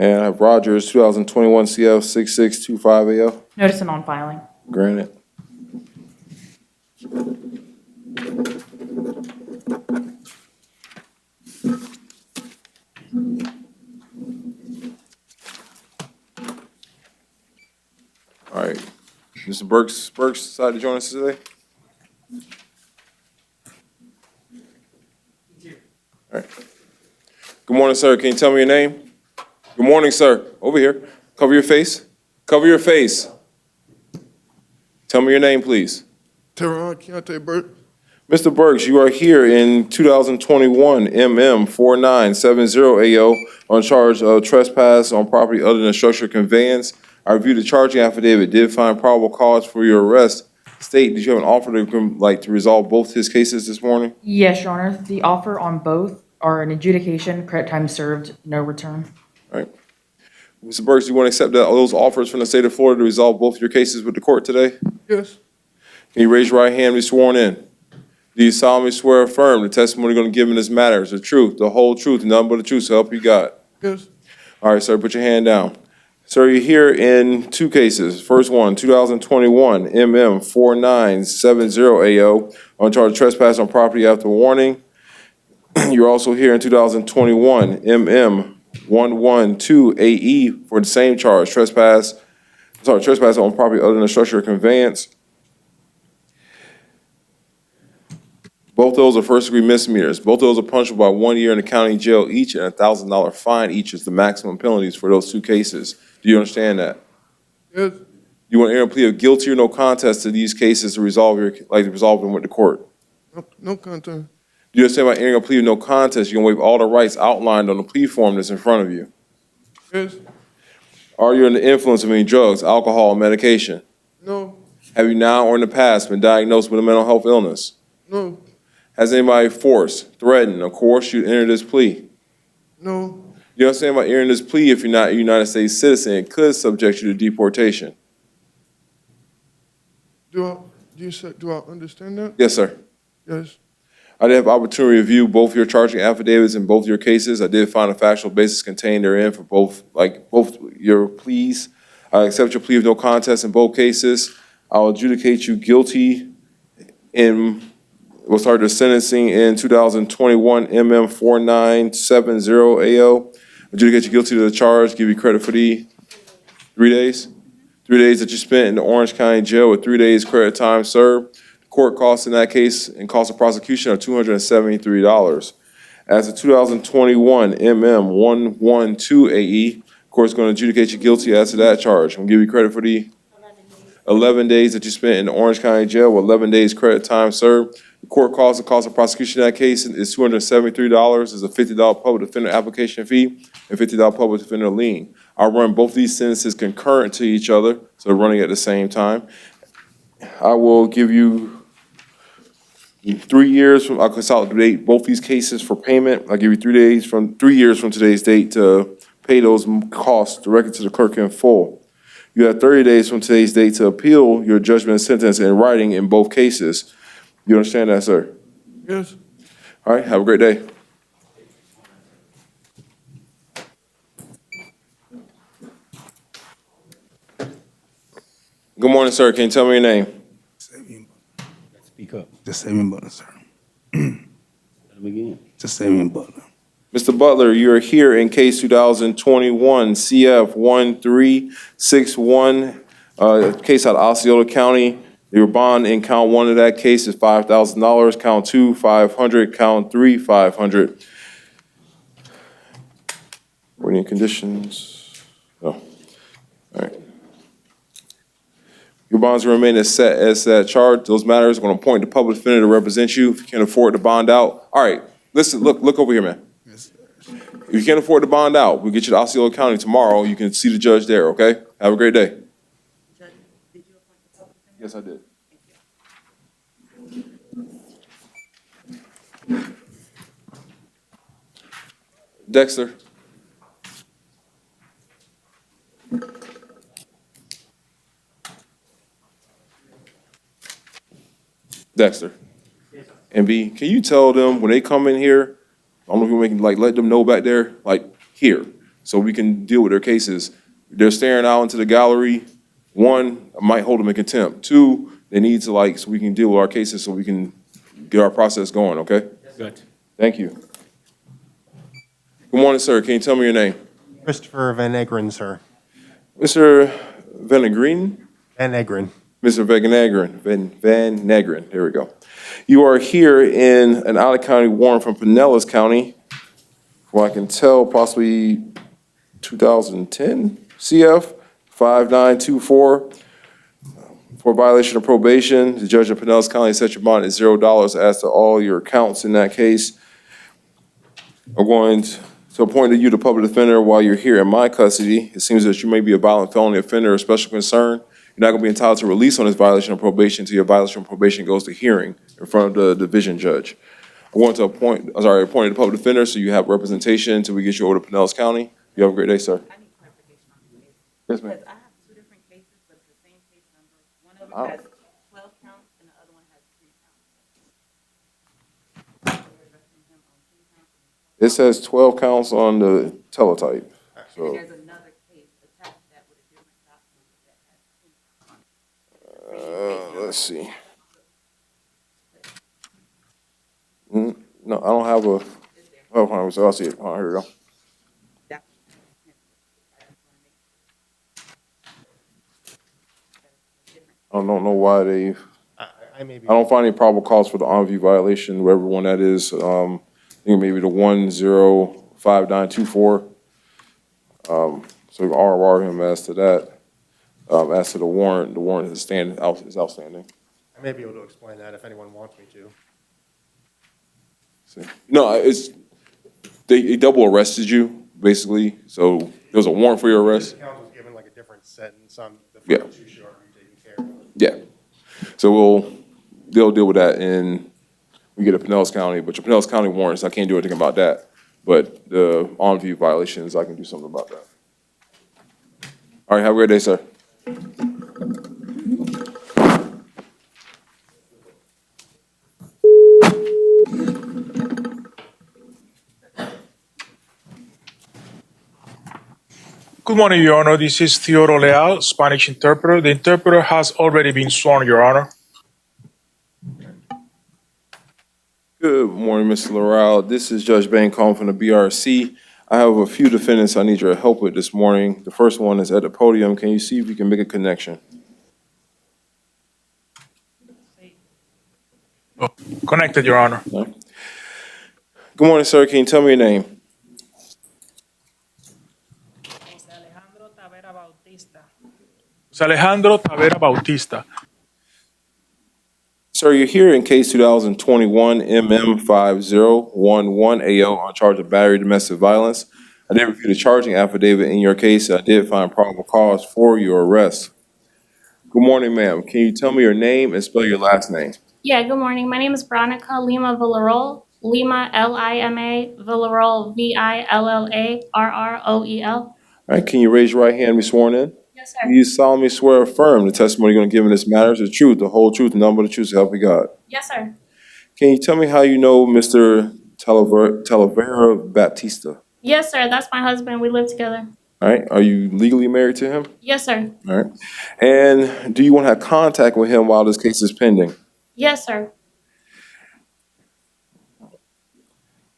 And I have Rogers, 2021 CF 6625AL. Notice and on filing. Granted. All right. Mr. Burks decided to join us today? All right. Good morning, sir. Can you tell me your name? Good morning, sir. Over here. Cover your face. Cover your face. Tell me your name, please. Teron Keontae Burke. Mr. Burks, you are here in 2021 MM 4970AO on charge of trespass on property other than structure conveyance. I reviewed the charging affidavit, did find probable cause for your arrest. State, did you have an offer to resolve both his cases this morning? Yes, Your Honor. The offer on both are an adjudication, credit time served, no return. All right. Mr. Burks, do you want to accept those offers from the state of Florida to resolve both your cases with the court today? Yes. Can you raise your right hand and be sworn in? Do you solemnly swear or affirm the testimony you're going to give in this matter is the truth, the whole truth, and nothing but the truth, so help you God? Yes. All right, sir, put your hand down. Sir, you're here in two cases. First one, 2021 MM 4970AO on charge of trespass on property after warning. You're also here in 2021 MM 112AE for the same charge, trespass on property other than a structure or conveyance. Both those are first-degree misdemeanors. Both those are punishable by 1 year in the county jail each and a $1,000 fine each is the maximum penalties for those two cases. Do you understand that? Yes. You want to enter a plea of guilty or no contest to these cases to resolve them with the court? No contest. Do you understand by entering a plea of no contest, you're going to waive all the rights outlined on the plea form that's in front of you? Yes. Are you under the influence of any drugs, alcohol, or medication? No. Have Have you now or in the past been diagnosed with a mental health illness? No. Has anybody forced, threatened, or coerced you to enter this plea? No. You understand by entering this plea, if you're not a United States citizen, it could subject you to deportation. Do I understand that? Yes, sir. Yes. I did have opportunity to review both your charging affidavits in both your cases. I did find a factual basis contained therein for both your pleas. I accept your plea of no contest in both cases. I'll adjudicate you guilty we'll start the sentencing in 2021 MM 4970AO. Adjudicate you guilty to the charge, give you credit for the 3 days. 3 days that you spent in the Orange County Jail with 3 days credit time served. Court costs in that case and cost of prosecution are $273. As the 2021 MM 112AE, court's going to adjudicate you guilty as to that charge. I'm going to give you credit for the 11 days that you spent in the Orange County Jail with 11 days credit time served. The court cost, the cost of prosecution in that case is $273. Is a $50 public defender application fee and $50 public defender lien. I'll run both these sentences concurrent to each other, so they're running at the same time. I will give you 3 years I'll consolidate both these cases for payment. I'll give you 3 years from today's date to pay those costs directly to the clerk in full. You have 30 days from today's date to appeal your judgment and sentence in writing in both cases. You understand that, sir? Yes. All right, have a great day. Good morning, sir. Can you tell me your name? Speak up. Just Samuel Butler, sir. Let him again. Just Samuel Butler. Mr. Butler, you are here in case 2021 CF 1361, case out of Osceola County. Your bond in count 1 of that case is $5,000, count 2, $500, count 3, $500. Waiting conditions. Oh, all right. Your bonds remain as set as that charge. Those matters are going to appoint the public defender to represent you if you can't afford to bond out. All right, listen, look over here, man. If you can't afford to bond out, we'll get you to Osceola County tomorrow. You can see the judge there, okay? Have a great day. Judge, did you appoint the public defender? Yes, I did. Dexter. Dexter. And B, can you tell them when they come in here, I don't know if you let them know back there, here, so we can deal with their cases. They're staring out into the gallery. One, I might hold them in contempt. Two, they need to so we can deal with our cases so we can get our process going, okay? Good. Thank you. Good morning, sir. Can you tell me your name? Christopher Van Egren, sir. Mr. Venegrin? Van Egren. Mr. Van Negrin, there we go. You are here in an out-of-county warrant from Pinellas County, from what I can tell, possibly 2010 CF 5924 for violation of probation. The judge of Pinellas County set your bond at $0 as to all your accounts in that case. I'm going to appoint you the public defender while you're here in my custody. It seems that you may be a violent felony offender of special concern. You're not going to be entitled to release on this violation of probation until your violation of probation goes to hearing in front of the division judge. I want to appoint the public defender so you have representation until we get you over to Pinellas County. You have a great day, sir. I need clarification on the case. Yes, ma'am. Because I have two different cases, but it's the same case number. One of them has 12 counts and the other one has 3 counts. It says 12 counts on the teletype. And So, there's another case attached to that with a different document that has 10 counts on it. let's see. No, I don't have a, oh, hold on, so I'll see it. Oh, here we go. That- I don't know why they, I may be. I don't find any probable cause for the on-view violation, whatever one that is. I think maybe the 105924. So we can RR him as to that. As to the warrant is outstanding. I may be able to explain that if anyone wants me to. No, they double arrested you, basically. So there was a warrant for your arrest. The council's given like a different sentence on the Yeah. first 2 short are taken care of. Yeah. So they'll deal with that in, we get a Pinellas County, but your Pinellas County warrants, I can't do anything about that. But the on-view violations, I can do something about that. All right, have a great day, sir. Good morning, Your Honor. This is Theodore Leal, Spanish interpreter. The interpreter has already been sworn, Your Honor. Good morning, Mr. Laurel. This is Judge Bain calling from the BRC. I have a few defendants I need your help with this morning. The first one is at the podium. Can you see if you can make a connection? Connected, Your Honor. No? Good morning, sir. Can you tell me your name? Jose Alejandro Tavera Bautista. Sir, you're here in case 2021 MM5011AO on charge of battery domestic violence. I did review the charging affidavit in your case. I did find probable cause for your arrest. Good morning, ma'am. Can you tell me your name and spell your last name? Yeah, good morning. My name is Veronica Lima Villarreal. Lima, Lima, Villarreal, Villarroel. All right, can you raise your right hand and be sworn in? Yes, Do sir. you solemnly swear or affirm the testimony you're going to give in this matter is the truth, the whole truth, and nothing but the truth, so help you God? Yes, sir. Can you tell me how you know Mr. Talavera Baptista? Yes, sir. That's my husband. We live together. All right, are you legally married to him? Yes, sir. All right. And do you want to have contact with him while this case is pending? Yes, sir.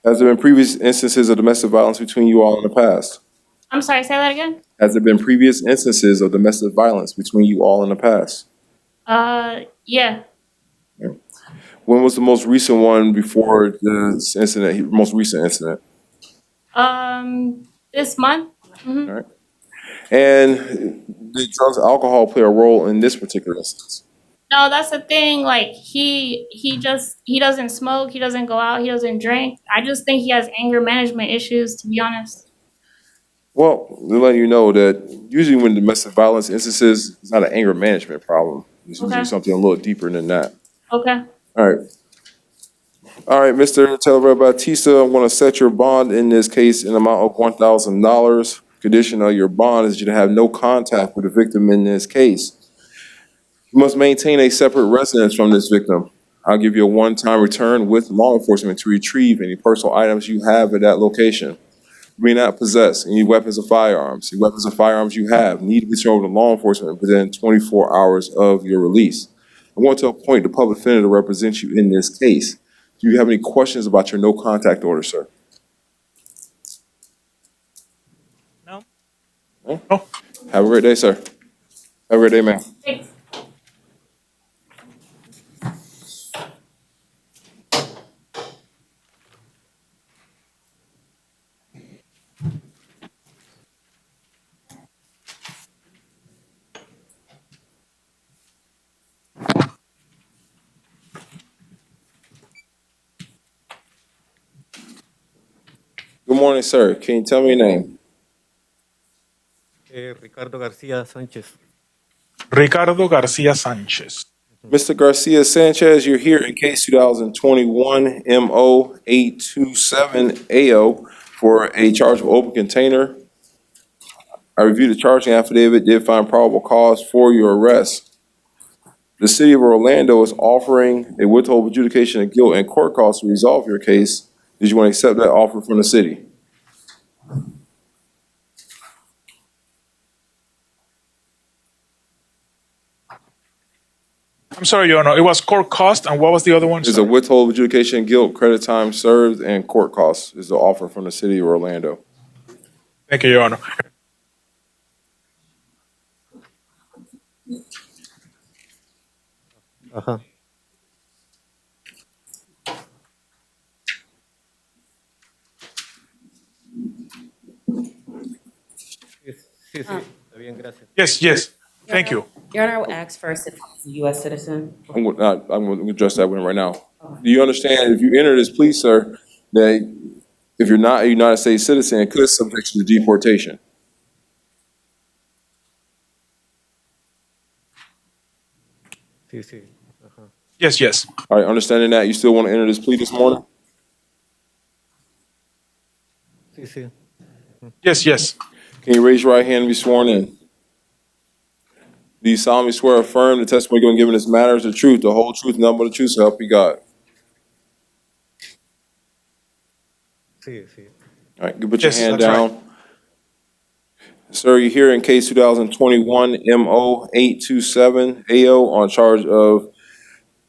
Has there been previous instances of domestic violence between you all in the past? I'm sorry, say that again? Has there been previous instances of domestic violence between you all in the past? Yeah. When was the most recent one before this incident, most recent incident? This month? All right. And did drugs and alcohol play a role in this particular instance? No, that's the thing. Like, he doesn't smoke, he doesn't go out, he doesn't drink. I just think he has anger management issues, to be honest. Well, we're letting you know that usually when domestic violence instances, it's not an anger management problem. It's usually Okay. something a little deeper than that. Okay. All right. All right, Mr. Talavera Bautista, I'm going to set your bond in this case in the amount of $1,000. Condition of your bond is you to have no contact with the victim in this case. You must maintain a separate residence from this victim. I'll give you a one-time return with law enforcement to retrieve any personal items you have at that location. You may not possess any weapons or firearms. The weapons or firearms you have need to be turned over to law enforcement within 24 hours of your release. I want to appoint the public defender to represent you in this case. Do you have any questions about your no contact order, sir? No. No. Have a great day, sir. Have a great day, ma'am. Thanks. Good morning, sir. Can you tell me your name? Ricardo García Sánchez. Ricardo Garcia Sanchez. Mr. Garcia Sanchez, you're here in case 2021 MO 827 AO for a charge of open container. I reviewed the charging affidavit, did find probable cause for your arrest. The city of Orlando is offering a withhold adjudication of guilt and court costs to resolve your case. Did you want to accept that offer from the city? I'm sorry, Your Honor. It was court cost, and what was the other one? There's a withhold adjudication, guilt, credit time served, and court costs is the offer from the city of Orlando. Thank you, Your Honor. Ajá. Sí, está bien, gracias. Yes, yes. Thank you. Your Honor, I will ask first if he's a U.S. citizen. I'm going to address that one right now. Do you understand, if you enter this plea, sir, that if you're not a United States citizen, it could subject you to deportation? Sí, sí. Ajá. Yes, yes. All right, understanding that, you still want to enter this plea this morning? Sí, sí. Yes, yes. Can you raise your right hand and be sworn in? Do you solemnly swear or affirm the testimony you're going to give in this matter is the truth, the whole truth, and nothing but the truth, so help you God? Sí, sí. All right, you put your Yes, hand that's right. down. Sir, you're here in case 2021 MO 827 AO on charge of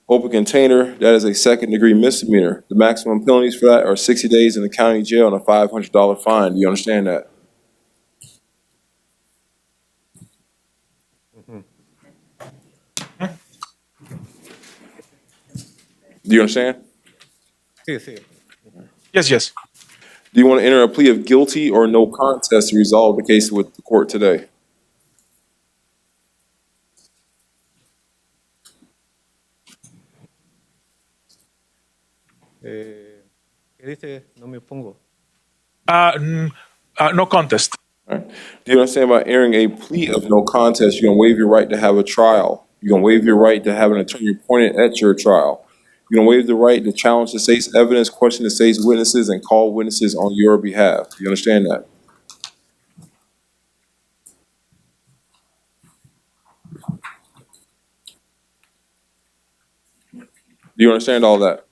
open container. That is a second-degree misdemeanor. The maximum penalties for that are 60 days in the county jail and a $500 fine. Do you understand that? Do you understand? Sí, sí. Yes, yes. Do you want to enter a plea of guilty or no contest to resolve the case with the court today? ¿Qué dice? No me opongo. No contest. All right. Do you understand by entering a plea of no contest, you're going to waive your right to have a trial? You're going to waive your right to have an attorney appointed at your trial. You're going to waive the right to challenge the state's evidence, question the state's witnesses, and call witnesses on your behalf. Do you understand that? Do you understand all that?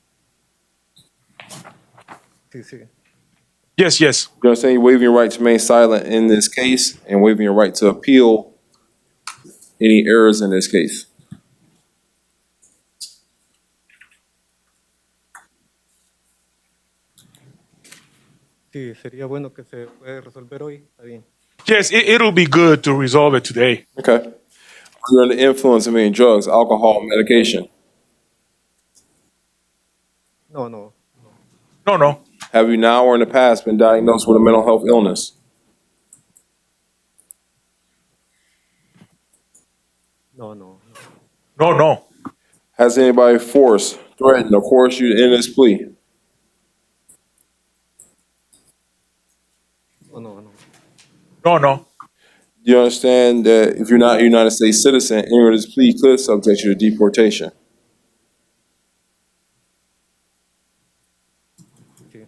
Sí, sí. Yes, yes. You understand you're waiving your right to remain silent in this case and waiving your right to appeal any errors in this case? Sí, sería bueno que se puede resolver hoy. Está bien. Yes, it'll be good to resolve it today. Okay. Are you under the influence of any drugs, alcohol, medication? No, no. No, no. Have you now or in the past been diagnosed with a mental health illness? No, no. No, no. Has anybody forced, threatened, or coerced you to end this plea? No, no, no. No, no. Do you understand that if you're not a United States citizen, entering this plea could subject you to deportation? Sí.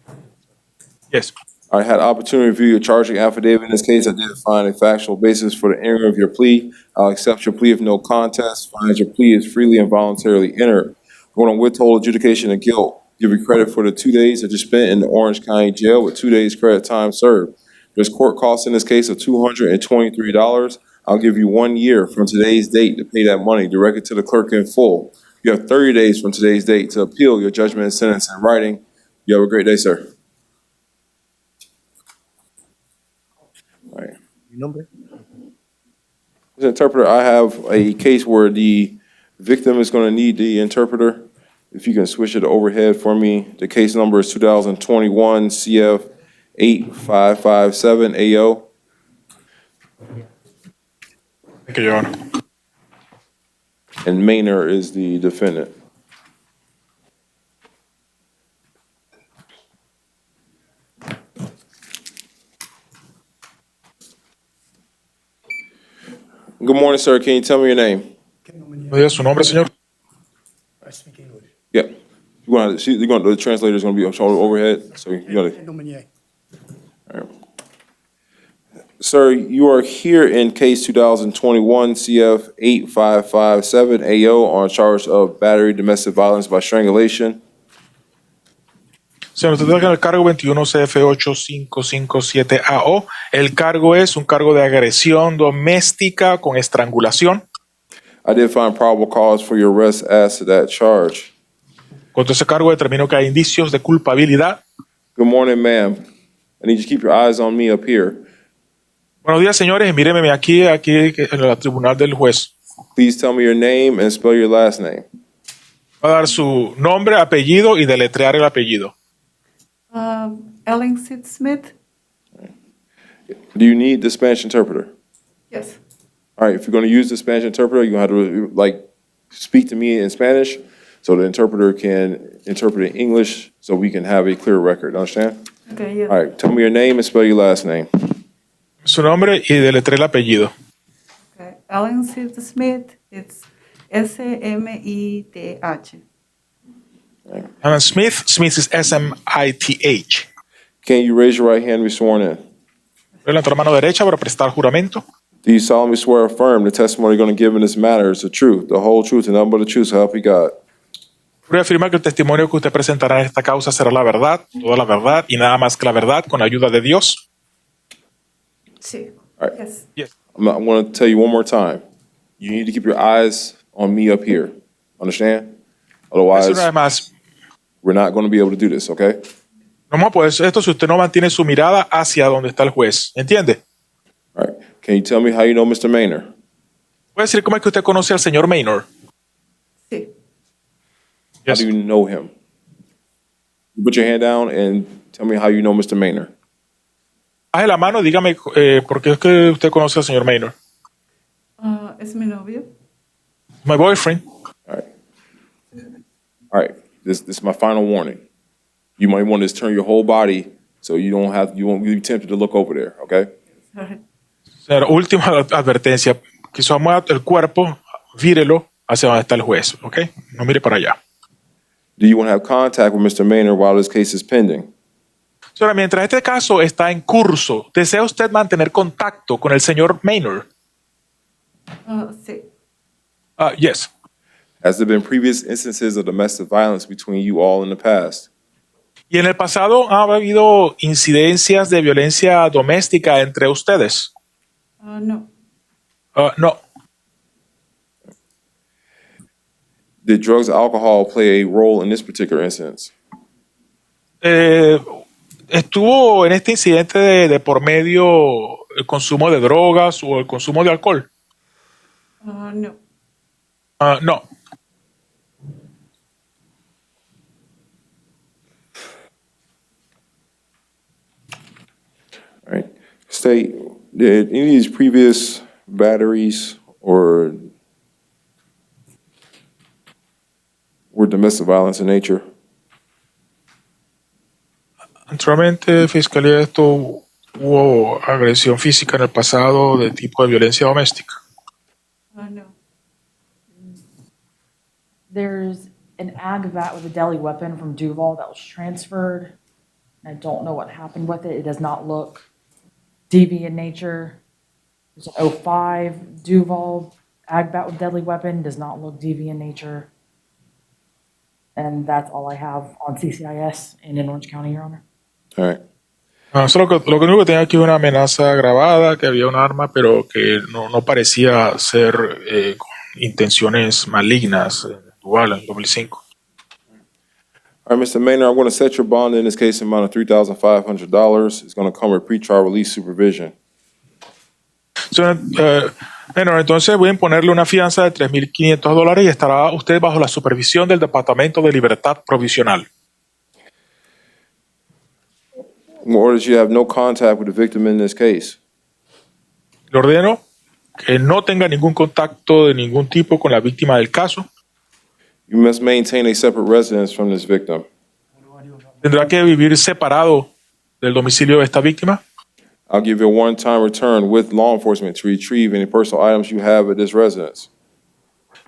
Yes. I had opportunity to review your charging affidavit. In this case, I did find a factual basis for the entering of your plea. I'll accept your plea of no contest, find that your plea is freely and voluntarily entered. I'm going to withhold adjudication of guilt. give you credit for the 2 days that you spent in the Orange County Jail with 2 days credit time served. There's court costs in this case of $223. I'll give you 1 year from today's date to pay that money directly to the clerk in full. You have 30 days from today's date to appeal your judgment and sentence in writing. You have a great day, sir. All right. ¿Mi nombre? As an interpreter, I have a case where the victim is going to need the interpreter. If you can switch it to overhead for me. The case number is 2021 CF 8557 AO. Thank you, Your Honor. And Maynard is the defendant. Good morning, sir. Can you tell me your name? ¿Me diga su nombre, señor? Yeah. The translator's gonna be on shoulder overhead, so you gotta. All right. Sir, you are here in case 2021 CF 8557 AO on charge of battery, domestic violence by strangulation. Señor, usted tiene el cargo 21 CF8557 AO. El cargo es un cargo de agresión doméstica con estrangulación. I did find probable cause for your arrest as to that charge. Contra ese cargo determinó que hay indicios de culpabilidad. Good morning, ma'am. I need you to keep your eyes on me up here. Buenos días, señores. Míreme aquí en el tribunal del juez. Please tell me your name and spell your last name. Va a dar su nombre, apellido y deletrear el apellido. Ellen Sid Smith? Do you need the Spanish interpreter? Yes. All right, if you're going to use the Spanish interpreter, you're going to have to speak to me in Spanish so the interpreter can interpret in English so we can have a clear record. Understand? Okay, yes. All right, tell me your name and spell your last name. Su nombre y deletrear el apellido. Okay. Ellen Sid Smith, it's S-M-I-T-H. Alan Smith. Smith is S-M-I-T-H. Can you raise your right hand and be sworn in? Levanta la mano derecha para prestar juramento. Do you solemnly swear or affirm the testimony you're going to give in this matter is the truth, the whole truth, and nothing but the truth, so help you God? Voy a afirmar que el testimonio que usted presentará en esta causa será la verdad, toda la verdad y nada más que la verdad con la ayuda de Dios. Sí. All right. Yes. Yes. I'm going to tell you one more time. You need to keep your eyes on me up here. Understand? Otherwise, Una vez más, we're not going to be able to do this, okay? no vamos a poder hacer esto si usted no mantiene su mirada hacia donde está el juez. ¿Entiende? All right. Can you tell me how you know Mr. Maynard? ¿Puede decir cómo es que usted conoce al señor Maynard? Sí. How Yes. do you know him? You put your hand down and tell me how you know Mr. Maynard. Baje la mano y dígame por qué es que usted conoce al señor Maynard. Es mi novio. My boyfriend. All right. All right. This is my final warning. You might want to just turn your whole body so you won't be tempted to look over there, okay? Sorry. Señora, última advertencia. Quizás mueva el cuerpo, vírelo hacia donde está el juez, ¿ok? No mire para allá. Do you want to have contact with Mr. Maynard while this case is pending? Señora, mientras este caso está en curso, ¿desea usted mantener contacto con el señor Maynard? Sí. Yes. Has there been previous instances of domestic violence between you all in the past? ¿Y en el pasado ha habido incidencias de violencia doméstica entre ustedes? No. No. Did drugs or alcohol play a role in this particular instance? ¿Estuvo en este incidente de por medio el consumo de drogas o el consumo de alcohol? No. No. All right. State, did any of these previous batteries or were domestic violence in nature? Anteriormente, Fiscalía, esto hubo agresión física en el pasado de tipo de violencia doméstica. No. There's an ag vat with a deadly weapon from Duval that was transferred. I don't know what happened with it. It does not look deviant in nature. There's an 05 Duval ag vat with deadly weapon, does not look deviant in nature. And that's all I have on CCIS and in Orange County, Your Honor. All right. Eso lo único que tenía aquí es una amenaza grabada, que había un arma, pero que no parecía ser con intenciones malignas en Duval en 2005. All right, Mr. Maynard, I'm going to set your bond in this case in amount of $3,500. It's going to come with pretrial release supervision. Bueno, entonces voy a imponerle una fianza de $3,500 y estará usted bajo la supervisión del Departamento de Libertad Provisional. In order that you have no contact with the victim in this case. Le ordeno que no tenga ningún contacto de ningún tipo con la víctima del caso. You must maintain a separate residence from this victim. Tendrá que vivir separado del domicilio de esta víctima. I'll give you a one-time return with law enforcement to retrieve any personal items you have at this residence.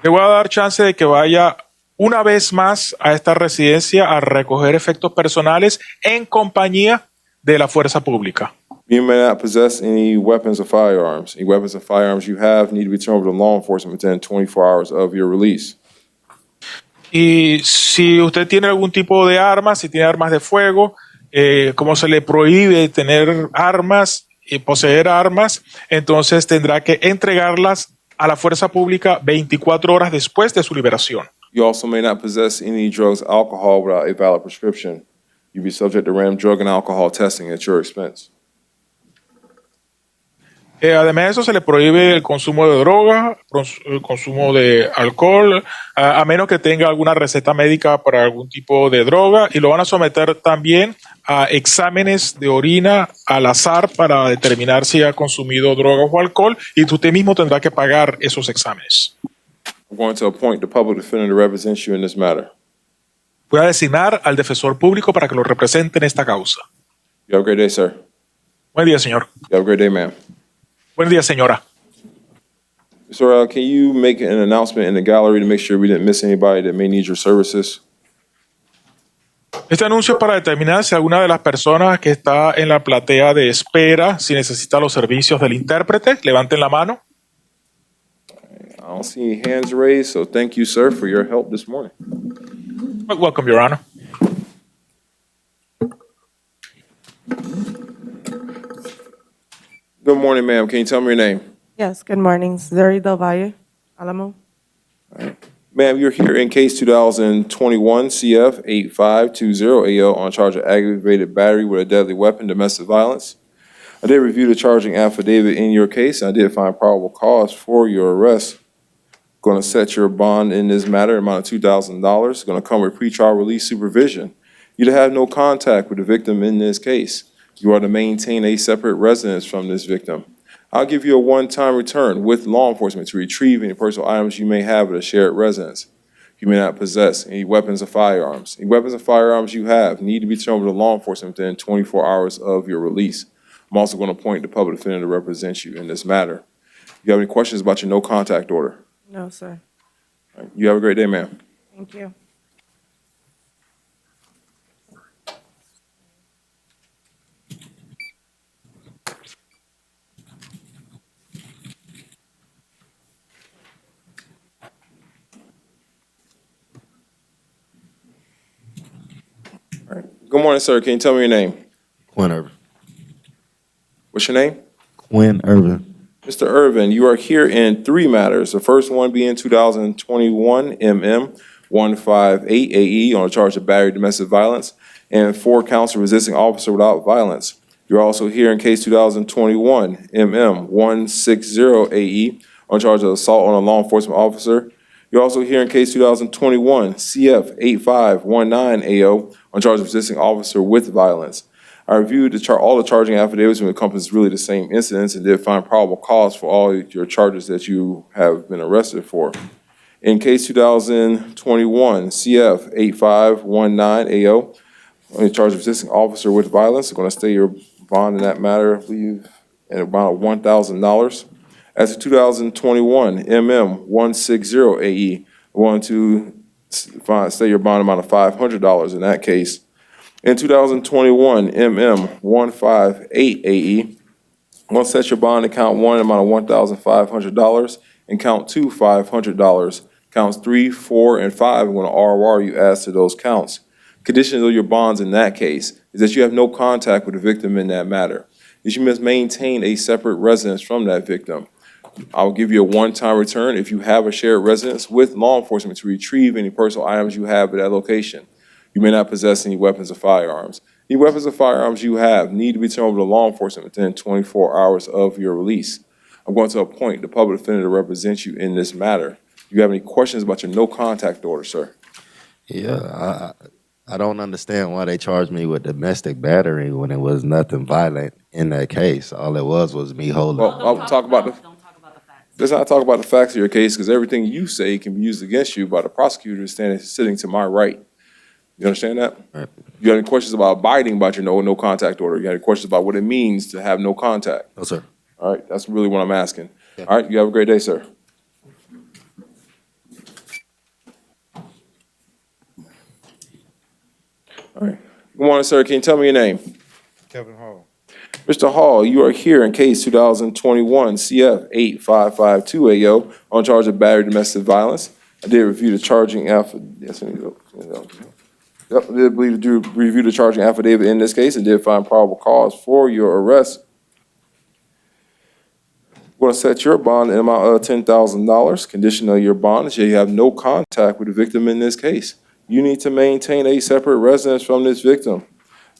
Le voy a dar chance de que vaya una vez más a esta residencia a recoger efectos personales en compañía de la fuerza pública. You may not possess any weapons or firearms. Any weapons or firearms you have need to be turned over to law enforcement within 24 hours of your release. Y si usted tiene algún tipo de armas, si tiene armas de fuego, como se le prohíbe tener armas y poseer armas, entonces tendrá que entregarlas a la fuerza pública 24 horas después de su liberación. You also may not possess any drugs, alcohol without a valid prescription. You'll be subject to random drug and alcohol testing at your expense. Además de eso, se le prohíbe el consumo de droga, el consumo de alcohol, a menos que tenga alguna receta médica para algún tipo de droga, y lo van a someter también a exámenes de orina al azar para determinar si ha consumido drogas o alcohol, y usted mismo tendrá que pagar esos exámenes. I'm going to appoint the public defender to represent you in this matter. Voy a designar al defensor público para que lo represente en esta causa. You have a great day, sir. Buen día, señor. You have a great day, ma'am. Buen día, señora. Mr. Can you make an announcement in the gallery to make sure we didn't miss anybody that may need your services? Este anuncio es para determinar si alguna de las personas que está en la platea de espera, si necesita los servicios del intérprete, levanten la mano. I don't see any hands raised, so thank you, sir, for your help this morning. Welcome, Your Honor. Good morning, ma'am. Can you tell me your name? Yes, good morning. Zuri Del Valle, Alamo. Ma'am, you're here in case 2021 CF 8520AO on charge of aggravated battery with a deadly weapon, domestic violence. I did review the charging affidavit in your case, and I did find probable cause for your arrest. Going to set your bond in this matter, amount of $2,000. Going to come with pretrial release supervision. You to have no contact with the victim in this case. You are to maintain a separate residence from this victim. I'll give you a one-time return with law enforcement to retrieve any personal items you may have at a shared residence. You may not possess any weapons or firearms. Any weapons or firearms you have need to be turned over to law enforcement within 24 hours of your release. I'm also going to appoint the public defender to represent you in this matter. You have any questions about your no contact order? No, sir. All right. You have a great day, ma'am. Thank you. Good morning, sir. Can you tell me your name? Quinn Irvin. What's your name? Quinn Irvin. Mr. Irvin, you are here in three matters. The first one being 2021 MM 158AE on a charge of battery domestic violence and 4 counts of resisting officer without violence. You're also here in case 2021 MM 160AE on charge of assault on a law enforcement officer. You're also here in case 2021 CF 8519AO on charge of resisting officer with violence. I reviewed all the charging affidavits and encompass really the same incidents and did find probable cause for all your charges that you have been arrested for. In case 2021 CF 8519AO on charge of resisting officer with violence, I'm going to stay your bond in that matter, I believe, at about $1,000. As of 2021 MM 160AE, I want to stay your bond amount of $500 in that case. In 2021 MM 158AE, I want to set your bond to count one amount of $1,500 and count two $500. Counts 3, 4, and 5, when an ROR, you add to those counts. Conditions of your bonds in that case is that you have no contact with the victim in that matter. Is you must maintain a separate residence from that victim. I'll give you a one-time return if you have a shared residence with law enforcement to retrieve any personal items you have at that location. You may not possess any weapons or firearms. Any weapons or firearms you have need to be turned over to law enforcement within 24 hours of your release. I'm going to appoint the public defender to represent you in this matter. Do you have any questions about your no contact order, sir? Yeah, I don't understand why they charged me with domestic battery when it was nothing violent in that case. All it was me holding. Well, I'll talk about the. Don't talk about the facts. Let's not talk about the facts of your case, because everything you say can be used against you by the prosecutor sitting to my right. You understand that? Right. You got any questions about abiding by your no contact order? You got any questions about what it means to have no contact? No, sir. All right, that's really what I'm asking. Yeah. All right, you have a great day, sir. All right. Good morning, sir. Can you tell me your name? Kevin Hall. Mr. Hall, you are here in case 2021 CF 8552AO on charge of battery domestic violence. I did review the charging yes, I need to go. Yep, I did believe to review the charging affidavit in this case and did find probable cause for your arrest. I'm going to set your bond in the amount of $10,000. Condition of your bond is you have no contact with the victim in this case. You need to maintain a separate residence from this victim.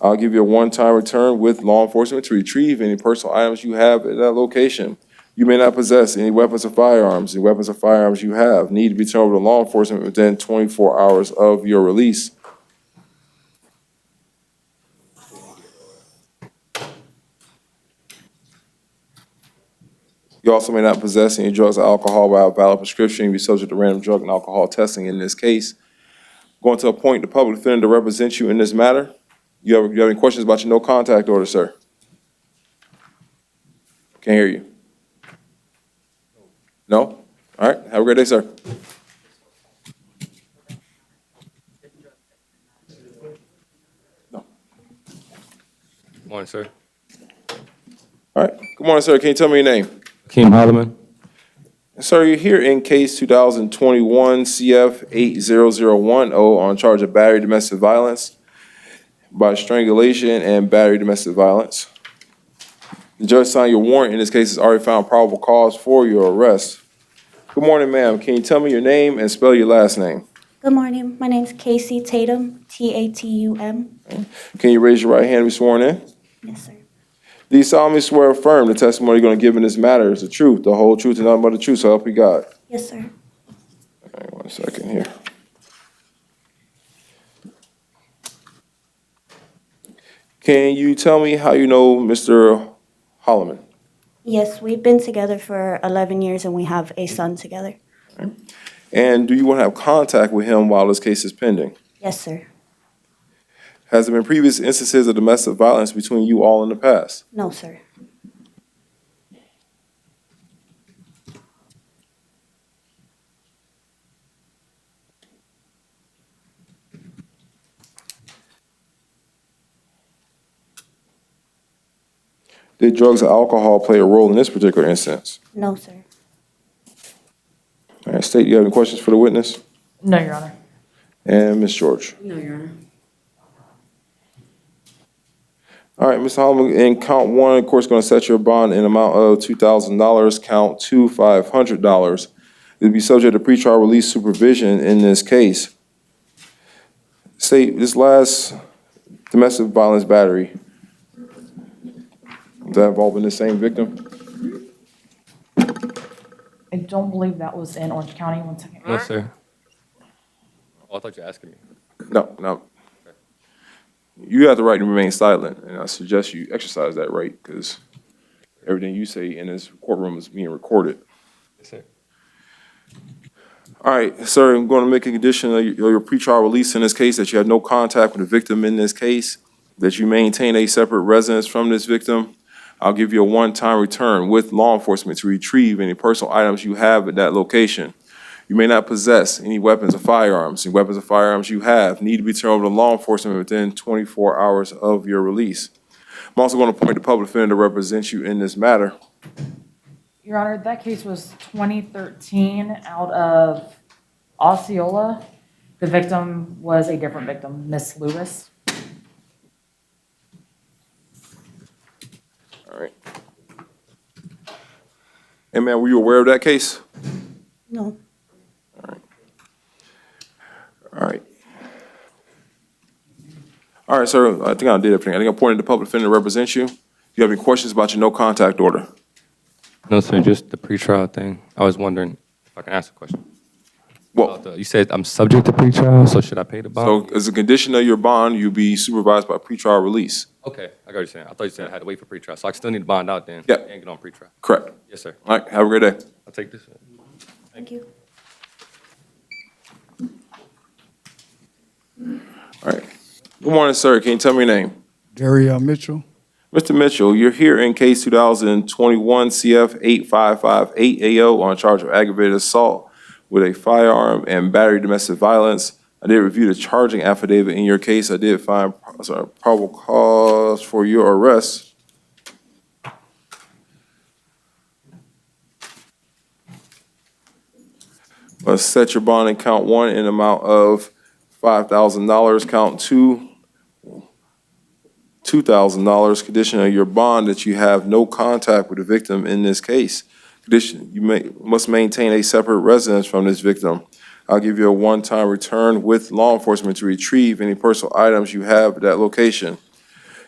I'll give you a one-time return with law enforcement to retrieve any personal items you have at that location. You may not possess any weapons or firearms. The weapons or firearms you have need to be turned over to law enforcement within 24 hours of your release. You also may not possess any drugs or alcohol without a valid prescription. You'll be subject to random drug and alcohol testing in this case. Going to appoint the public defender to represent you in this matter. You have any questions about your no contact order, sir? Can't hear you. No? All right, have a great day, sir. No. Morning, sir. All right, good morning, sir. Can you tell me your name? Keem Holloman. Sir, you're here in case 2021 CF 80010 on charge of battery domestic violence by strangulation and battery domestic violence. The judge signed your warrant in this case has already found probable cause for your arrest. Good morning, ma'am. Can you tell me your name and spell your last name? Good morning. My name's Casey Tatum, Tatum. Can you raise your right hand and be sworn in? Yes, sir. Do you solemnly swear or affirm the testimony you're going to give in this matter is the truth, the whole truth, and nothing but the truth, so help you God? Yes, sir. All right, 1 second here. Can you tell me how you know Mr. Holloman? Yes, we've been together for 11 years and we have a son together. And do you want to have contact with him while this case is pending? Yes, sir. Has there been previous instances of domestic violence between you all in the past? No, sir. Did drugs or alcohol play a role in this particular instance? No, sir. All right, State, you have any questions for the witness? No, Your Honor. And Ms. George? No, Your Honor. All right, Mr. Holloman, in count one, of course, going to set your bond in amount of $2,000, count two, $500. You'll be subject to pretrial release supervision in this case. State, this last domestic violence battery, was that involving the same victim? I don't believe that was in Orange County. 1 second. No, sir. Oh, I thought you were asking me. No. You have the right to remain silent, and I suggest you exercise that right, because everything you say in this courtroom is being recorded. Yes, sir. All right, sir, I'm going to make a condition of your pretrial release in this case that you have no contact with the victim in this case, that you maintain a separate residence from this victim. I'll give you a one-time return with law enforcement to retrieve any personal items you have at that location. You may not possess any weapons or firearms. The weapons or firearms you have need to be turned over to law enforcement within 24 hours of your release. I'm also going to appoint the public defender to represent you in this matter. Your Honor, that case was 2013 out of Osceola. The victim was a different victim, Miss Lewis. All right. Hey, man, were you aware of that case? No. All right. All right, sir, I think I did everything. I think I appointed the public defender to represent you. Do you have any questions about your no contact order? No, sir, just the pretrial thing. I was wondering if I can ask a question. Well, You said I'm subject to pretrial, so should I pay the bond? so as a condition of your bond, you'll be supervised by pretrial release. Okay, I got what you're saying. I thought you said I had to wait for pretrial, so I still need to bond out then? Yep. And get on pretrial? Correct. Yes, sir. All right, have a great day. I'll take this. Thank you. All right. Good morning, sir. Can you tell me your name? Gary Mitchell. Mr. Mitchell, you're here in case 2021 CF 8558 AO on charge of aggravated assault with a firearm and battery domestic violence. I did review the charging affidavit in your case. I did find probable cause for your arrest. Let's set your bond in count one in amount of $5,000, count two, $2,000, condition of your bond that you have no contact with the victim in this case. Condition, must maintain a separate residence from this victim. I'll give you a one-time return with law enforcement to retrieve any personal items you have at that location.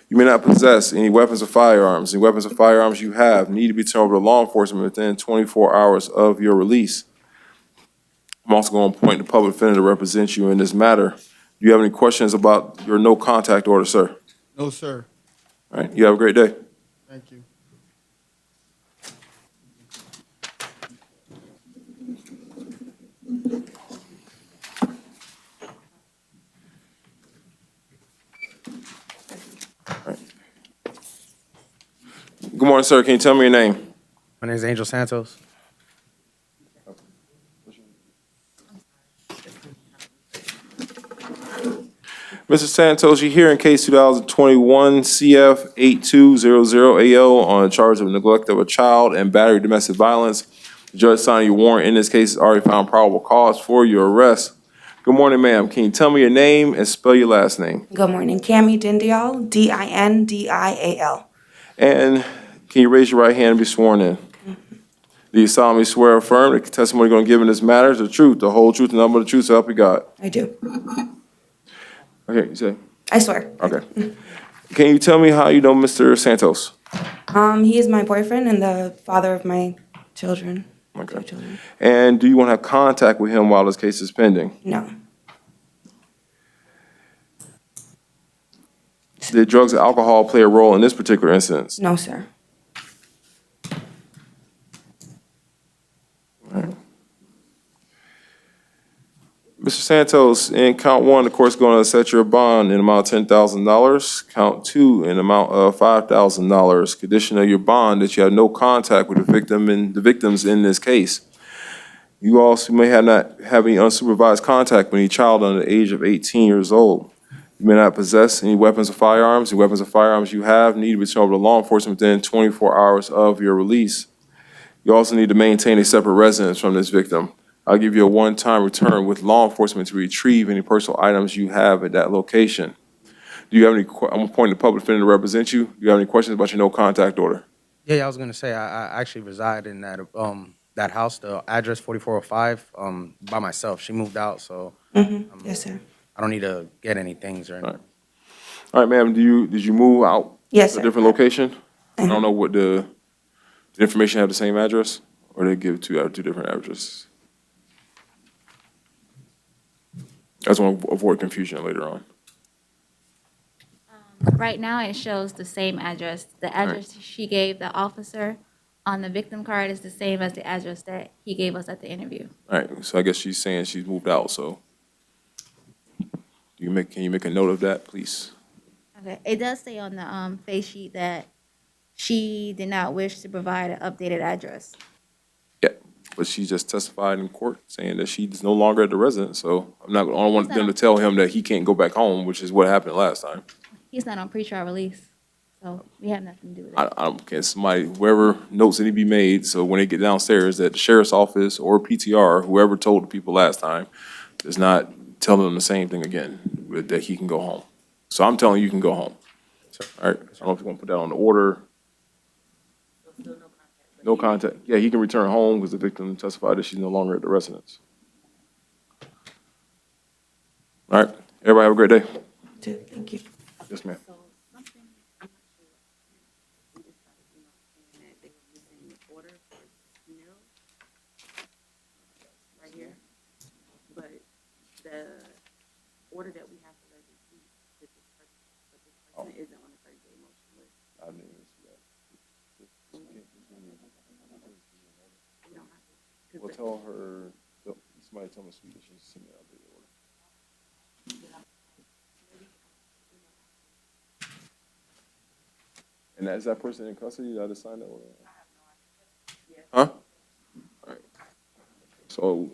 You may not possess any weapons or firearms. Any weapons or firearms you have need to be turned over to law enforcement within 24 hours of your release. I'm also going to appoint the public defender to represent you in this matter. Do you have any questions about your no contact order, sir? No, sir. All right, you have a great day. Thank you. Good morning, sir. Can you tell me your name? My name is Angel Santos. Mr. Santos, you're here in case 2021 CF 8200 AO on charge of neglect of a child and battery domestic violence. The judge signing your warrant in this case has already found probable cause for your arrest. Good morning, ma'am. Can you tell me your name and spell your last name? Good morning. Cami Dindial, Dindial. And can you raise your right hand and be sworn in? Do you solemnly swear or affirm that the testimony you're going to give in this matter is the truth, the whole truth, and nothing but the truth, so help you God? I do. Okay, you say? I swear. Okay. Can you tell me how you know Mr. Santos? He is my boyfriend and the father of my children. Okay. 2 children. And do you want to have contact with him while this case is pending? No. Did drugs and alcohol play a role in this particular instance? No, sir. Mr. Santos, in count one, the court's going to set your bond in amount of $10,000. Count two, in amount of $5,000. Condition of your bond that you have no contact with the victim and the victims in this case. You also may not have any unsupervised contact with any child under the age of 18 years old. You may not possess any weapons or firearms. The weapons or firearms you have need to be turned over to law enforcement within 24 hours of your release. You also need to maintain a separate residence from this victim. I'll give you a one-time return with law enforcement to retrieve any personal items you have at that location. Do you have any, I'm appointing the public defender to represent you. Do you have any questions about your no contact order? Yeah, I was gonna say, I actually reside in that house, the address 4405, by myself. She moved out, so Yes, sir. I don't need to get any things or anything. All right, ma'am, did you move out? Yes, To sir. a different location? I don't know what the information have the same address, or they give it to you out of two different addresses? I just want to avoid confusion later on. Right now, it shows the same address. The address she gave the officer on the victim card is the same as the address that he gave us at the interview. All right, so I guess she's saying she's moved out, so can you make a note of that, please? Okay, it does say on the face sheet that she did not wish to provide an updated address. Yeah, but she just testified in court saying that she's no longer at the residence, so I don't want them to tell him that he can't go back home, which is what happened last time. He's not on pretrial release. So we have nothing to do with it. I don't care, somebody, whoever notes need to be made, so when they get downstairs, that the sheriff's office or PTR, whoever told the people last time, is not telling them the same thing again, that he can go home. So I'm telling you, you can go home. All right, I don't know if you want to put that on the order. No contact, yeah, he can return home because the victim testified that she's no longer at the residence. All right, everybody have a great day. Thank you. Yes, ma'am. So something, I'm not sure. We just got an email saying that they were missing the order for Snell right here. But the order that we have for the receipt with this person isn't on the 30-day motion list. I didn't even see that. We don't have to. 'Cause Well, the- tell her, somebody tell me sweet that she sent me an updated order. And is that person in custody that I just signed that order? Huh? All right. So.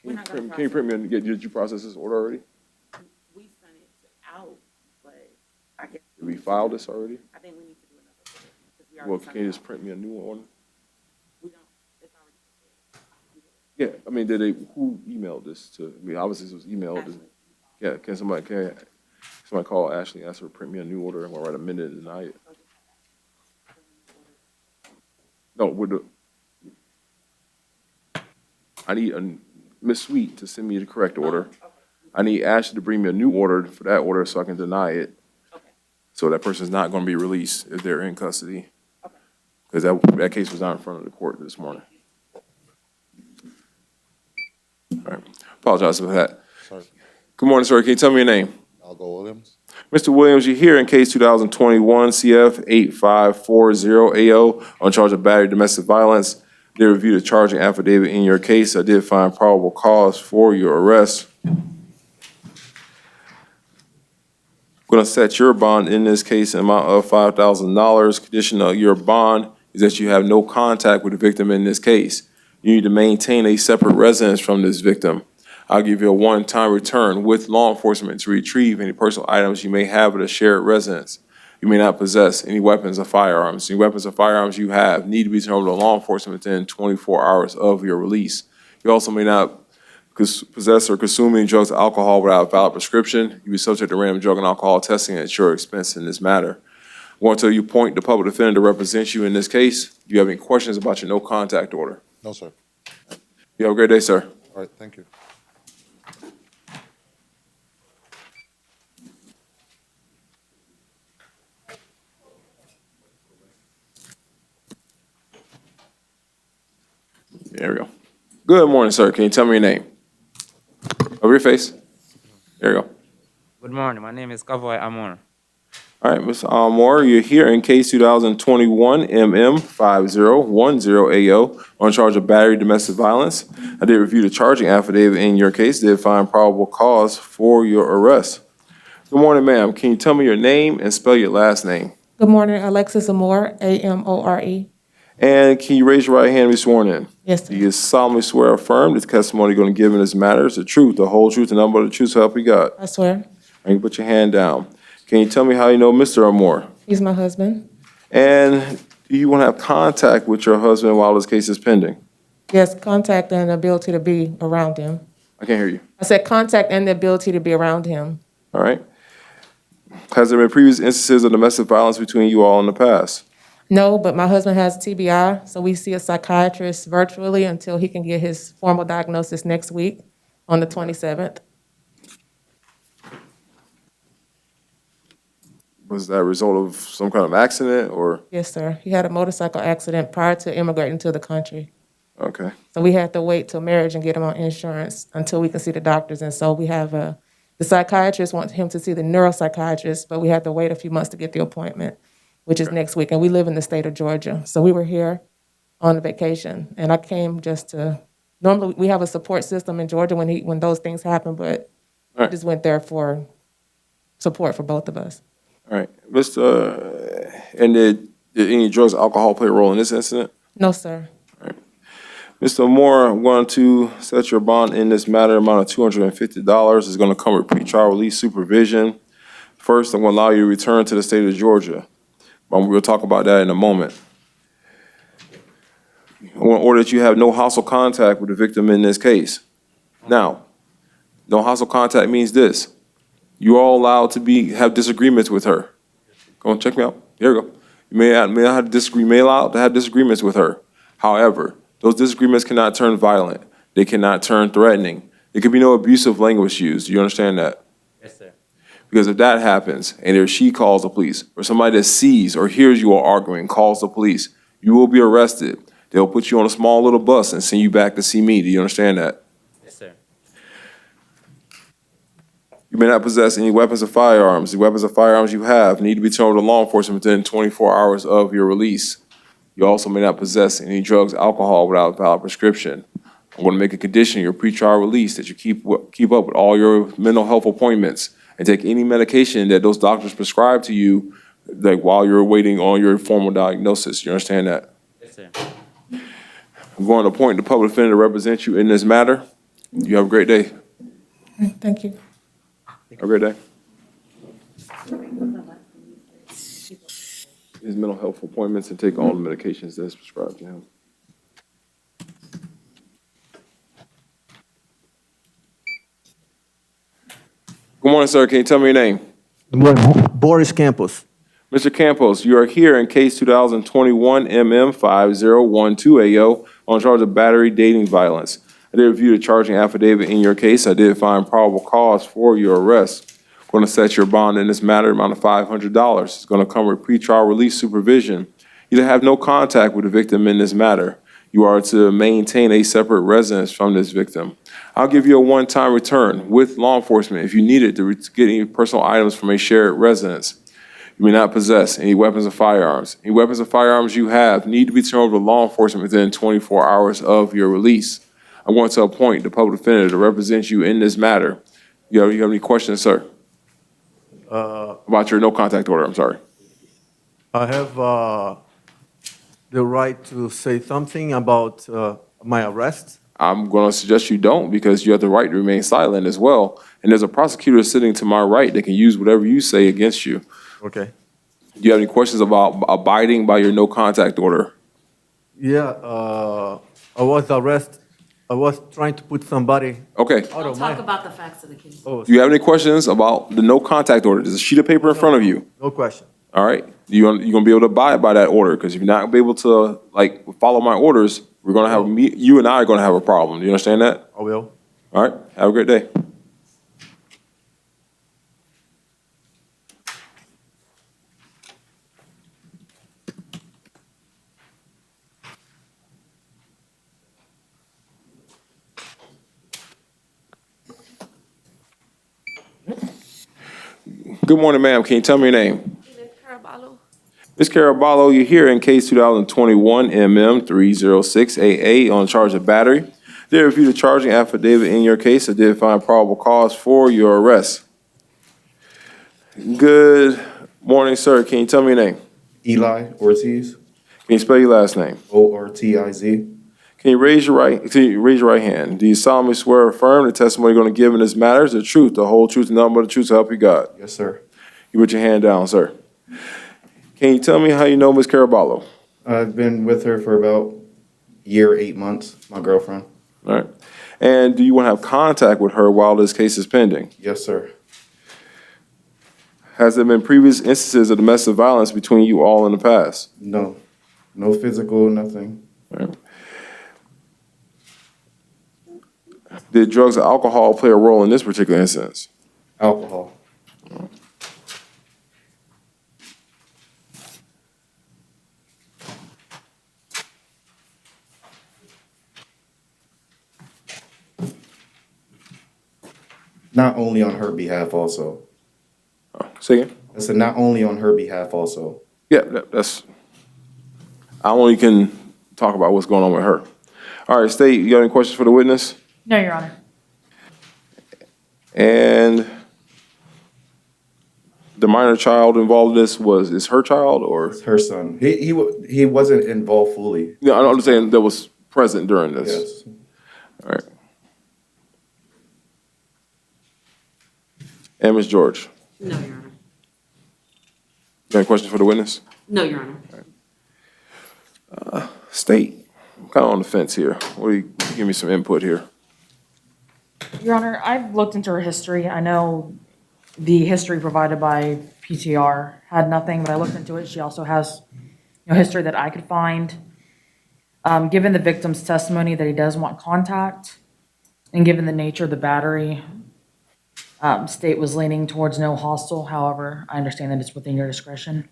We're not gonna Can you print me, did you process this order already? We sent it out, but I guess. Did we file this already? I think we need to do another order, because we already Well, sent can you it just out. print me a new one? We don't, it's already prepared. Yeah, I mean, did they, who emailed this to, I mean, obviously this was emailed. Ashley. Yeah, can somebody call Ashley, ask her to print me a new order, and we'll write a minute and deny it? No, I need Ms. Sweet to send me the correct order. I need Ashley to bring me a new order for that order so I can deny it. So that person's not gonna be released if they're in custody. Because that case was not in front of the court this morning. All right, apologize for that. Sorry. Good morning, sir. Can you tell me your name? Algo Williams. Mr. Williams, you're here in case 2021 CF 8540 AO on charge of battery domestic violence. They reviewed a charging affidavit in your case. I did find probable cause for your arrest. Going to set your bond in this case an amount of $5,000. Condition of your bond is that you have no contact with the victim in this case. You need to maintain a separate residence from this victim. I'll give you a one-time return with law enforcement to retrieve any personal items you may have at a shared residence. You may not possess any weapons or firearms. Any weapons or firearms you have need to be turned over to law enforcement within 24 hours of your release. You also may not possess or consume any drugs or alcohol without a valid prescription. You'll be subject to random drug and alcohol testing at your expense in this matter. I want to tell you, appoint the public defender to represent you in this case. Do you have any questions about your no contact order? No, sir. You have a great day, sir. All right, thank you. There we go. Good morning, sir. Can you tell me your name? Over your face. There you go. Good morning. My name is Kavoy Amor. All right, Mr. Almore, you're here in case 2021 MM5010 AO on charge of battery domestic violence. I did review the charging affidavit in your case, did find probable cause for your arrest. Good morning, ma'am. Can you tell me your name and spell your last name? Good morning, Alexis Amore, A-M-O-R-E. And can you raise your right hand and be sworn in? Yes, sir. Do you solemnly swear or affirm that the testimony you're going to give in this matter is the truth, the whole truth, and nothing but the truth, so help you God? I swear. All right, you put your hand down. Can you tell me how you know Mr. Amore? He's my husband. And do you want to have contact with your husband while this case is pending? Yes, contact and the ability to be around him. I can't hear you. I said contact and the ability to be around him. All right. Has there been previous instances of domestic violence between you all in the past? No, but my husband has TBI, so we see a psychiatrist virtually until he can get his formal diagnosis next week on the 27th. Was that a result of some kind of accident or? Yes, sir. He had a motorcycle accident prior to immigrating to the country. Okay. So we had to wait till marriage and get him on insurance until we can see the doctors. And so we have the psychiatrist wants him to see the neuropsychiatrist, but we had to wait a few months to get the appointment, which is next week. And we live in the state of Georgia. So we were here on a vacation, and I came just to, normally we have a support system in Georgia when those things happen, but I just went there for support for both of us. All right. And did any drugs or alcohol play a role in this incident? No, sir. Mr. Moore, I'm going to set your bond in this matter amount of $250. It's going to come with pretrial release supervision. First, I'm going to allow you to return to the state of Georgia. We'll talk about that in a moment. I want to order that you have no hostile contact with the victim in this case. Now, no hostile contact means this. You are allowed to have disagreements with her. Go on, check me out. Here we go. You may not have to disagree, may allow to have disagreements with her. However, those disagreements cannot turn violent. They cannot turn threatening. There could be no abusive language used. Do you understand that? Yes, sir. Because if that happens, and if she calls the police, or somebody that sees or hears you all arguing calls the police, you will be arrested. They'll put you on a small little bus and send you back to see me. Do you understand that? Yes, sir. You may not possess any weapons or firearms. The weapons or firearms you have need to be turned over to law enforcement within 24 hours of your release. You also may not possess any drugs, alcohol without a valid prescription. I'm going to make a condition of your pretrial release that you keep up with all your mental health appointments and take any medication that those doctors prescribe to you, like while you're waiting on your formal diagnosis. You understand that? Yes, sir. I'm going to appoint the public defender to represent you in this matter. You have a great day. Thank you. Have a great day. His mental health appointments and take all the medications that's prescribed to him. Good morning, sir. Can you tell me your name? Boris Campos. Mr. Campos, you are here in case 2021 MM5012AO on charge of battery dating violence. I did review the charging affidavit in your case. I did find probable cause for your arrest. I'm going to set your bond in this matter amount of $500. It's going to come with pretrial release supervision. You have no contact with the victim in this matter. You are to maintain a separate residence from this victim. I'll give you a one-time return with law enforcement if you need it to get any personal items from a shared residence. You may not possess any weapons or firearms. Any weapons or firearms you have need to be turned over to law enforcement within 24 hours of your release. I want to appoint the public defender to represent you in this matter. You have any questions, sir? About your no contact order, I'm sorry. I have the right to say something about my arrest. I'm going to suggest you don't because you have the right to remain silent as well. And there's a prosecutor sitting to my right that can use whatever you say against you. Okay. Do you have any questions about abiding by your no contact order? Yeah, I was arrested. I was trying to put somebody Okay. out We'll of my... talk about the facts of the case. Oh, Do you have any questions about the no contact order? There's a sheet of paper in front of you. no question. All right. You're going to be able to abide by that order because if you're not going to be able to follow my orders, we're going to have you and I are going to have a problem. Do you understand that? I will. All right. Have a great day. Good morning, ma'am. Can you tell me your name? Ms. Caraballo, you're here in case 2021 MM306AA on charge of battery. Did review the charging affidavit in your case. I did find probable cause for your arrest. Good morning, sir. Can you tell me your name? Eli Ortiz, Can you spell your last name? Ortiz. Can you raise your right hand? Do you solemnly swear or affirm the testimony you're going to give in this matter is the truth, the whole truth, and nothing but the truth to help you God? Yes, sir. You put your hand down, sir. Can you tell me how you know Ms. Caraballo? I've been with her for about a year, 8 months, my girlfriend. All right. And do you want to have contact with her while this case is pending? Yes, sir. Has there been previous instances of domestic violence between you all in the past? No. No physical, nothing. All right. Did drugs or alcohol play a role in this particular instance? Alcohol. Not only on her behalf also. Say again? I said not only on her behalf also. Yeah, that's, I only can talk about what's going on with her. All right, State, you got any questions for the witness? No, Your Honor. And the minor child involved in this is her child or? It's her son. He wasn't involved fully. No, I'm just saying that was present during this. Yes. All right. And Ms. George? No, Your Honor. You got any questions for the witness? No, Your Honor. State, I'm kind of on the fence here. What do you, give me some input here. Your Honor, I've looked into her history. I know the history provided by PTR had nothing, but I looked into it. She also has, history that I could find. Given the victim's testimony that he does want contact, and given the nature of the battery, state was leaning towards no hostile. However, I understand that it's within your discretion.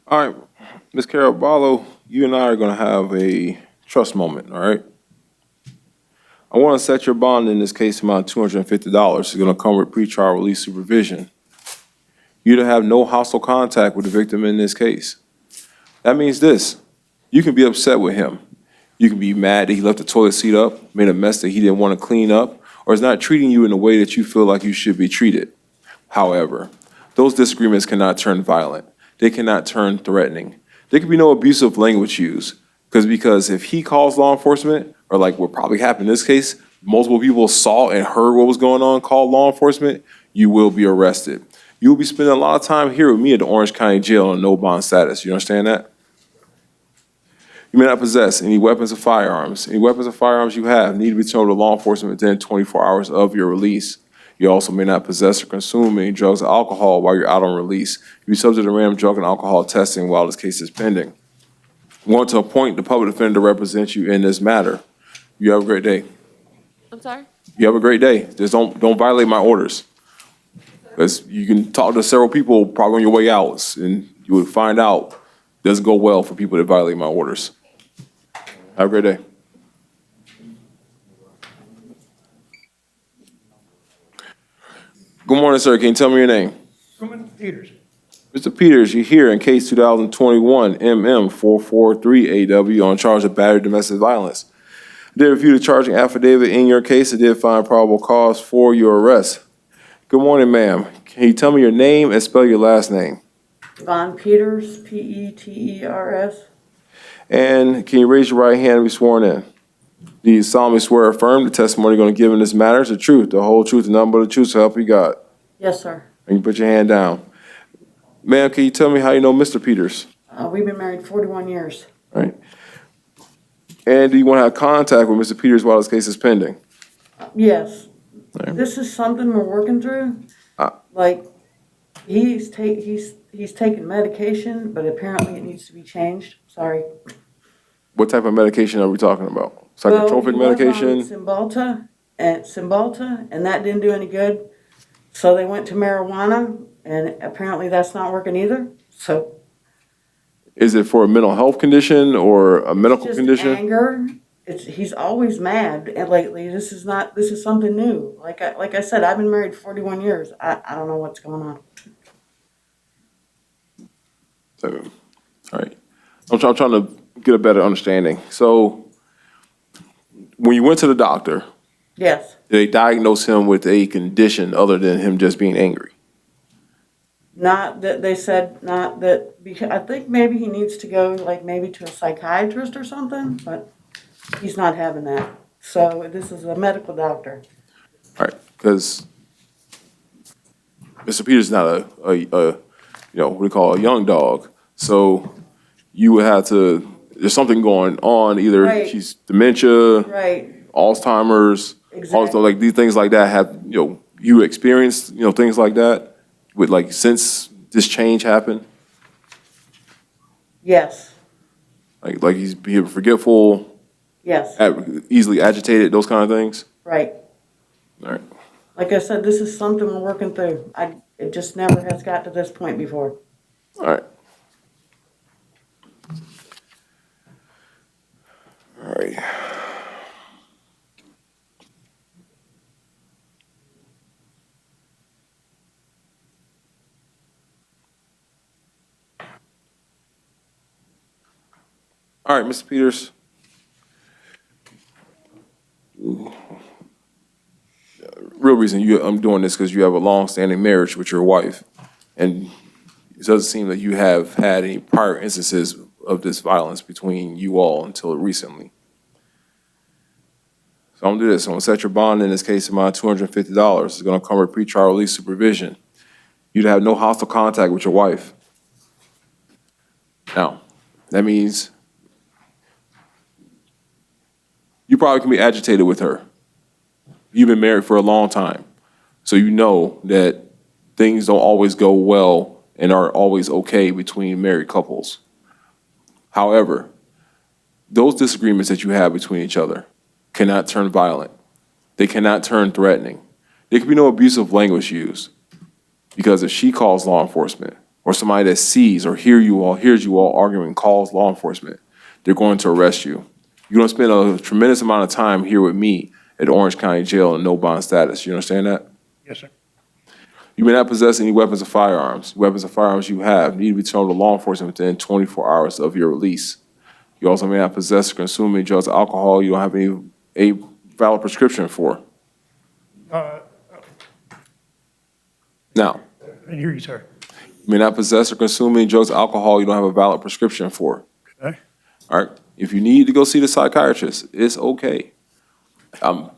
All right, Ms. Caraballo, you and I are going to have a trust moment, all right? I want to set your bond in this case amount $250. It's going to come with pretrial release supervision. You to have no hostile contact with the victim in this case. That means this: you can be upset with him. You can be mad that he left the toilet seat up, made a mess that he didn't want to clean up, or is not treating you in a way that you feel like you should be treated. However, those disagreements cannot turn violent. They cannot turn threatening. There can be no abusive language used, because if he calls law enforcement, or like what probably happened in this case, multiple people saw and heard what was going on, called law enforcement, you will be arrested. You will be spending a lot of time here with me at the Orange County Jail on no bond status. You understand that? You may not possess any weapons or firearms. Any weapons or firearms you have need to be returned to law enforcement within 24 hours of your release. You also may not possess or consume any drugs or alcohol while you're out on release. You'll be subject to random drug and alcohol testing while this case is pending. We want to appoint the public defender to represent you in this matter. You have a great day. I'm sorry? You have a great day. Just don't violate my orders. Because you can talk to several people probably on your way out, and you would find out it doesn't go well for people that violate my orders. Have a great day. Good morning, sir. Can you tell me your name? Peters. Mr. Peters, you're here in case 2021 MM443AW on charge of battery domestic violence. I did review the charging affidavit in your case. I did find probable cause for your arrest. Good morning, ma'am. Can you tell me your name and spell your last name? Von Peters, Peters. And can you raise your right hand and be sworn in? Do you solemnly swear or affirm the testimony you're going to give in this matter is the truth, the whole truth, and nothing but the truth, so help you God? Yes, sir. And you put your hand down. Ma'am, can you tell me how you know Mr. Peters? We've been married 41 years. All right. And do you want to have contact with Mr. Peters while this case is pending? Yes. Right. This is something we're working through. Like, he's taking medication, but apparently it needs to be changed. Sorry. What type of medication are we talking about? Psychotropic medication? Cymbalta, and that didn't do any good. So they went to marijuana, and apparently that's not working either. So Is it for a mental health condition or a medical just condition? anger. He's always mad, and lately this is something new. Like I said, I've been married 41 years. I don't know what's going on. So, all right. I'm trying to get a better understanding. So when you went to the doctor, Yes. did they diagnose him with a condition other than him just being angry? Not that they said, not that, because I think maybe he needs to go like maybe to a psychiatrist or something, but he's not having that. So this is a medical doctor. All right, because Mr. Peters is not what we call a young dog. So you would have to, there's something going on, either Right. he's dementia, Right. Alzheimer's, also like these things like that have, you experienced, things like that with like since this change happened? Yes. Like he's being forgetful, Yes. easily agitated, those kind of things? Right. All right. Like I said, this is something we're working through. It just never has got to this point before. All right. All right. All right, Mr. Peters. Real reason I'm doing this because you have a long-standing marriage with your wife, and it doesn't seem that you have had any prior instances of this violence between you all until recently. So I'm gonna do this. I'm gonna set your bond in this case amount $250. It's gonna come with pretrial release supervision. you to have no hostile contact with your wife. Now, that means you probably can be agitated with her. You've been married for a long time, so you know that things don't always go well and are always okay between married couples. However, those disagreements that you have between each other cannot turn violent. They cannot turn threatening. There can be no abusive language used, because if she calls law enforcement, or somebody that sees or hears you all arguing calls law enforcement, they're going to arrest you. You're going to spend a tremendous amount of time here with me at Orange County Jail in no bond status. You understand that? Yes, sir. You may not possess any weapons or firearms. Weapons or firearms you have need to be turned to law enforcement within 24 hours of your release. You also may not possess or consume any drugs or alcohol you don't have a valid prescription for. Now, I hear you, sir. you may not possess or consume any drugs or alcohol you don't have a valid prescription for. Okay. All right? If you need to go see the psychiatrist, it's okay. I'm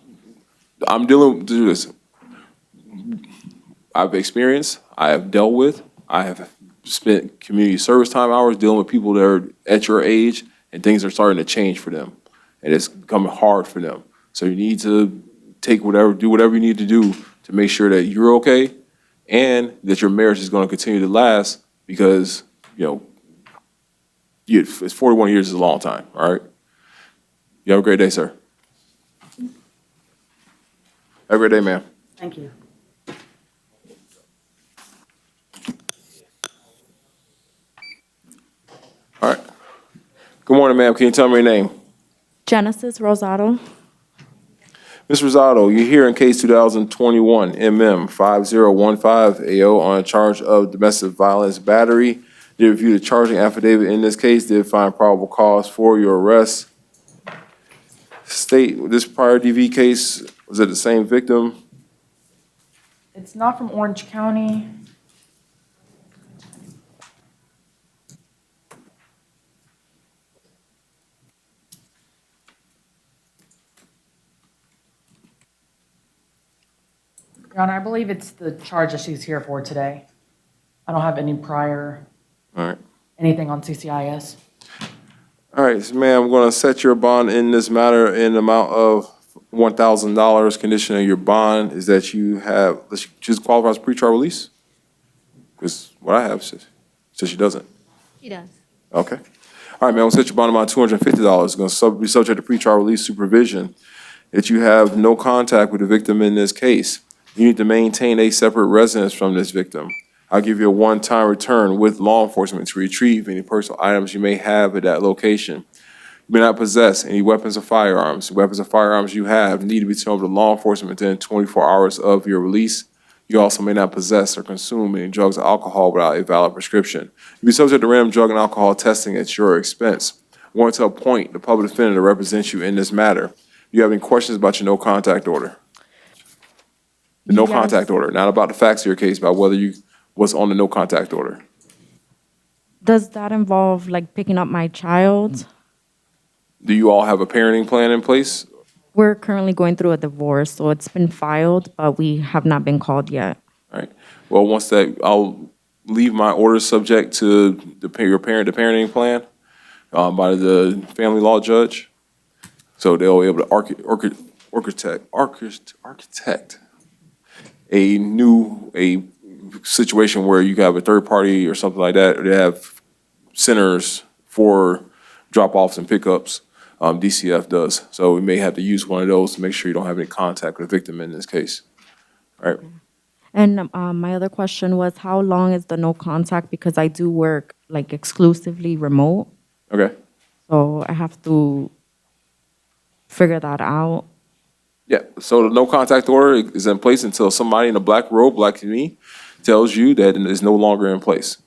dealing with this. I've experienced, I have dealt with, I have spent community service time hours dealing with people that are at your age, and things are starting to change for them, and it's becoming hard for them. So you need to do whatever you need to do to make sure that you're okay and that your marriage is going to continue to last, because, it's 41 years is a long time, all right? You have a great day, sir. Have a great day, ma'am. Thank you. All right. Good morning, ma'am. Can you tell me your name? Genesis Rosado. Ms. Rosado, you're here in case 2021 MM 5015 AO on charge of domestic violence battery. Did review the charging affidavit in this case, did find probable cause for your arrest. State, this prior DV case, was it the same victim? It's not from Orange County. Your Honor, I believe it's the charge that she's here for today. I don't have any prior, All right. anything on CCIS. All right, so ma'am, I'm going to set your bond in this matter in the amount of $1,000. Condition of your bond is that you have, she's qualified as pretrial release? Because what I have says she doesn't. She does. Okay. All right, man, we'll set your bond amount $250. It's going to be subject to pretrial release supervision. That you have no contact with the victim in this case. You need to maintain a separate residence from this victim. I'll give you a one-time return with law enforcement to retrieve any personal items you may have at that location. You may not possess any weapons or firearms. Weapons or firearms you have need to be turned over to law enforcement within 24 hours of your release. You also may not possess or consume any drugs or alcohol without a valid prescription. You'll be subject to random drug and alcohol testing at your expense. I want to appoint the public defender to represent you in this matter. Do you have any questions about your no contact order? The no contact order, not about the facts of your case, about whether you was on the no contact order. Does that involve like picking up my child? Do you all have a parenting plan in place? We're currently going through a divorce, so it's been filed, but we have not been called yet. All right. Well, once that, I'll leave my orders subject to the parenting plan by the family law judge. So they'll be able to architect a situation where you have a third party or something like that, or they have centers for drop-offs and pickups. DCF does. So we may have to use one of those to make sure you don't have any contact with the victim in this case. All right. And my other question was, how long is the no contact? Because I do work like exclusively remote. Okay. So I have to figure that out. Yeah, so the no contact order is in place until somebody in a black robe, like me, tells you that it is no longer in place.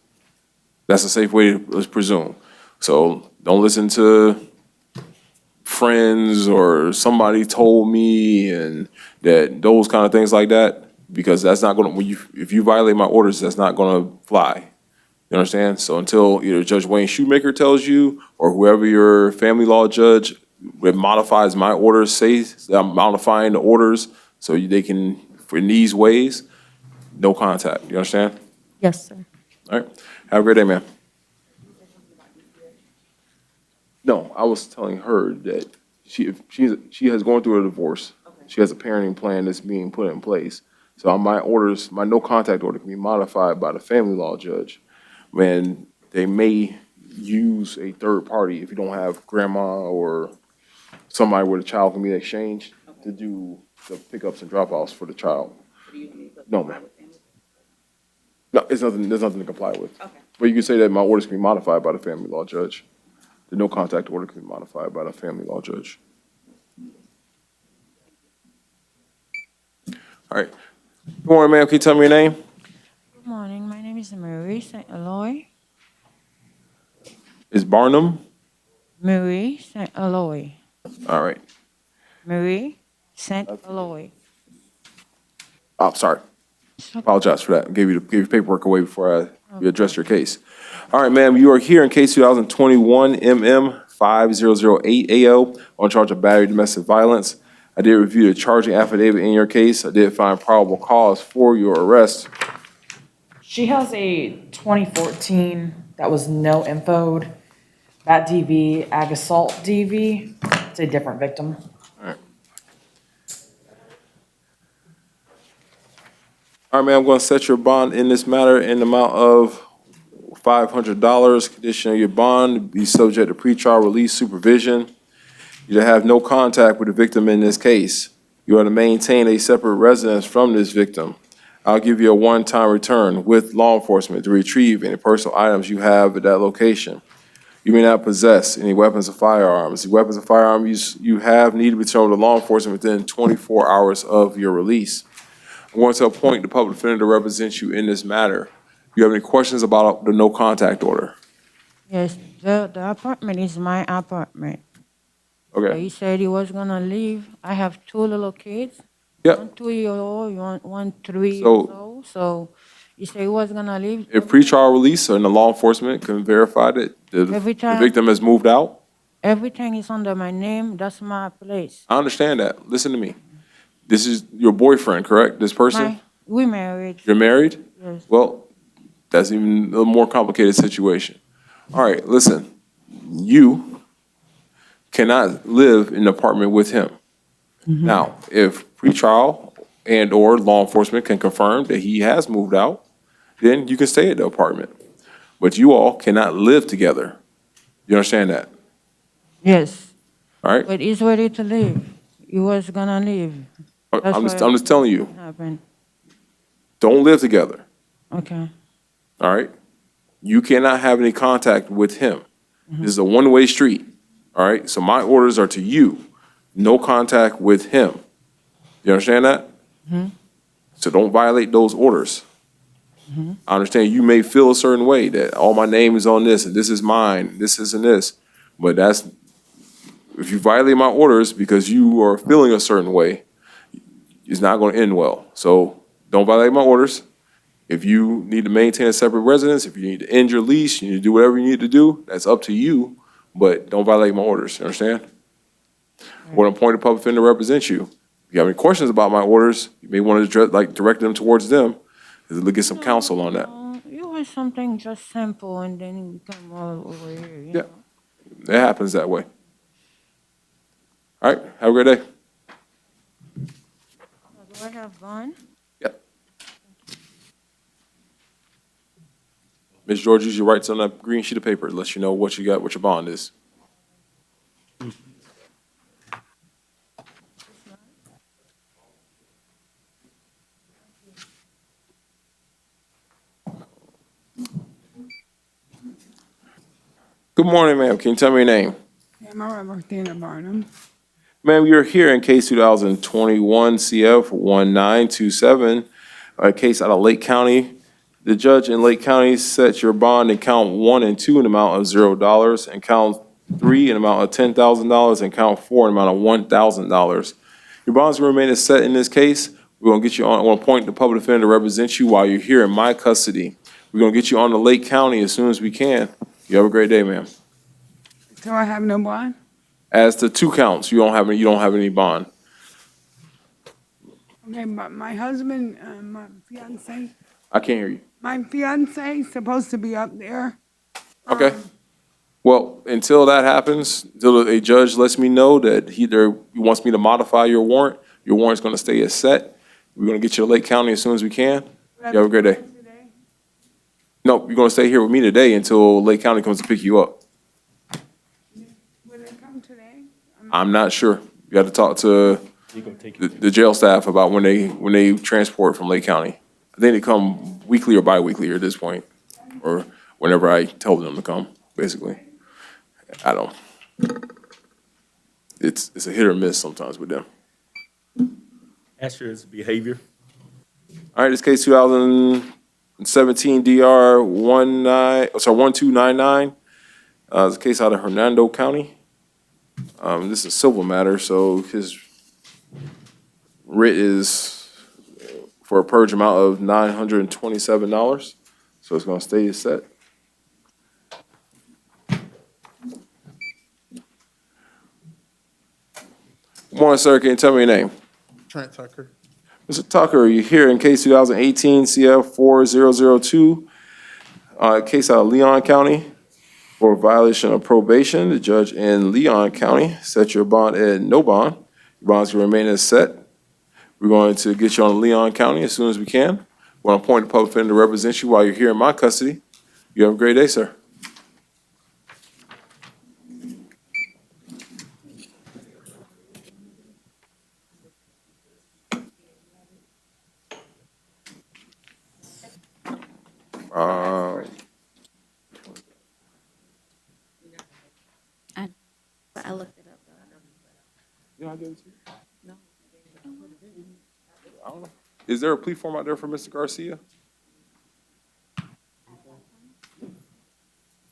That's a safe way to presume. So don't listen to friends or somebody told me and that those kind of things like that, because that's not going to, if you violate my orders, that's not going to fly. You understand? So until either Judge Wayne Shoemaker tells you or whoever your family law judge it modifies my orders, says that I'm modifying the orders so they can, for these ways, no contact. You understand? Yes, sir. All right. Have a great day, ma'am. No, I was telling her that she has gone through a divorce. She has a parenting plan that's being put in place. So my no contact order can be modified by the family law judge when they may use a third party if you don't have grandma or somebody where the child can be exchanged to do the pickups and drop-offs for the child. No, ma'am. No, there's nothing to comply with. Okay. But you can say that my orders can be modified by the family law judge. The no contact order can be modified by the family law judge. All right. Good morning, ma'am. Can you tell me your name? Good morning. My name is Marie St. Eloy. Is Barnum? Marie St. Eloy. All right. Marie St. Eloy. Oh, sorry. Apologize for that. Gave you paperwork away before you addressed your case. All right, ma'am, you are here in case 2021 MM 5008 AO on charge of battery domestic violence. I did review the charging affidavit in your case. I did find probable cause for your arrest. She has a 2014 that was no infoed. That DV, ag assault DV, it's a different victim. All right, ma'am, I'm going to set your bond in this matter in the amount of $500. Condition of your bond, be subject to pretrial release supervision. You to have no contact with the victim in this case. You are to maintain a separate residence from this victim. I'll give you a one-time return with law enforcement to retrieve any personal items you have at that location. You may not possess any weapons or firearms. The weapons or firearms you have need to be returned to law enforcement within 24 hours of your release. I'm going to appoint the public defender to represent you in this matter. Do you have any questions about the no contact order? Yes, the apartment is my apartment. Okay. He said he was gonna leave. I have two little kids. Yep. One 2-year-old, one 3 years So- old. So he said he was gonna leave. If pretrial release and the law enforcement can verify that Every the time- victim has moved out, Everything is under my name. That's my place. I understand that. Listen to me. This is your boyfriend, correct? This person? We married. You're married? Yes. Well, that's even a more complicated situation. All right, listen. You cannot live in the apartment with him. Now, if pretrial and/or law enforcement can confirm that he has moved out, then you can stay at the apartment. But you all cannot live together. You understand that? Yes. All right? But he's ready to leave. He was gonna leave. That's I'm why just telling you, it happened. don't live together. Okay. All right? You cannot have any contact with him. This is a one-way street. All right? So my orders are to you. No contact with him. You understand that? So don't violate those orders. I understand you may feel a certain way that, oh, my name is on this and this is mine, this isn't this. But if you violate my orders because you are feeling a certain way, it's not going to end well. So don't violate my orders. If you need to maintain a separate residence, if you need to end your lease, you need to do whatever you need to do, that's up to you. But don't violate my orders. You understand? I'm going to appoint a public defender to represent you. If you have any questions about my orders, you may want to direct them towards them to get some counsel on that. You want something just simple and then you come all over here. You Yeah. It happens that way. All right. Have a great day. know? Do I have gone? Ms. George, use your rights on that green sheet of paper. It lets you know what you got, what your bond is. Good morning, ma'am. Can you tell me your name? Tamara Martina Barnum. Ma'am, you're here in case 2021 CF 1927, a case out of Lake County. The judge in Lake County set your bond in count 1 and 2 in the amount of $0, and count 3 in the amount of $10,000, and count 4 in the amount of $1,000. Your bonds will remain as set in this case. We're going to get you on, I want to appoint the public defender to represent you while you're here in my custody. We're going to get you on to Lake County as soon as we can. You have a great day, ma'am. So I have no bond? As to 2 counts, you don't have any bond. Okay, but my husband, my fiance, I can't hear you. My fiance is supposed to be up there. Okay. Well, until that happens, until a judge lets me know that he wants me to modify your warrant's gonna stay as set. We're gonna get you to Lake County as soon as we can. You have a great day. No, you're gonna stay here with me today until Lake County comes to pick you up. Will they come today? I'm not sure. You have to talk to the jail staff about when they transport from Lake County. I think they come weekly or bi-weekly at this point, or whenever I tell them to come, basically. I don't. It's a hit or miss sometimes with them. Asher's behavior. All right, this case 2017 DR 1299. It's a case out of Hernando County. This is a civil matter, so his writ is for a purge amount of $927. So it's gonna stay set. Good morning, sir. Can you tell me your name? Trent Tucker. Mr. Tucker, you're here in case 2018 CF 4002, case out of Leon County for violation of probation. The judge in Leon County set your bond at no bond. Your bonds can remain as set. We're going to get you on Leon County as soon as we can. We're going to appoint a public defender to represent you while you're here in my custody. You have a great day, sir. I looked it up. You know, I gave it to you? I don't know. Is there a plea form out there for Mr. Garcia?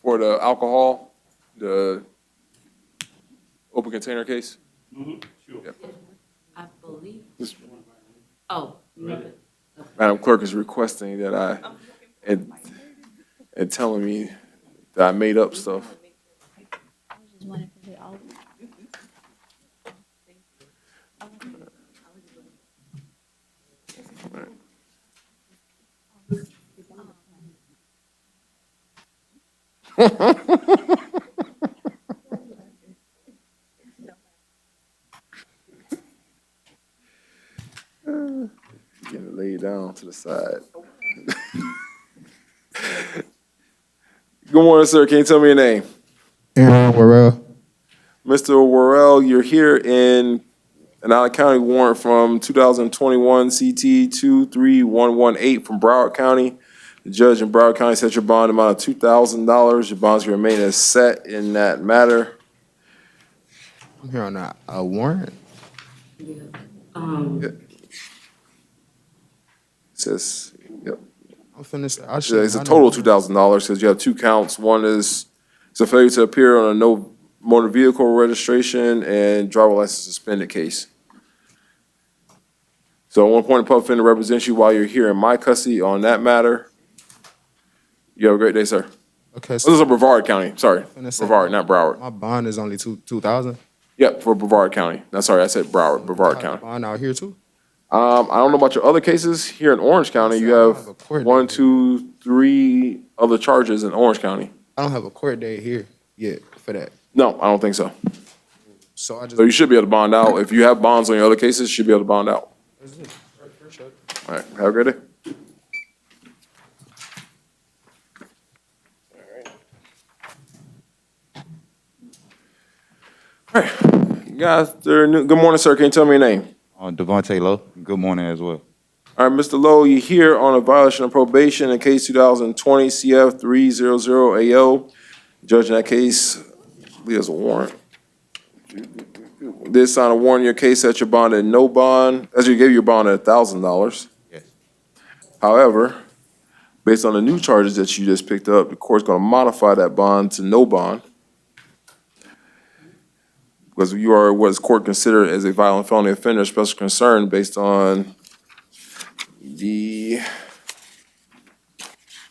For the alcohol, the open container case? Sure. Yep. I believe. This- Oh. Madam Clerk is requesting that and telling me that I made up stuff. Getting it laid down to the side. Good morning, sir. Can you tell me your name? Aaron Worrell. Mr. Worrell, you're here in an out-of-county warrant from 2021 CT 23118 from Broward County. The judge in Broward County set your bond amount of $2,000. Your bonds can remain as set in that matter. I'm here on a warrant. It says, yep. I'm finished. It's a total of $2,000 because you have two counts. One is it's a failure to appear on a no motor vehicle registration and driver license suspended case. So at one point, public defender represents you while you're here in my custody on that matter. You have a great day, sir. Okay. This is a Brevard County. Sorry, Finished. Brevard, not Broward. My bond is only 2,000. Yep, for Brevard County. No, sorry, I said Broward, Brevard County. Bond out here too. I don't know about your other cases. Here in Orange County, you have 1, 2, 3 other charges in Orange County. I don't have a court date here yet for that. No, I don't think so. So I just. So you should be able to bond out. If you have bonds on your other cases, you should be able to bond out. All right, have a great day. All right, you guys, good morning, sir. Can you tell me your name? Devontae Lowe. Good morning as well. All right, Mr. Lowe, you're here on a violation of probation in case 2020 CF 300AO. Judge in that case, I believe there's a warrant. Did sign a warrant in your case that your bond at no bond, as you gave your bond at $1,000. Yes. However, based on the new charges that you just picked up, the court's gonna modify that bond to no bond. Because you are what is court considered as a violent felony offender of special concern based on the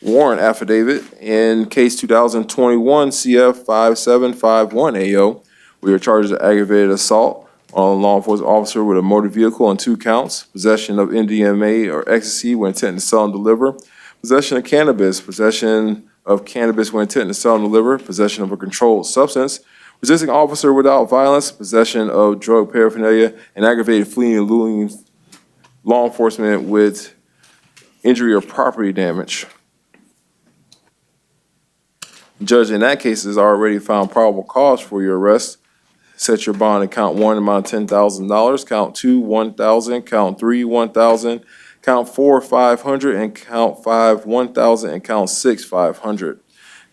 warrant affidavit in case 2021 CF 5751AO. We are charged with aggravated assault on a law enforcement officer with a motor vehicle on 2 counts, possession of MDMA or ecstasy with intent to sell and deliver, Possession of cannabis, possession of cannabis with intent to sell and deliver, possession of a controlled substance, resisting officer without violence, possession of drug paraphernalia, and aggravated fleeing and eluding law enforcement with injury or property damage. Judge in that case has already found probable cause for your arrest. Set your bond at count 1, amount of $10,000, count 2, $1,000, count 3, $1,000, count 4, $500, and count 5, $1,000, and count 6, $500.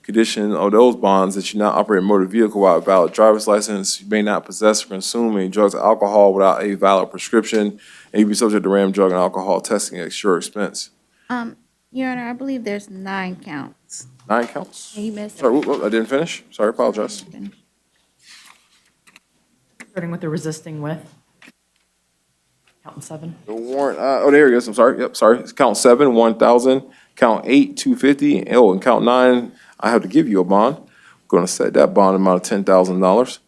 Condition of those bonds that you not operate a motor vehicle without a valid driver's license, you may not possess or consume any drugs or alcohol without a valid prescription, and you be subject to random drug and alcohol testing at your expense. Your Honor, I believe there's 9 counts. 9 counts. You missed. Sorry, I didn't finish. Sorry, apologize. Starting with the resisting with. Counting 7. The warrant, there it is, I'm sorry, yep, sorry. It's count 7, 1,000, count 8, 250, and count 9, I have to give you a bond. I'm gonna set that bond amount of $10,000.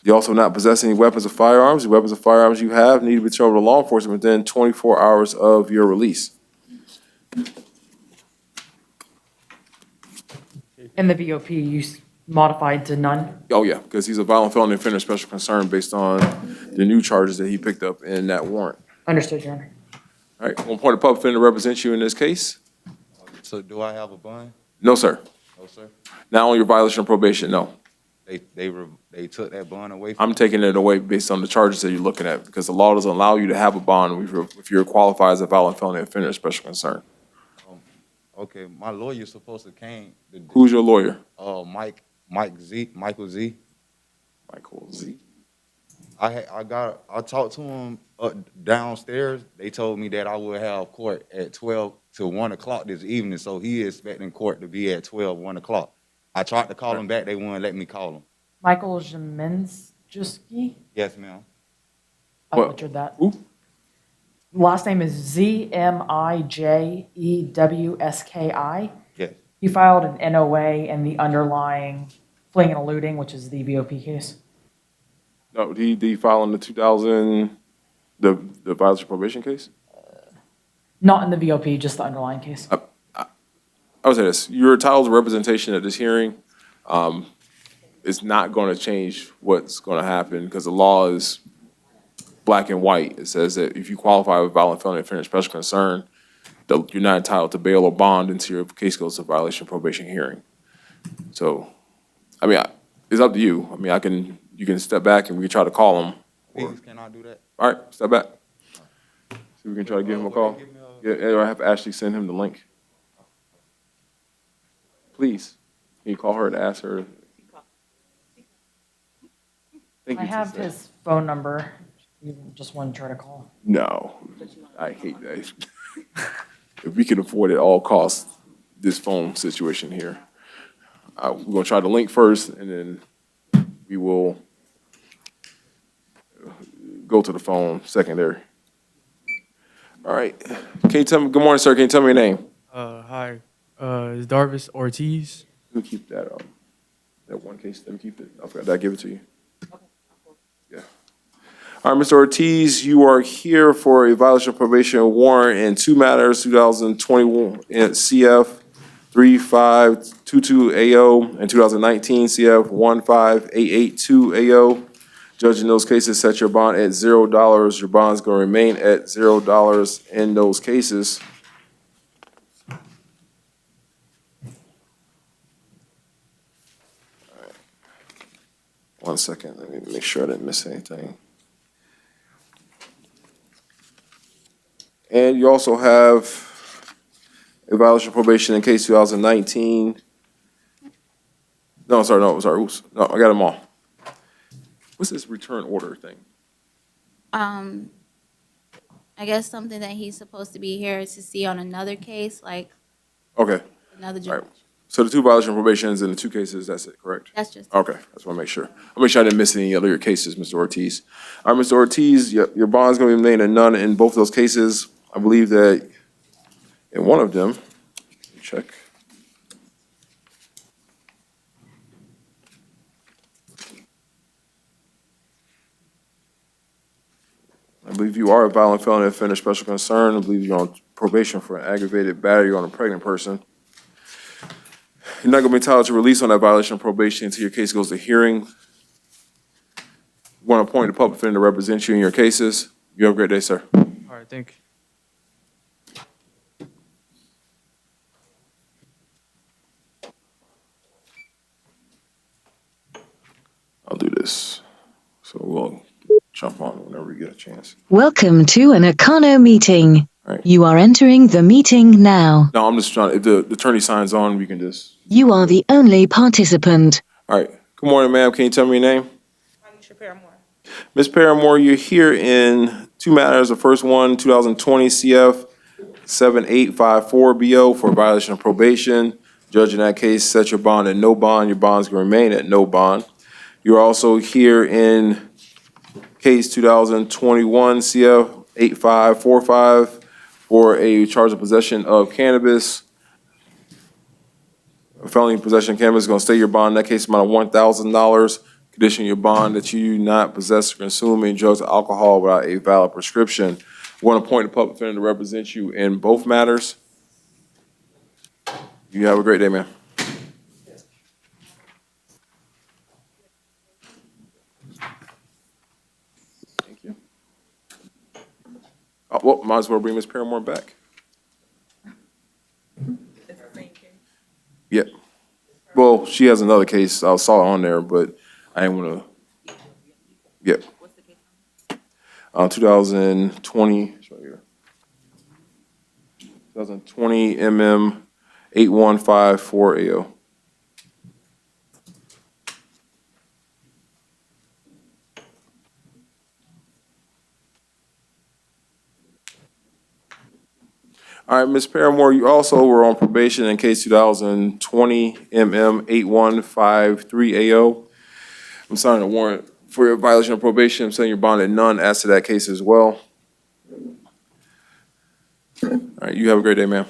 You also not possess any weapons or firearms. The weapons or firearms you have need to be turned over to law enforcement within 24 hours of your release. In the VOP, modified to none. Oh, yeah, because he's a violent felony offender of special concern based on the new charges that he picked up in that warrant. Understood, Your Honor. All right, one point of public defender represents you in this case? So do I have a bond? No, sir. No, sir. Not on your violation of probation, no. They took that bond away from I'm taking it away based on the charges that you're looking at, because the law doesn't allow you to have a bond if you're qualified as a violent felony offender of special concern. Okay, my lawyer's supposed to came. Who's your lawyer? Michael Z. Michael Z. I talked to him downstairs. They told me that I would have court at 12 to 1 o'clock this evening, so he is expecting court to be at 12, 1 o'clock. I tried to call him back. They wouldn't let me call him. Michael Zeminski? Yes, ma'am. I butchered that. Who? Last name is Zmijewski. Yes. He filed an NOA in the underlying fleeing and eluding, which is the VOP case. No, did he file in the 2000, the violation of probation case? Not in the VOP, just the underlying case. I would say this, your entitled to representation at this hearing. It's not going to change what's going to happen, because the law is black and white. It says that if you qualify with violent felony offender of special concern, you're not entitled to bail or bond until your case goes to violation of probation hearing. So, I mean, it's up to you. I mean, you can step back and we can try to call him. Please, can I do that? All right, step back. See if we can try to give him a call. Yeah, or I have Ashley send him the link. Please, can you call her and ask her? Thank I you, have sister. his phone number. You just want to try to call. No, I hate that. If we can afford at all costs, this phone situation here. We're gonna try the link first, and then we will go to the phone secondary. All right, can you tell me, good morning, sir, can you tell me your name? Hi, it's Darvis Ortiz. We'll keep that, that one case, let me keep it, I forgot, did I give it to you? Yeah. All right, Mr. Ortiz, you are here for a violation of probation warrant in 2 matters, 2021 CF 3522AO and 2019 CF 15882AO. Judge, in those cases, set your bond at $0. Your bond's going to remain at $0 in those cases. All right. 1 second, let me make sure I didn't miss anything. And you also have a violation of probation in case 2019. No, sorry, oops. No, I got them all. What's this return order thing? I guess something that he's supposed to be here is to see on another case, like Okay. another All judge. right. So the 2 violation of probations in the 2 cases, that's it, correct? That's just. Okay, I just want to make sure. I'll make sure I didn't miss any other cases, Mr. Ortiz. All right, Mr. Ortiz, your bond's going to remain a none in both those cases. I believe that in one of them, let me check. I believe you are a violent felony offender of special concern. I believe you're on probation for an aggravated battery on a pregnant person. You're not gonna be entitled to release on that violation of probation until your case goes to hearing. Want to appoint a public defender to represent you in your cases. You have a great day, sir. All right, thank you. I'll do this. So we'll jump on whenever we get a chance. Welcome to an Econo meeting. You are entering the meeting now. No, I'm just trying, if the attorney signs on, we can just, You are the only participant. all right. Good morning, ma'am. Can you tell me your name? Ms. Paramore, you're here in two matters. The first one, 2020 CF 7854 BO for violation of probation. Judge in that case set your bond at no bond. Your bonds can remain at no bond. You're also here in case 2021 CF 8545 for a charge of possession of cannabis. A felony possession of cannabis is going to stay your bond. In that case, amount of $1,000. Condition your bond that you not possess or consume any drugs or alcohol without a valid prescription. We want to appoint a public defender to represent you in both matters. You have a great day, man. Thank you. Oh, well, might as well bring Ms. Paramore back. Yeah. Well, she has another case. I saw it on there, but I didn't want to. Yep. 2020, it's right here. 2020 MM 8154 AO. All right, Ms. Paramore, you also were on probation in case 2020 MM 8153 AO. I'm signing a warrant for your violation of probation. I'm setting your bond at none as to that case as well. All right, you have a great day, ma'am.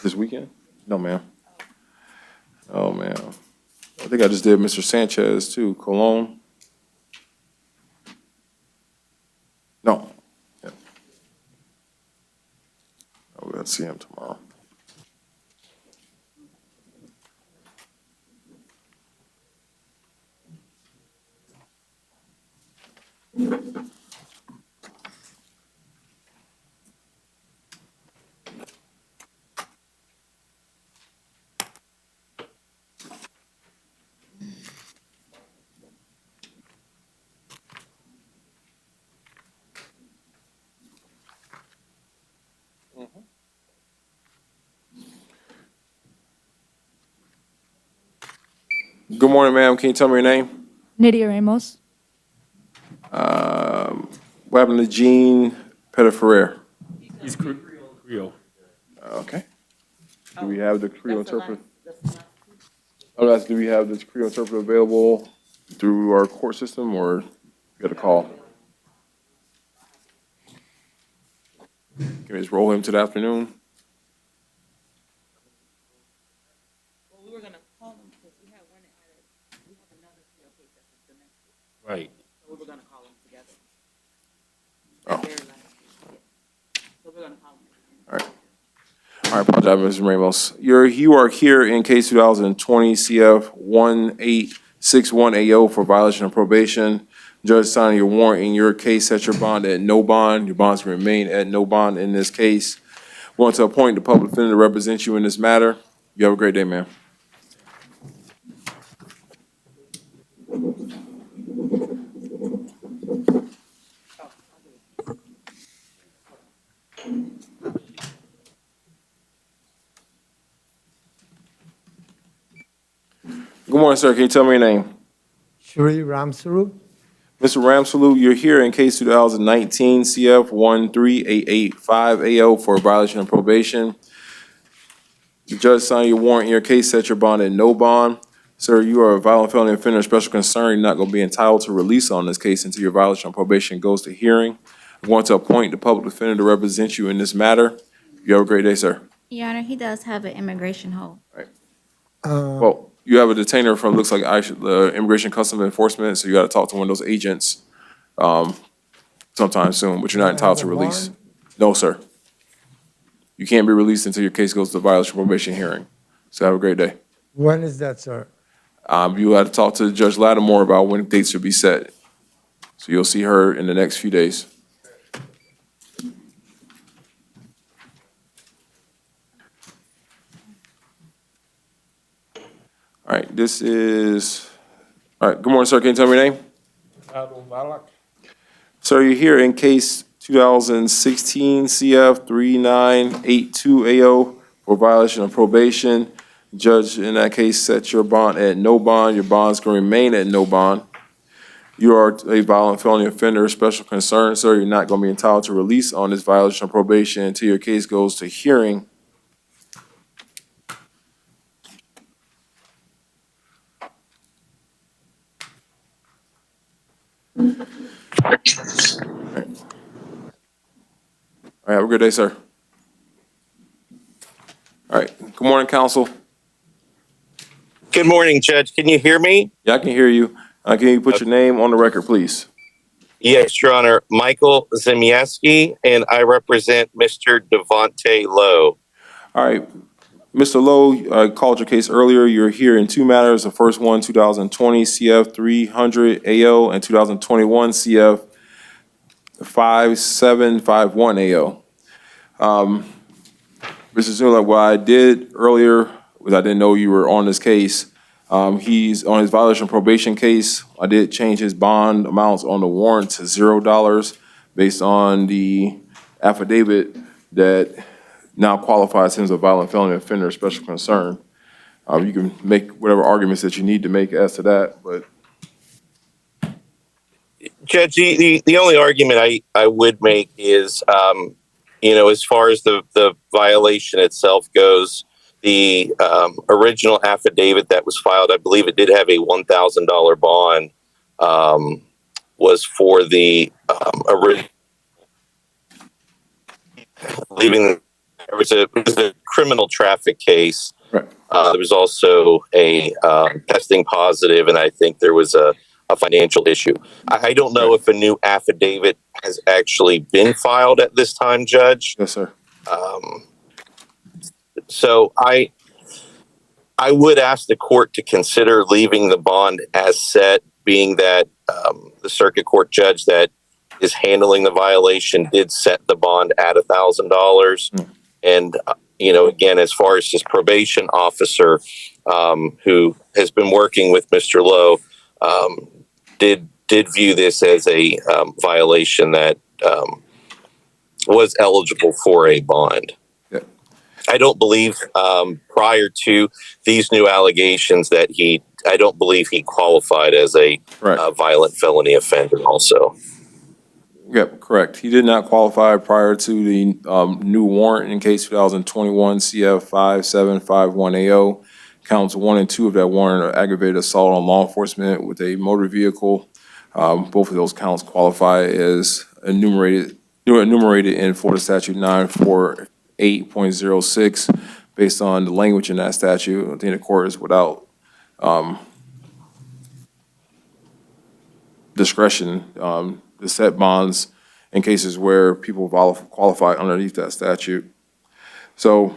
This weekend? No, ma'am. Oh, man. I think I just did Mr. Sanchez too, Cologne. No. Yeah. Oh, we'll see him tomorrow. Good morning, ma'am. Can you tell me your name? Nydia Ramos. What happened to Jean Pettiferrer? He's Creole. Okay. Do we have the Creole interpreter? Do we have the Creole interpreter available through our court system, or you got a call? Can we just roll him to the afternoon? Right. So we were gonna call them together. Oh. So we're gonna call them. All right. I apologize, Mr. Ramos. You are here in case 2020 CF 1861 AO for violation of probation. Judge signing your warrant in your case set your bond at no bond. Your bonds remain at no bond in this case. We want to appoint the public defender to represent you in this matter. You have a great day, ma'am. Good morning, sir. Can you tell me your name? Shri Ramsaru. Mr. Ramsalu, you're here in case 2019 CF 13885 AO for a violation of probation. The judge signed your warrant in your case, set your bond at no bond. Sir, you are a violent felony offender of special concern. You're not going to be entitled to release on this case until your violation of probation goes to hearing. I want to appoint the public defender to represent you in this matter. You have a great day, sir. Your Honor, he does have an immigration hold. Well, you have a detainer from, looks like the Immigration Customs Enforcement, so you gotta talk to one of those agents, sometime soon, but you're not entitled to release. No, sir. You can't be released until your case goes to violation probation hearing. So have a great day. When is that, sir? You had to talk to Judge Lattimore about when dates should be set. So you'll see her in the next few days. All right, this is, all right, good morning, sir. Can you tell me your name? Sir, you're here in case 2016 CF 3982AO for violation of probation. Judge, in that case, set your bond at no bond. Your bond's going to remain at no bond. You are a violent felony offender of special concern, sir. You're not going to be entitled to release on this violation of probation until your case goes to hearing. All right, have a good day, sir. All right, good morning, counsel. Good morning, Judge. Can you hear me? Yeah, I can hear you. Can you put your name on the record, please? Yes, Your Honor. Michael Zemieski, and I represent Mr. Devontae Lowe. All right, Mr. Lowe, I called your case earlier. You're here in two matters. The first one, 2020 CF 300 AO and 2021 CF 5751 AO. Mr. Zula, what I did earlier was I didn't know you were on this case. He's on his violation of probation case. I did change his bond amounts on the warrant to $0 based on the affidavit that now qualifies him as a violent felony offender of special concern. You can make whatever arguments that you need to make as to that, but. Judge, the only argument I would make is, as far as the violation itself goes, the original affidavit that was filed, I believe it did have a $1,000 bond, was for the original. It was a criminal traffic case. Right. There was also a testing positive, and I think there was a financial issue. I don't know if a new affidavit has actually been filed at this time, Judge. Yes, sir. So I would ask the court to consider leaving the bond as set, being that the circuit court judge that is handling the violation did set the bond at $1,000. And, again, as far as his probation officer, who has been working with Mr. Lowe, did view this as a violation that was eligible for a bond. Yeah. I don't believe prior to these new allegations that I don't believe he qualified as a violent felony offender also. Yep, correct. He did not qualify prior to the new warrant in case 2021 CF 5751 AO. Counts 1 and 2 of that warrant are aggravated assault on law enforcement with a motor vehicle. Both of those counts qualify as enumerated in Florida Statute 948.06 based on the language in that statute. I think the court is without discretion to set bonds in cases where people qualify underneath that statute. So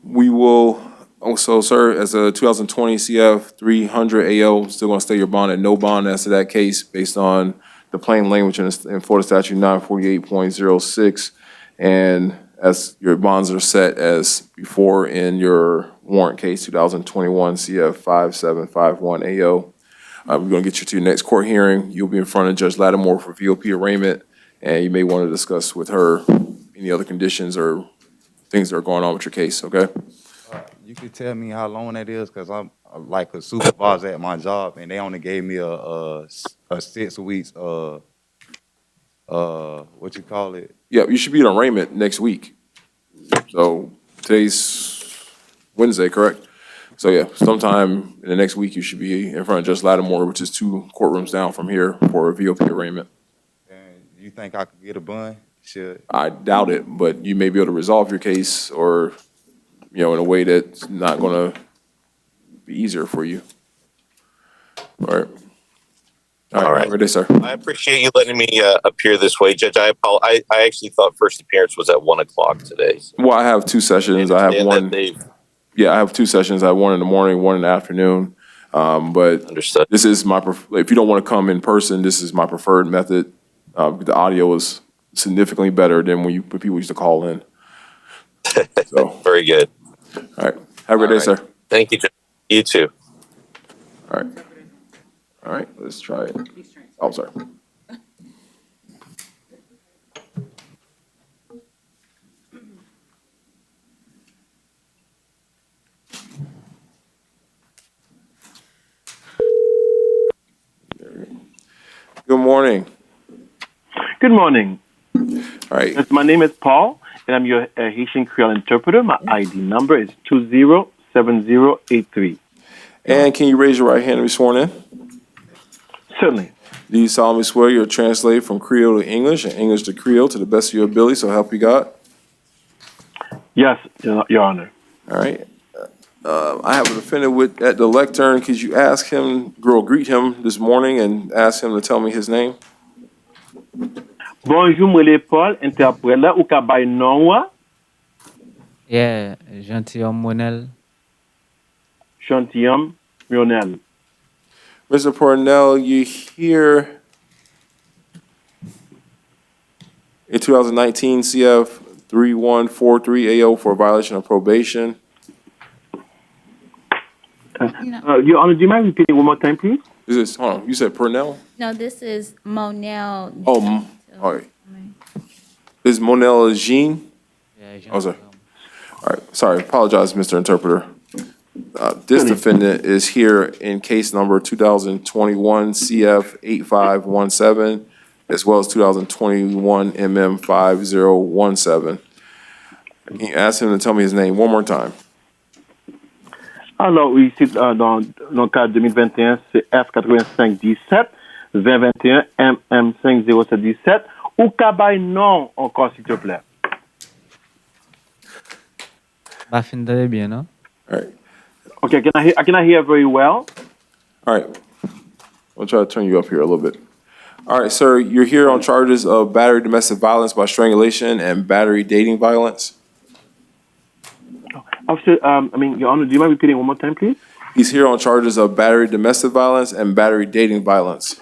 we will also, sir, as a 2020 CF 300 AO, still going to stay your bond at no bond as to that case based on the plain language in Florida Statute 948.06, and as your bonds are set as before in your warrant case 2021 CF 5751 AO. We're going to get you to your next court hearing. You'll be in front of Judge Lattimore for VOP arraignment, and you may want to discuss with her any other conditions or things that are going on with your case, okay? You could tell me how long that is, because I'm like a supervisor at my job, and they only gave me a 6 weeks, what you call it? Yeah, you should be in arraignment next week. So today's Wednesday, correct? So yeah, sometime in the next week, you should be in front of Judge Lattimore, which is 2 courtrooms down from here, for a VOP arraignment. And you think I could get a bond? Should I doubt it, but you may be able to resolve your case or, in a way that's not going to be easier for you. All right. All right. Ready, sir. I appreciate you letting me appear this way, Judge. I actually thought first appearance was at 1 o'clock today. So Well, I have two sessions. I have understand one. that they've- Yeah, I have two sessions. I have one in the morning, one in the afternoon. But Understood. this is my, if you don't want to come in person, this is my preferred method. The audio is significantly better than when people used to call in. So, Very good. all right. Have a good day, sir. Thank you, Judge. You too. All right. All right, let's try it. Oh, sorry. Good morning. Good morning. All right. My name is Paul, and I'm your Haitian Creole interpreter. My ID number is 207083. And can you raise your right hand to be sworn in? Certainly. Do you solemnly swear you'll translate from Creole to English and English to Creole to the best of your ability, so help you God? Yes, Your Honor. All right. I have a defendant at the lectern. Could you ask him, greet him this morning and ask him to tell me his name? Bonjour, moi les Paul, interprète là, ou ka bay non wa? Yeah, Gentilhomme Monel. Gentilhomme Monel. Mr. Purnell, you here in 2019 CF 3143 AO for violation of probation. Your Honor, do you mind repeating one more time, please? Is this, hold on, you said Purnell? No, this is Monel. Oh, all right. Is Monel Jean? Yeah, Oh, sorry. All right, sorry, apologize, Mr. Interpreter. This defendant is here in case number 2021 CF 8517, as well as 2021 MM 5017. Can you ask him to tell me his name one more time? Alors, ici, dans le cas 2021, c'est F8517, 2021, MM50717, ou ka bay non encore, s'il te plaît. Ba fin de bien, non? All right. Okay, I cannot hear very well. All right. I'll try to turn you up here a little bit. All right, sir, you're here on charges of battery domestic violence by strangulation and battery dating violence. Officer, Your Honor, do you mind repeating one more time, please? He's here on charges of battery domestic violence and battery dating violence.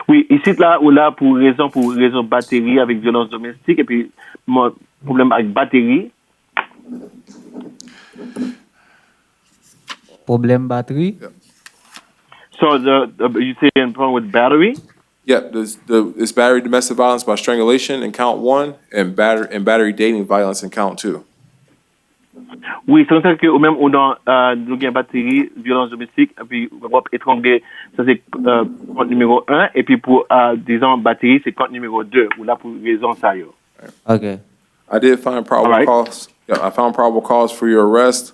Oui, ici, là, ou là, pour raison batterie avec violence domestique, et puis, mon problème avec batterie. Problème batterie? So, you say in problem with battery? Yeah, it's battery domestic violence by strangulation in count 1 and battery dating violence in count 2. Oui, c'est ça que ou même ou dans nous gain batterie, violence domestique, et puis étrangler, ça c'est compte numéro 1, et puis pour disons batterie, c'est compte numéro 2, ou là pour raison ça yo. Okay. I did find probable cause. Yeah, I found probable cause for your arrest.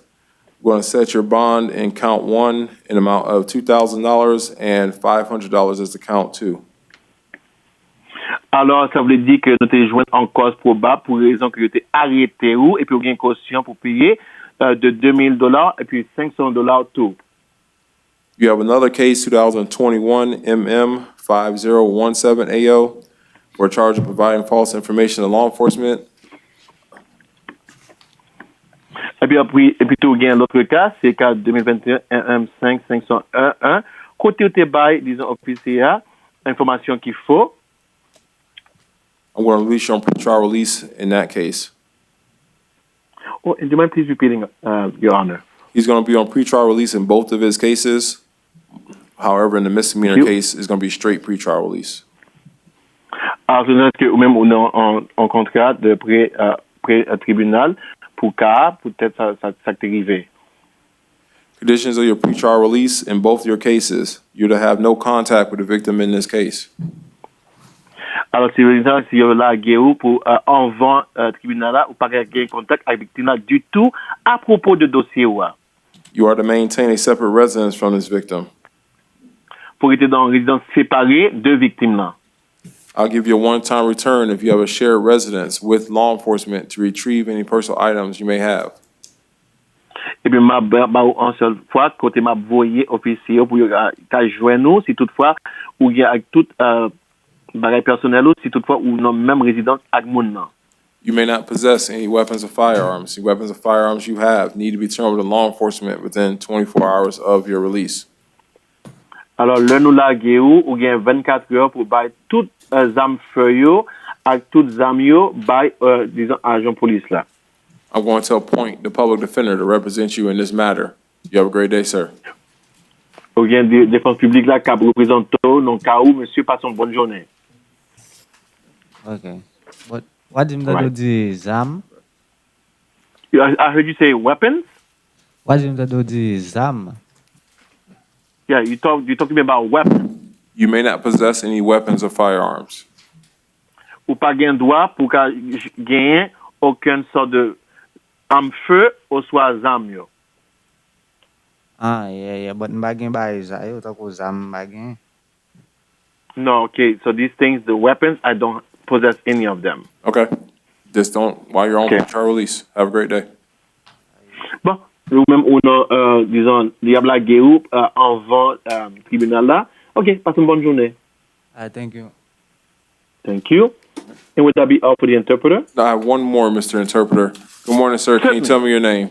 We're going to set your bond in count 1 in amount of $2,000 and $500 as the count 2. Alors, ça veut dire que nous t'es joint en cause probable pour raison que vous t'es arrêté ou, et puis vous avez une caution pour payer de $2,000 et puis $500 tout. You have another case, 2021 MM 5017 AO, for a charge of providing false information to law enforcement. Et puis tout gain l'autre cas, c'est cas 2021 MM5 501 côté où t'es bail, disons officier, information qu'il faut. I'm going to release you on pretrial release in that case. Oh, and do you mind please repeating, Your Honor? He's going to be on pretrial release in both of his cases. However, in the misdemeanor case, it's going to be straight pretrial release. Alors, c'est que ou même on est en contrat de pré-tribunal pour cas, peut-être ça t'est arrivé. Conditions of your pretrial release in both your cases, you're to have no contact with the victim in this case. Alors, si vous si vous la guerre pour avant tribunal là, ou pas gagner contact avec victime là du tout à propos de dossier ou. You are to maintain a separate residence from this victim. Pour être dans une résidence séparée de victimes là. I'll give you a one-time return if you have a shared residence with law enforcement to retrieve any personal items you may have. et puis m'a ba ou en seule fois côté m'a voyé officier pour ka joindre nous si toutefois ou y a avec tout bagay personnel ou si toutefois ou non même résidence avec moun nan. You may not possess any weapons or firearms. The weapons or firearms you have need to be turned over to law enforcement within 24 hours of your release. Alors le nous lagué ou gen 24 heures pour bay tout zam feu yo avec tout zam yo bay disons agent police là. I'm going to appoint the public defender to represent you in this matter. You have a great day, sir. Ou gen défense publique là qui représente non cas où monsieur passe une bonne journée. Okay. But what do you do zam? I heard you say weapons. What do you do zam? Yeah, you talk to me about weapons. You may not possess any weapons or firearms. Ou pas gen droit pour ka gagner aucune sorte de arme feu ou soit zam yo. Ah, yeah, but bagin ba Israel tako zam bagin. No, okay. So these things, the weapons, I don't possess any of them. Okay. Just don't, while you're on trial release. Have a great day. Bon, ou même ou non, disons, diable la guerre avant tribunal là. Ok, passe une bonne journée. Thank you. Thank you. And would that be all for the interpreter? I have one more, Mr. Interpreter. Good morning, sir. Can you tell me your name?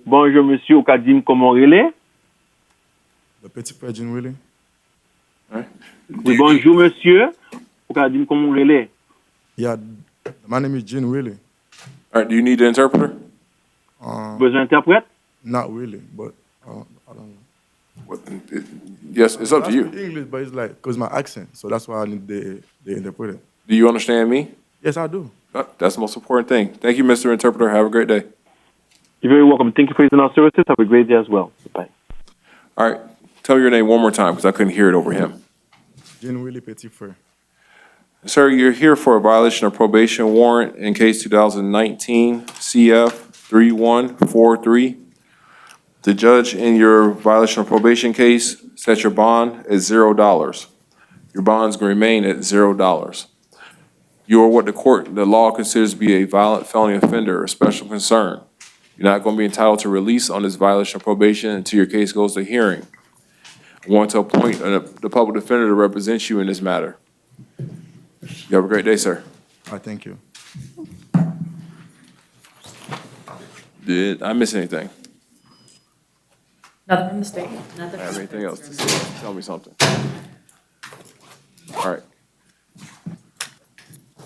Bonjour, monsieur. Ou ka dim comment relé? Le petit frère Jean Willie. Oui, bonjour, monsieur. Ou ka dim comment relé? Yeah, my name is Jean Willie. All right, do you need an interpreter? Besoin d'interprète? Not really, but I don't know. Yes, it's up to you. I speak English, but it's like, because my accent, so that's why I need the interpreter. Do you understand me? Yes, I do. That's the most important thing. Thank you, Mr. Interpreter. Have a great day. You're very welcome. Thank you for using our services. Have a great day as well. Bye. All right, tell me your name one more time because I couldn't hear it over him. Jean Willie Petit Frere. Sir, you're here for a violation of probation warrant in case 2019 CF 3143. The judge in your violation of probation case set your bond at $0. Your bond's going to remain at $0. You are what the law considers to be a violent felony offender or special concern. You're not going to be entitled to release on this violation of probation until your case goes to hearing. I want to appoint the public defender to represent you in this matter. You have a great day, sir. All right, thank you. Did I miss anything? Nothing from the state. I have anything else to say? Tell me something. All right.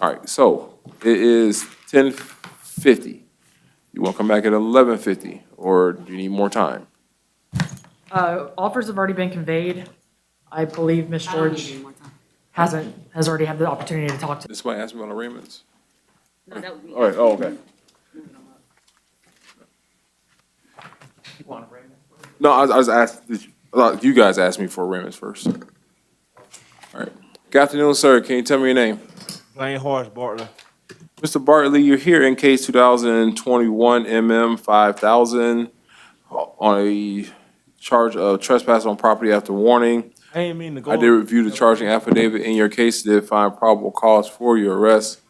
All right, so it is 10:50. You want to come back at 11:50, or do you need more time? Offers have already been conveyed. I believe Ms. George has already had the opportunity to talk to. Did somebody ask me about arraignments? No, that would be. All right, oh, okay. No, I was asked, you guys asked me for arraignments first. All right. Good afternoon, sir. Can you tell me your name? Blaine Horace Bartley. Mr. Bartley, you're here in case 2021 MM 5000 on a charge of trespass on property after warning. I ain't mean to go. I did review the charging affidavit in your case, did find probable cause for your arrest.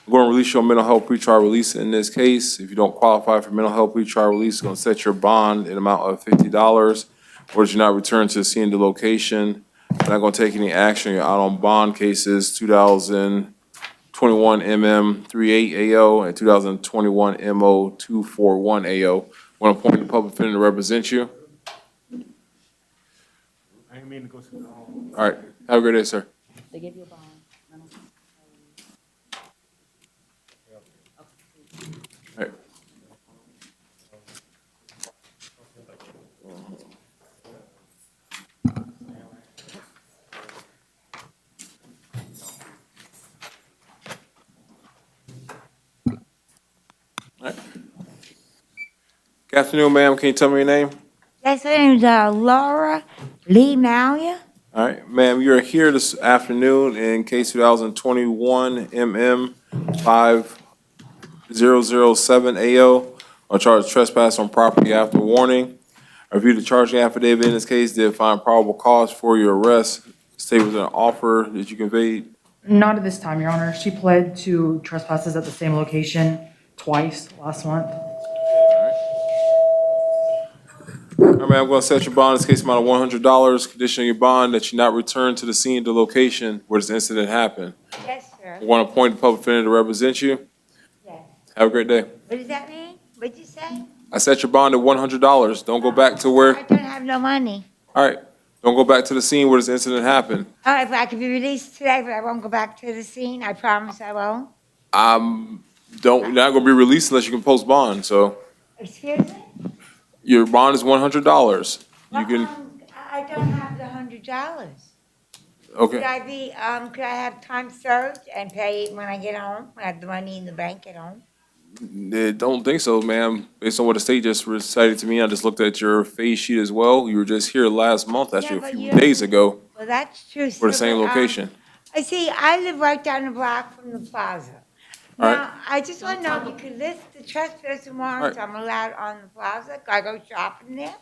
I'm going to release your mental health pretrial release in this case. If you don't qualify for mental health pretrial release, it's going to set your bond in amount of $50. Or do not return to the scene of the location. I'm not going to take any action. You're out on bond cases 2021 MM 38AO and 2021 MO 241AO. I want to appoint the public defender to represent you. I ain't mean to go to the All right. Have a great day, sir. They gave you a bond. All right. All right. Good afternoon, ma'am. Can you tell me your name? Yes, my name is Laura Lee Malia. All right, ma'am, you're here this afternoon in case 2021 MM 5007AO on charge of trespass on property after warning. I reviewed the charging affidavit in this case, did find probable cause for your arrest. State was an offer that you conveyed. Not at this time, Your Honor. She pled to trespasses at the same location twice last month. All right, man, I'm going to set your bond, in this case amount of $100, condition your bond that you not return to the scene of the location where this incident happened. Yes, sir. We want to appoint a public defender to represent you. Yes. Have a great day. What does that mean? What'd you say? I set your bond at $100. Don't go back to where, I don't have no money. all right, don't go back to the scene where this incident happened. All right, but I could be released today, but I won't go back to the scene. I promise I won't. You're not going to be released unless you can post bond, so Excuse me? your bond is $100. You can, I don't have the $100. okay. Could I have time served and pay when I get home? I have the money in the bank at home? Don't think so, ma'am. Based on what the state just recited to me, I just looked at your face sheet as well. You were just here last month, actually Yeah, a but few you- days ago, Well, that's true. for the sir, same but, location. I see, I live right down the block from the plaza. All right. Now, I just want to know if you could list the trespassing warrants I'm allowed on the plaza. I go shopping there.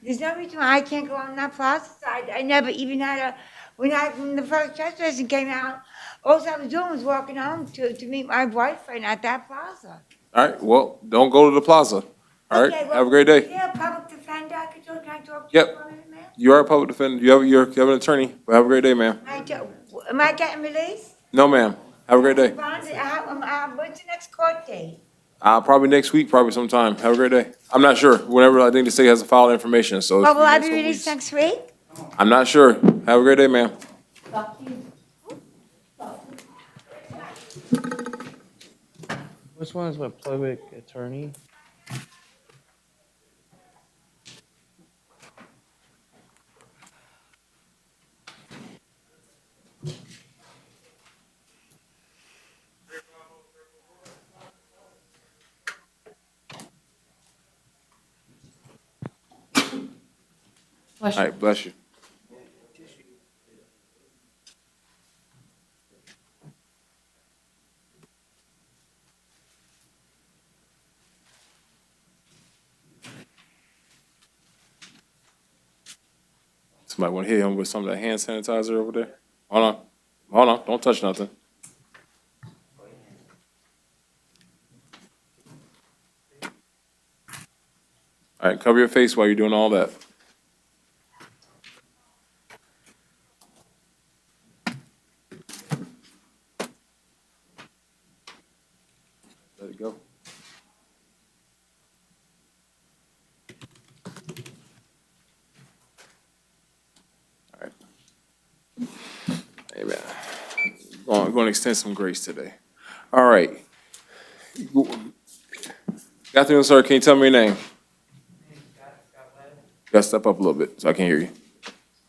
There's no reason why I can't go on that plaza side. I never even had when the first trespassing came out, all I was doing was walking home to meet my boyfriend at that plaza. All right, well, don't go to the plaza. All right, Okay, well, have a great day. Yeah, public defender, can I talk to Yep. you for a minute, ma'am? You are a public defender. You have an attorney. Well, have a great day, ma'am. Am I getting released? No, ma'am. Have a great day. What's the next court date? Probably next week, probably sometime. Have a great day. I'm not sure. Whenever I think the state has to file information, so. Well, it's will I next be couple released weeks. next week? I'm not sure. Have a great day, ma'am. Which one is with public attorney? All right, bless you. Somebody want to hit him with some of that hand sanitizer over there? Hold on, don't touch nothing. All right, cover your face while you're doing all that. Let it go. All right. Amen. Going to extend some grace today. All right. Good afternoon, sir. Can you tell me your name? You got to step up a little bit so I can hear you.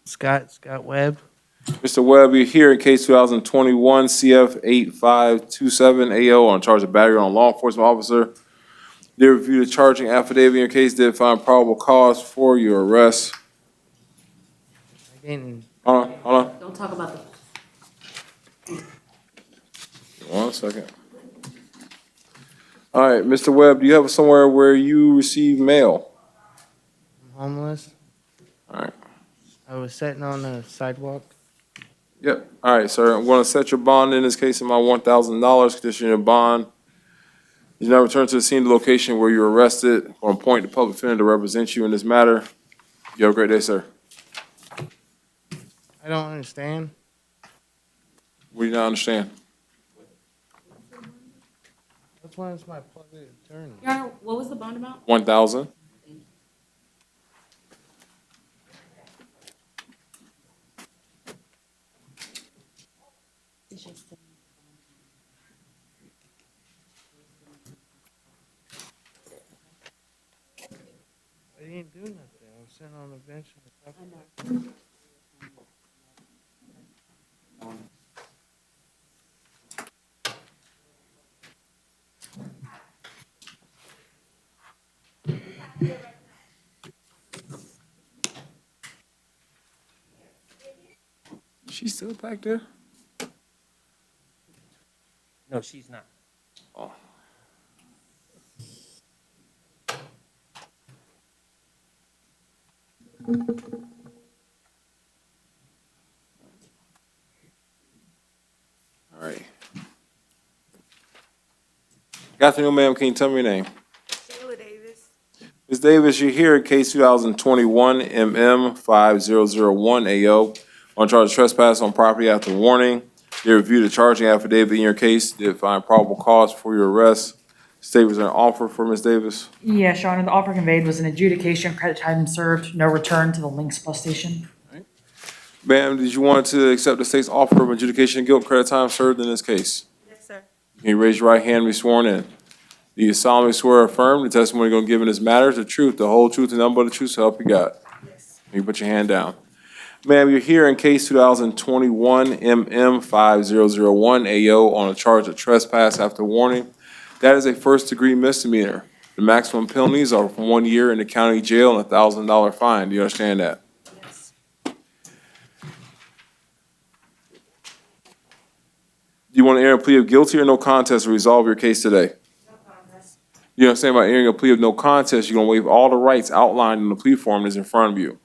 Scott Webb. Mr. Webb, you're here in case 2021 CF 8527 AO on charge of battery on a law enforcement officer. They reviewed the charging affidavit in your case, did find probable cause for your arrest. Again, Hold on. Don't talk about the 1 second. All right, Mr. Webb, do you have somewhere where you receive mail? I'm homeless. All right. I was sitting on the sidewalk. Yep. All right, sir. I'm going to set your bond in this case in my $1,000, condition your bond. You now return to the scene of the location where you were arrested. Or appoint the public defender to represent you in this matter. You have a great day, sir. I don't understand. What do you not understand? Which one is my public attorney? Your Honor, what was the bond amount? 1,000. I didn't do nothing. I was sitting on the bench in the top. She's still back there? No, she's not. Oh. All right. Good afternoon, ma'am. Can you tell me your name? Shayla Davis. Ms. Ms. Davis, you're here in case 2021 MM5001 AO on charge of trespass on property after warning. They reviewed the charging affidavit in your case, did find probable cause for your arrest. State was an offer for Ms. Davis. Yes, Your Honor, the offer conveyed was an adjudication, credit time served, no return to the Lynx bus station. Ma'am, did you want to accept the state's offer of adjudication of guilt, credit time served in this case? Yes, sir. Can you raise your right hand and be sworn in? Do you solemnly swear or affirm the testimony you're going to give in this matter is the truth, the whole truth, and nothing but the truth, so help you God? Yes. You put your hand down. Ma'am, you're here in case 2021 MM5001 AO on a charge of trespass after warning. That is a first-degree misdemeanor. The maximum penalties are from 1 year in the county jail and a $1,000 fine. Do you understand that? Yes. Do you want to enter a plea of guilty or no contest to resolve your case today? You understand by entering a plea of no contest, you're going to waive all the rights outlined in the plea form that's in front of you.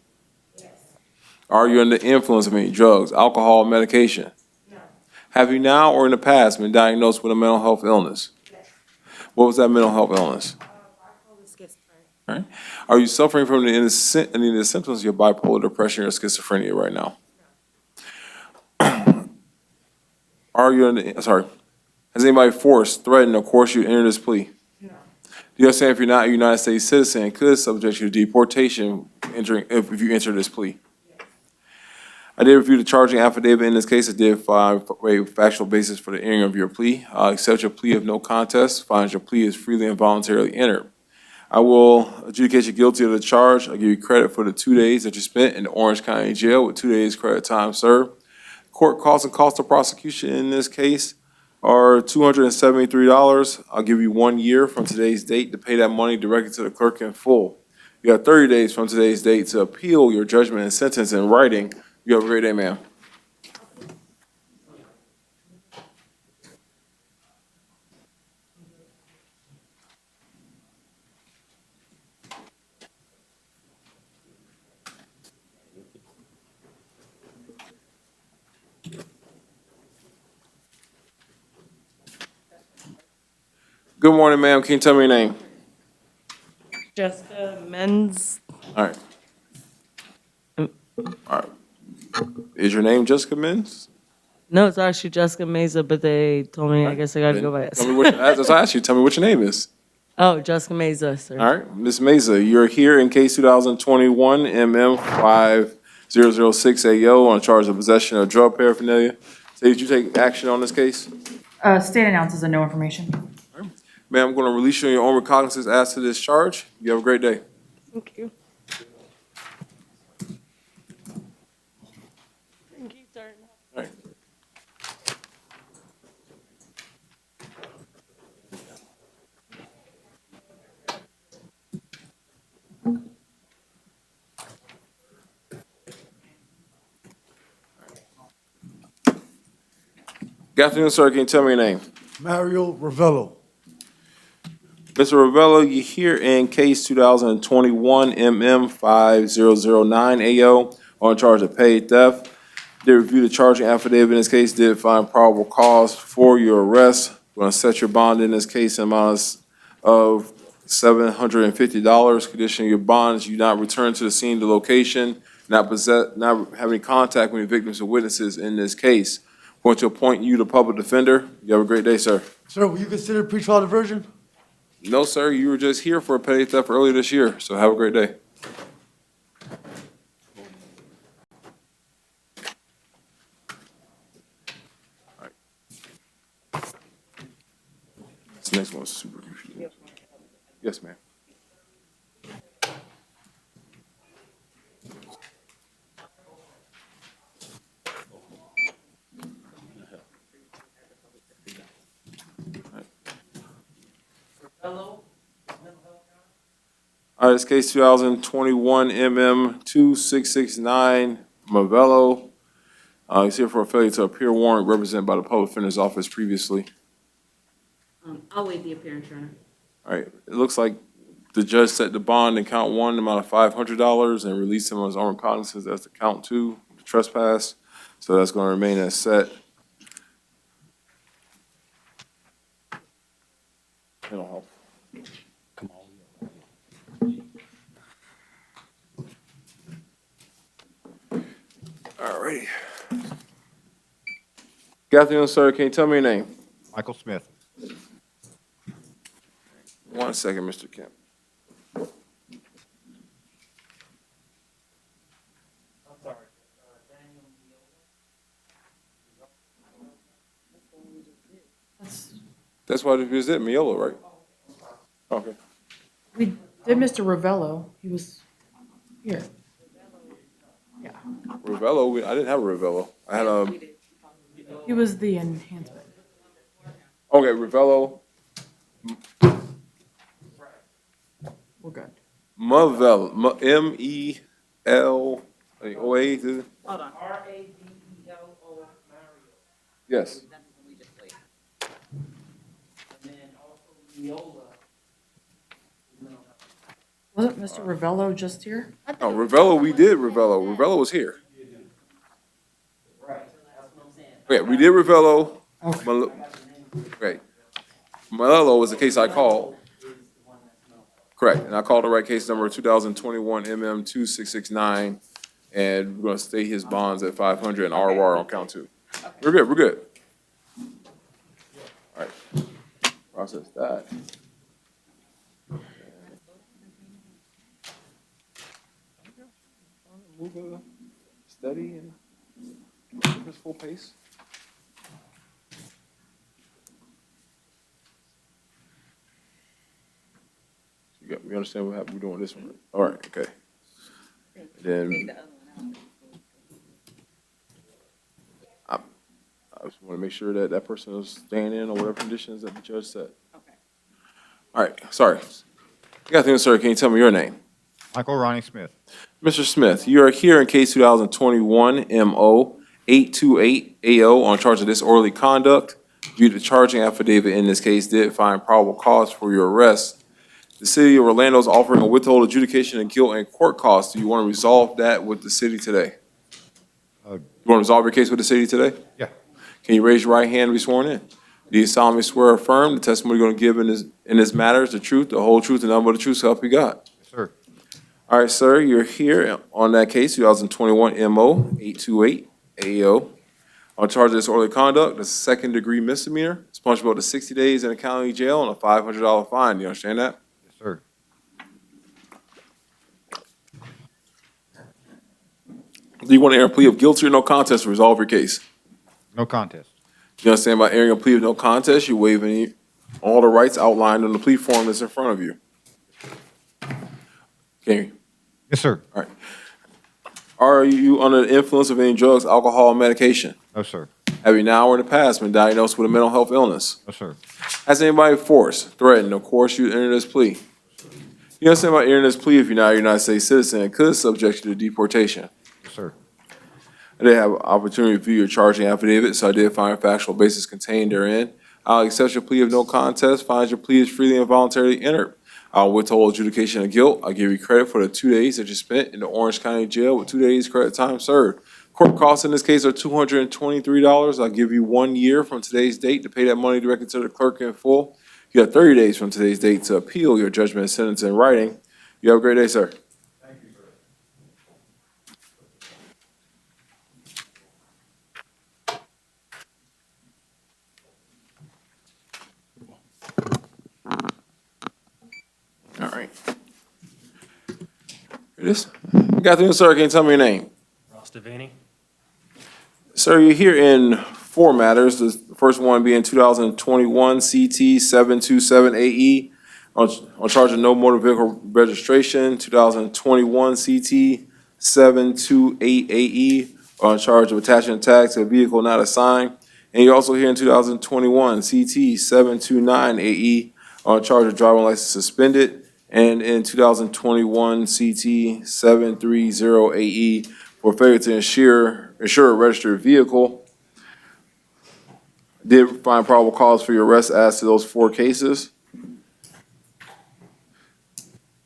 Yes. Are you under the influence of any drugs, alcohol, medication? No. Have you now or in the past been diagnosed with a mental health illness? Yes. What was that mental health illness? Bipolar schizophrenia. All right. Are you suffering from any of the symptoms of your bipolar depression or schizophrenia right now? Are you has anybody forced, threatened, or coerced you to enter this plea? No. Do you understand if you're not a United States citizen, it could subject you to deportation if you enter this plea? Yes. I did review the charging affidavit in this case. I did find a factual basis for the entering of your plea. I accept your plea of no contest, finds your plea is freely and voluntarily entered. I will adjudicate you guilty of the charge. I'll give you credit for the 2 days that you spent in the Orange County Jail with 2 days credit time served. Court costs and cost of prosecution in this case are $273. I'll give you 1 year from today's date to pay that money directly to the clerk in full. You got 30 days from today's date to appeal your judgment and sentence in writing. You have a great day, ma'am. Good morning, ma'am. Can you tell me your name? Jessica Menz. All right. All right. Is your name Jessica Menz? No, it's actually Jessica Meza, but they told me I guess I gotta go by it. Tell me what, as I asked you, tell me what your name is. Oh, Jessica Meza, sir. All right, Ms. Meza, you're here in case 2021 MM5006 AO on charge of possession of drug paraphernalia. Say, did you take action on this case? State announces a no information. Ma'am, I'm going to release you on your own recognizance as to this charge. You have a great day. Thank you. Thank you, sir. All right. Good afternoon, sir. Can you tell me your name? Mario Ravello. Mr. Ravello, you're here in case 2021 MM5009 AO on charge of paid theft. They reviewed the charging affidavit in this case, did find probable cause for your arrest. We're going to set your bond in this case in amount of $750. Condition your bonds, you not return to the scene, the location, not have any contact with any victims or witnesses in this case. Going to appoint you the public defender. You have a great day, sir. Sir, will you consider pretrial diversion? No, sir, you were just here for a petty theft earlier this year, so have a great day. All right. This next one's super confusing. Yes, ma'am. All right, it's case 2021 MM2669 Mavello. He's here for a failure to appear warrant represented by the public defender's office previously. I'll waive the appearance, Your Honor. All right, it looks like the judge set the bond in count one, the amount of $500, and released him on his own recognizance as to count two, the trespass. So that's going to remain as set. Mental health. righty. Good afternoon, sir. Can you tell me your name? Michael Smith. 1 second, Mr. Kemp. That's why it was at Miola, right? Okay. We did Mr. Ravello. He was here. Yeah. Ravello, I didn't have a Ravello. I had He was the enhancement. okay, Ravello, We're good. Mevell, M-E-L, O-A, is it? Hold on. Yes. Wasn't Mr. Ravello just here? No, Ravello, we did Ravello. Ravello was here. Okay, we did Ravello. Right. Malello was the case I called. Correct, and I called the right case number 2021 MM 2669, and we're gonna state his bonds at 500 and ROR on count 2. We're good, we're good. All right, process that. Move steady and keep his full pace. We understand what happened, we're doing this one. All right, okay. Then I just want to make sure that that person is staying in or whatever conditions that the judge said. Okay. All right, sorry. Good afternoon, sir. Can you tell me your name? Michael Ronnie Smith. Mr. Smith, you are here in case 2021 MO 828 AO on charge of disorderly conduct. Due to charging affidavit in this case did find probable cause for your arrest. The city of Orlando is offering a withhold adjudication of guilt and court costs. Do you want to resolve that with the city today? You want to resolve your case with the city today? Yeah. Can you raise your right hand and be sworn in? Do you solemnly swear or affirm the testimony you're going to give in this matter is the truth, the whole truth, and nothing but the truth, so help you God? Yes, sir. All right, sir, you're here on that case, 2021 MO 828 AO. On charge of disorderly conduct, a second-degree misdemeanor. It's punishable to 60 days in a county jail and a $500 fine. Do you understand that? Yes, sir. Do you want to enter a plea of guilty or no contest to resolve your case? No contest. You understand by entering a plea of no contest, you waive all the rights outlined in the plea form that's in front of you. Okay. Yes, sir. All right. Are you under the influence of any drugs, alcohol, or medication? No, sir. Have you now or in the past been diagnosed with a mental health illness? No, sir. Has anybody forced, threatened, or coerced you to enter this plea? You understand by entering this plea, if you're not a United States citizen, it could subject you to deportation. Yes, sir. I did have an opportunity to view your charging affidavit, so I did find a factual basis contained therein. I'll accept your plea of no contest, find your plea is freely and voluntarily entered. I'll withhold adjudication of guilt. I'll give you credit for the 2 days that you spent in the Orange County Jail with 2 days credit time served. Court costs in this case are $223. I'll give you 1 year from today's date to pay that money directly to the clerk in full. You have 30 days from today's date to appeal your judgment and sentence in writing. You have a great day, sir. All right. Here it is. Good afternoon, sir. Can you tell me your name? Ross Devaney. Sir, you're here in 4 matters. The first one being 2021 CT 727 AE on charge of no motor vehicle registration. 2021 CT 728 AE on charge of attaching a tag to a vehicle not assigned. And you're also here in 2021 CT 729 AE on charge of driving license suspended. And in 2021 CT 730 AE for failure to insure a registered vehicle. Did find probable cause for your arrest as to those 4 cases.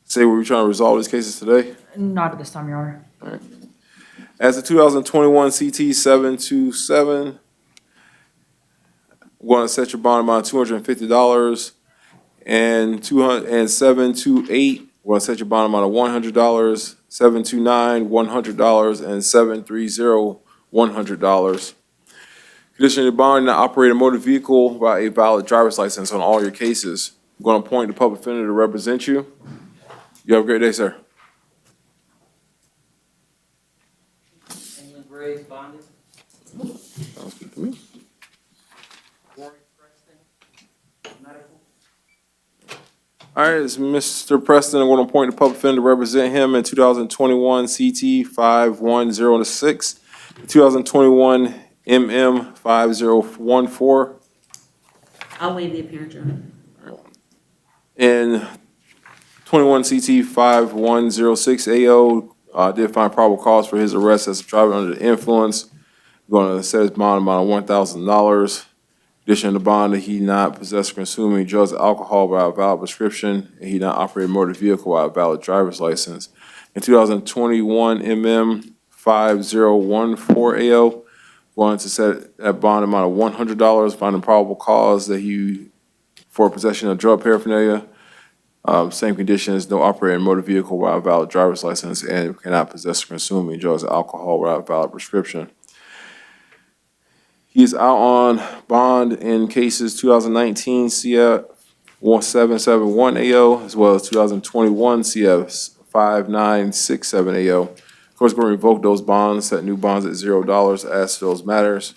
Say we're trying to resolve these cases today. Not at this time, Your Honor. All right. As the 2021 CT 727, we're going to set your bond amount $250, and 728, we're going to set your bond amount of $100, 729, $100, and 730, $100. Condition of bond, not operate a motor vehicle by a valid driver's license on all your cases. I'm going to appoint the public defender to represent you. You have a great day, sir. England Graves bonded. Sounds good to me. Warren Preston, medical. All right, it's Mr. Preston. I'm going to appoint the public defender to represent him in 2021 CT 51006, 2021 MM 5014, I'll waive the appearance, Your Honor. and 21 CT 5106 AO did find probable cause for his arrest as driving under the influence. Going to set his bond amount of $1,000. Addition to bond that he not possess or consuming drugs or alcohol without a valid prescription, and he not operate a motor vehicle without a valid driver's license. In 2021 MM 5014 AO, going to set that bond amount of $100, finding probable cause that he, for possession of drug paraphernalia, same conditions, no operating motor vehicle without a valid driver's license, and cannot possess or consume any drugs or alcohol without a valid prescription. He is out on bond in cases 2019 CF 1771 AO, as well as 2021 CF 5967 AO. Of course, we're going to revoke those bonds, set new bonds at $0 as to those matters.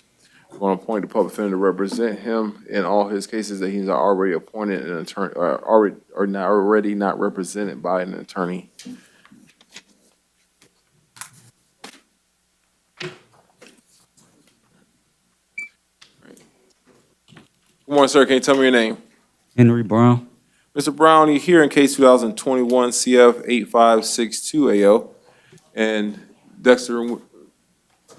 We're going to appoint the public defender to represent him in all his cases that he's already appointed an attorney, already not represented by an attorney. Good morning, sir. Can you tell me your name? Henry Brown. Mr. Brown, you're here in case 2021 CF 8562 AO. And Dexter, can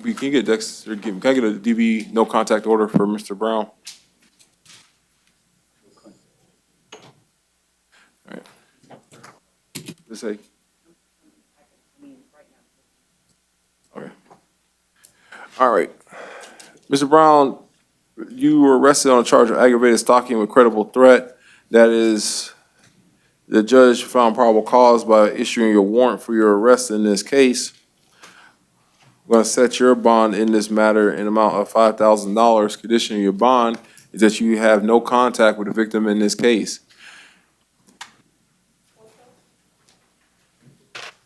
you get Dexter, can I get a DB no contact order for Mr. Brown? All right. Let's say. Okay. All right. Mr. Brown, you were arrested on a charge of aggravated stalking with credible threat. That is, the judge found probable cause by issuing your warrant for your arrest in this case. I'm going to set your bond in this matter in amount of $5,000. Condition of your bond is that you have no contact with the victim in this case.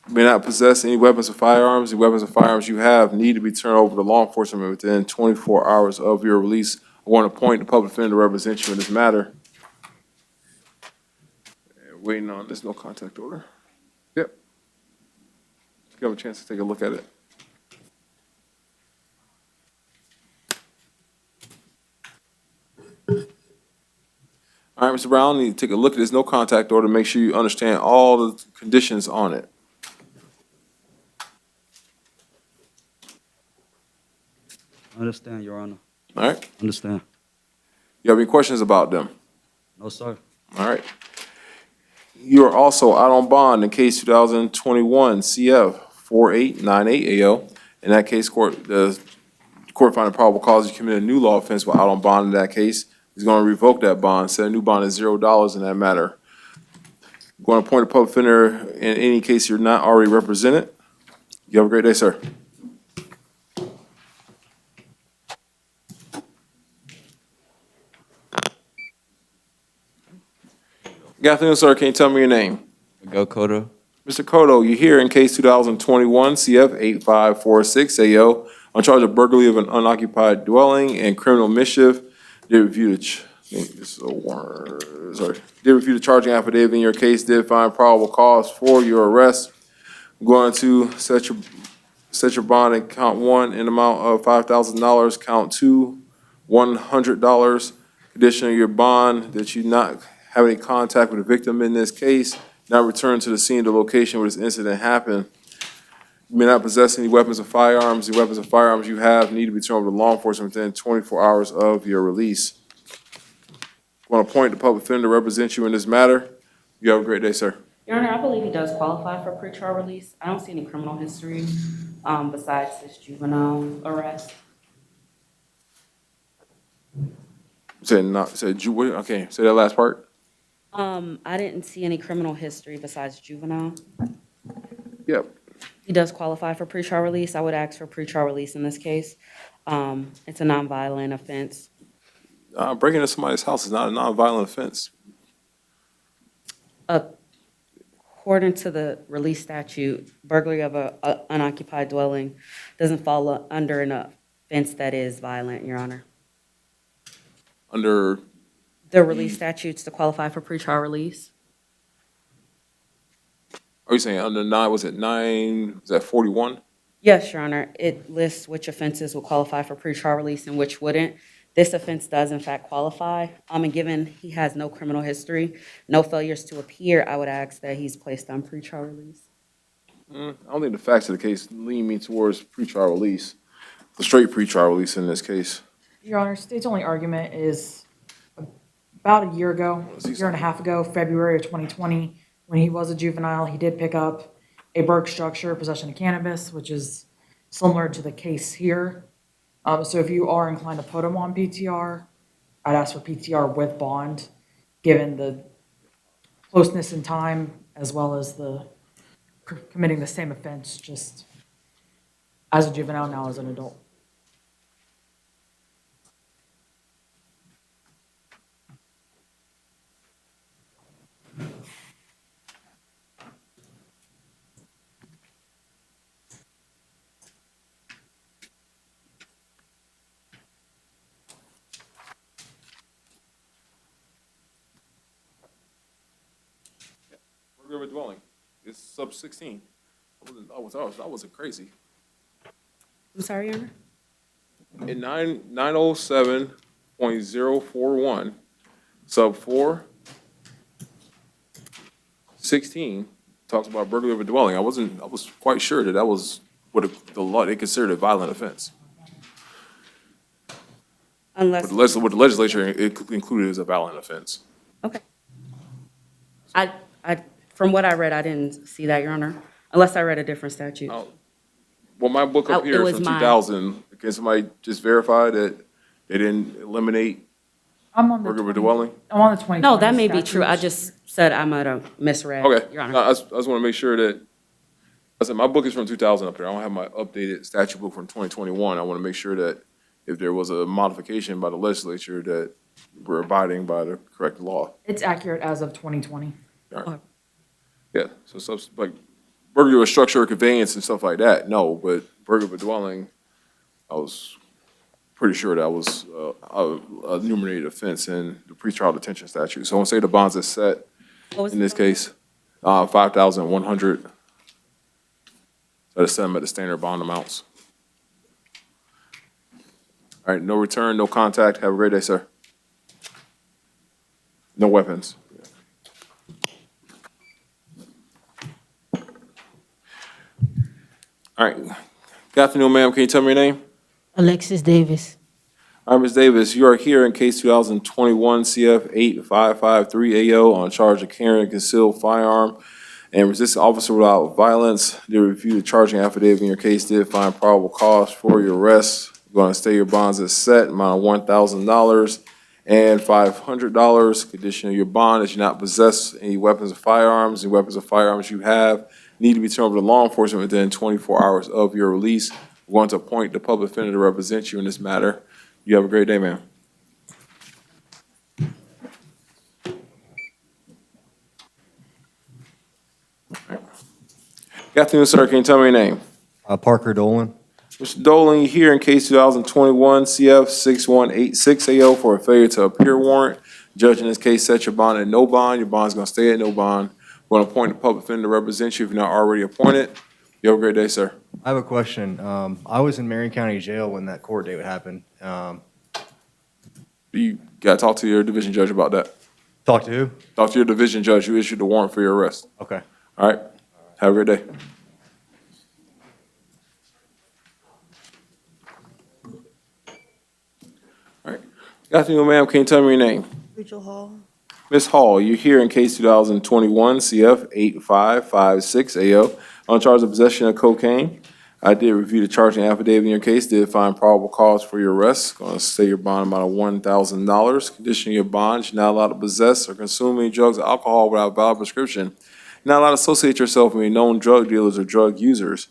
You may not possess any weapons or firearms. The weapons and firearms you have need to be turned over to law enforcement within 24 hours of your release. I want to appoint the public defender to represent you in this matter. Waiting on this no contact order. Yep. You have a chance to take a look at it. All right, Mr. Brown, you need to take a look at this no contact order. Make sure you understand all the conditions on it. Understand, Your Honor. All right. Understand. You have any questions about them? No, sir. All right. You are also out on bond in case 2021 CF 4898 AO. In that case, the court found a probable cause you committed a new law offense while out on bond in that case. He's going to revoke that bond, set a new bond at $0 in that matter. I'm going to appoint a public defender in any case you're not already represented. You have a great day, sir. Good afternoon, sir. Can you tell me your name? Miguel Cotto. Mr. Cotto, you're here in case 2021 CF 8546 AO on charge of burglary of an unoccupied dwelling and criminal mischief. Did review the charging affidavit in your case. Did find probable cause for your arrest. I'm going to set your bond in count 1 in amount of $5,000. Count 2, $100. Condition of your bond that you not have any contact with the victim in this case, not return to the scene of the location where this incident happened. You may not possess any weapons or firearms. The weapons and firearms you have need to be turned over to law enforcement within 24 hours of your release. I want to appoint the public defender to represent you in this matter. You have a great day, sir. Your Honor, I believe he does qualify for pretrial release. I don't see any criminal history besides his juvenile arrest. Okay, say that last part. I didn't see any criminal history besides juvenile. Yep. He does qualify for pretrial release. I would ask for pretrial release in this case. It's a nonviolent offense. Breaking into somebody's house is not a nonviolent offense. According to the release statute, burglary of a unoccupied dwelling doesn't fall under an offense that is violent, Your Honor. Under The release statutes to qualify for pretrial release. Are you saying under 9, was it 9, was that 41? Yes, Your Honor. It lists which offenses will qualify for pretrial release and which wouldn't. This offense does in fact qualify. And given he has no criminal history, no failures to appear, I would ask that he's placed on pretrial release. I don't think the facts of the case lean me towards pretrial release, the straight pretrial release in this case. Your Honor, state's only argument is about a year ago, a year and a half ago, February of 2020, when he was a juvenile, he did pick up a Burke structure, possession of cannabis, which is similar to the case here. So if you are inclined to put him on PTR, I'd ask for PTR with bond, given the closeness in time, as well as the committing the same offense, just as a juvenile, now as an adult. Burglary of a dwelling. It's sub 16. I wasn't crazy. I'm sorry, Your Honor? In 907.041, sub 4, 16, talks about burglary of a dwelling. I was quite sure that was what the law, they considered a violent offense. Unless. What the legislature included as a violent offense. Okay. From what I read, I didn't see that, Your Honor, unless I read a different statute. Well, my book up It here is was from mine. 2000. Can somebody just verify that they didn't eliminate I'm on the burglary of a 20 dwelling? I'm on the 2020 No, that may be true. I statutes. just said I might have misread, Okay. Your Honor. No, I just want to make sure that, I said, my book is from 2000 up there. I don't have my updated statute book from 2021. I want to make sure that if there was a modification by the legislature, that we're abiding by the correct law. It's accurate as of 2020. All right. Yeah, so stuff like burglary of a structure or conveyance and stuff like that, no, but burglary of a dwelling, I was pretty sure that was a enumerated offense in the pretrial detention statute. So I want to say the bonds is set in this case, 5,100. So to set them at the standard bond amounts. All right, no return, no contact. Have a great day, sir. No weapons. All right. Good afternoon, ma'am. Can you tell me your name? Alexis Davis. All right, Ms. Davis, you are here in case 2021 CF 8553 AO on charge of carrying a concealed firearm and resisting officer without violence. They reviewed the charging affidavit in your case, did find probable cause for your arrest. You're going to stay your bonds as set, amount of $1,000 and $500. Condition of your bond is you not possess any weapons or firearms. Any weapons or firearms you have need to be turned over to law enforcement within 24 hours of your release. We're going to appoint the public defender to represent you in this matter. You have a great day, ma'am. Good afternoon, sir. Can you tell me your name? Parker Dolan. Mr. Dolan, you're here in case 2021 CF 6186 AO for a failure to appear warrant. Judge in this case set your bond at no bond. Your bond's going to stay at no bond. We're going to appoint the public defender to represent you if you're not already appointed. You have a great day, sir. I have a question. I was in Marion County Jail when that court date would happen. You got to talk to your division judge about that. Talk to who? Talk to your division judge who issued the warrant for your arrest. Okay. All right. Have a great day. All right. Good afternoon, ma'am. Can you tell me your name? Rachel Hall. Ms. Hall, you're here in case 2021 CF 8556 AO on charge of possession of cocaine. I did review the charging affidavit in your case, did find probable cause for your arrest. Going to stay your bond amount of $1,000. Condition of your bond, you're not allowed to possess or consume any drugs or alcohol without a valid prescription. You're not allowed to associate yourself with any known drug dealers or drug users.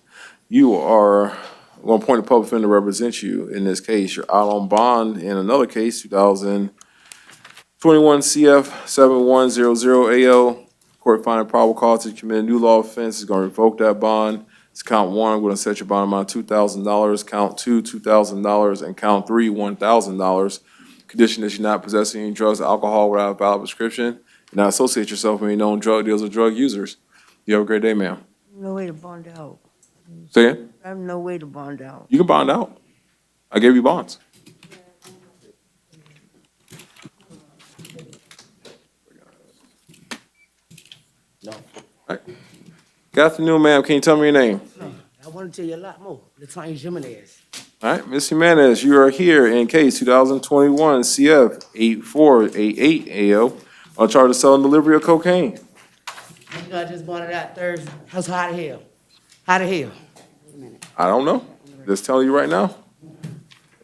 You are going to appoint a public defender to represent you in this case. You're out on bond in another case, 2021 CF 7100AO. Court finding probable cause to commit a new law offense is going to revoke that bond. It's count one, I'm going to set your bond amount $2,000, count two, $2,000, and count three, $1,000. Condition that you're not possessing any drugs or alcohol without a valid prescription, and not associate yourself with any known drug dealers or drug users. You have a great day, ma'am. No way to bond out. Say it. I have no way to bond out. You can bond out. I gave you bonds. No. All right. Good afternoon, ma'am. Can you tell me your name? I want to tell you a lot more. Latonya Jimenez. All right, Ms. Jimenez, you are here in case 2021 CF 8488AO on charge of selling delivery of cocaine. You know, I just bought it out Thursday. How's how the hell? How the hell? I don't know. Just telling you right now.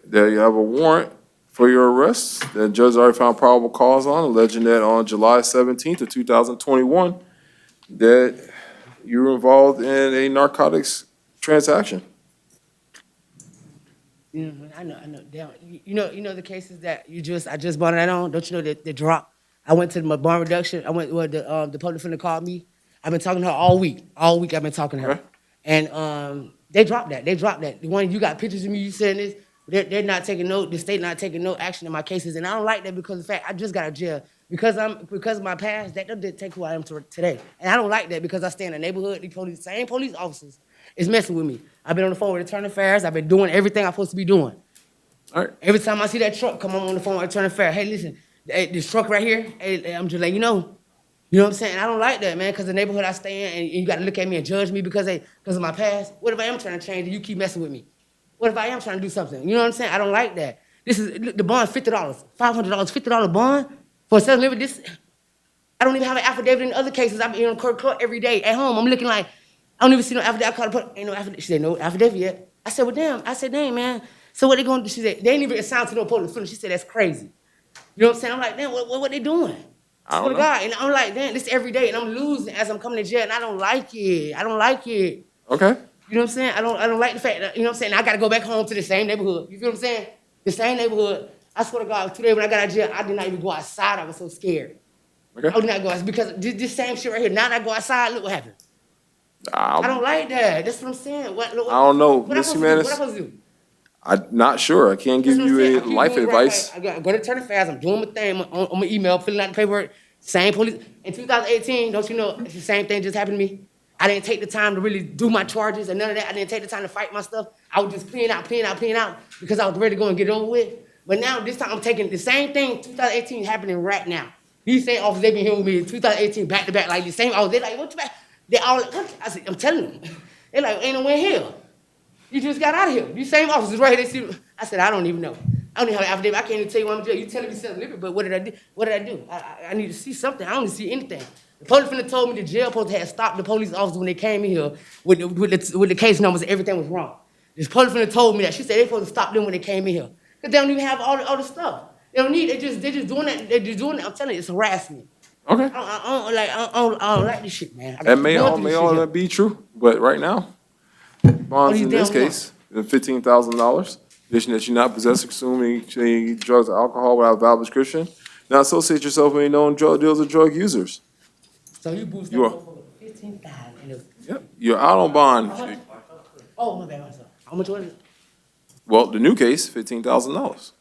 That you have a warrant for your arrest. The judge already found probable cause on, alleging that on July 17th of 2021, that you were involved in a narcotics transaction. I know. Damn. You know the cases that I just bought it on. Don't you know that the drop? I went to my bond reduction. I went. Well, the public defender called me. I've been talking to her all week. All week I've been talking to her, and they dropped that. They dropped that. The one you got pictures of me. You saying this? They're not taking no. The state not taking no action in my cases, and I don't like that because of the fact I just got out of jail because of my past. That didn't take who I am today, and I don't like that because I stay in the neighborhood. The same police officers is messing with me. I've been on the phone with Attorney Affairs. I've been doing everything I'm supposed to be doing. All right. Every time I see that truck come on the phone with Attorney Affairs, hey, listen, this truck right here, hey, I'm just letting you know. You know what I'm saying? And I don't like that, man, because the neighborhood I stay in, and you got to look at me and judge me because of my past. What if I am trying to change and you keep messing with me? What if I am trying to do something? You know what I'm saying? I don't like that. This is the bond, $50, $500, $50 bond for a self-delivery. This, I don't even have an affidavit in other cases. I'm in court every day at home. I'm looking like, I don't even see no affidavit. I called her, ain't no affidavit. She said, no affidavit yet. I said, well, damn. I said, dang, man. So what they gonna do? She said, they ain't even assigned to no police. She said, that's crazy. You know what I'm saying? I'm like, damn, what they doing? I don't Swear to know. God. And I'm like, damn, this every day, and I'm losing as I'm coming to jail, and I don't like it. I don't like it. Okay. You know what I'm saying? I don't like the fact that, you know what I'm saying? I gotta go back home to the same neighborhood. You feel what I'm saying? The same neighborhood. I swear to God, today when I got out of jail, I did not even go outside. I was so scared. Okay. I did not go outside because this same shit right here, now that I go outside, look what happened. I don't like that. That's what I'm saying. What I don't know, What Ms. I supposed to do? What I Jimenez. supposed to do? I'm not sure. I can't give That's what I'm you saying. any I keep life doing right, advice. like, I go to Attorney Affairs. I'm doing my thing on my email, filling out the paperwork. Same police. In 2018, don't you know, it's the same thing just happened to me. I didn't take the time to really do my charges and none of that. I didn't take the time to fight my stuff. I was just cleaning out because I was ready to go and get it over with. But now this time I'm taking the same thing 2018 happening right now. These same officers, they've been here with me in 2018 back to back, like the same officers. They're like, what you back? They all like, what? I said, I'm telling them. They're like, ain't no way here. You just got out of here. These same officers right here, they see. I said, I don't even know. I don't even have an affidavit. I can't even tell you what I'm doing. You telling me self-delivery, but what did I do? What did I do? I need to see something. I don't see anything. The police officer told me the jail post had stopped the police officers when they came in here with the case numbers and everything was wrong. This police officer told me that. She said they supposed to stop them when they came in here. Because they don't even have all the stuff. They don't need, they're just doing that. They're just doing it. I'm telling you, it's harassment. Okay. I don't like this shit, man. That may all be true, but right now, bonds in this case, $15,000. Addition that you not possess or consume any drugs or alcohol without a valid prescription. Not associate yourself with any known drug dealers or drug users. So you boosted You are. for 15,000. Yep. You're out on bond. Oh, my bad, myself. How much was it? Well, the new case, $15,000.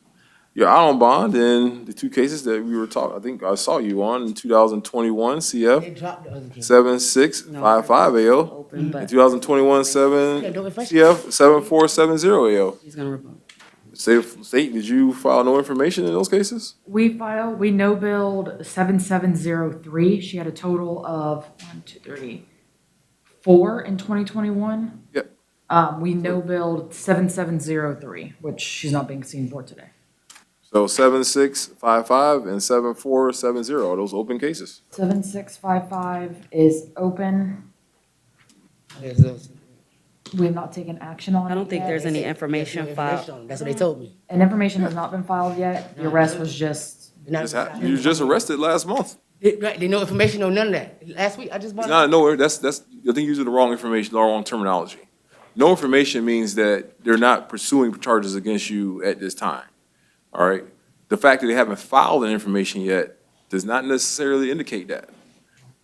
You're out on bond in the two cases that we were talking, I think I saw you on in 2021 They CF dropped the other case. 7655AO, and 2021 CF 7470AO. He's gonna report. State, did you file no information in those cases? We no billed 7703. She had a total of 4 in 2021. Yep. We no billed 7703, which she's not being seen for today. So 7655 and 7470, are those open cases? 7655 is open. We have not taken action on it. I don't think yet. there's any information filed. That's what they told me. And information has not been filed yet. The arrest was just. You were just arrested last month. Right, they no information, no none of that. Last week, I just bought It's not a no, that's, I think you're using the wrong information, the wrong terminology. No information means that they're not pursuing charges against you at this time, all right? The fact that they haven't filed an information yet does not necessarily indicate that.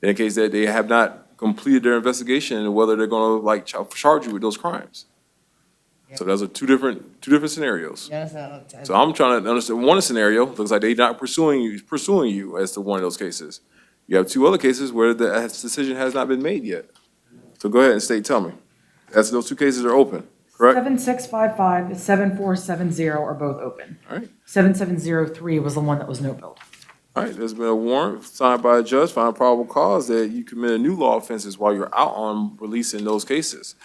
It indicates that they have not completed their investigation and whether they're gonna like charge you with those crimes. So those are two different scenarios. Yeah, that's So I'm trying to understand, one scenario, looks like they're not pursuing you as to one of those cases. You have two other cases where the decision has not been made yet. So go ahead and tell me. As those two cases are open, correct? 7655 and 7470 are both open. All right. 7703 was the one that was no billed. All right, there's been a warrant signed by a judge, finding probable cause that you committed new law offenses while you're out on release in those cases.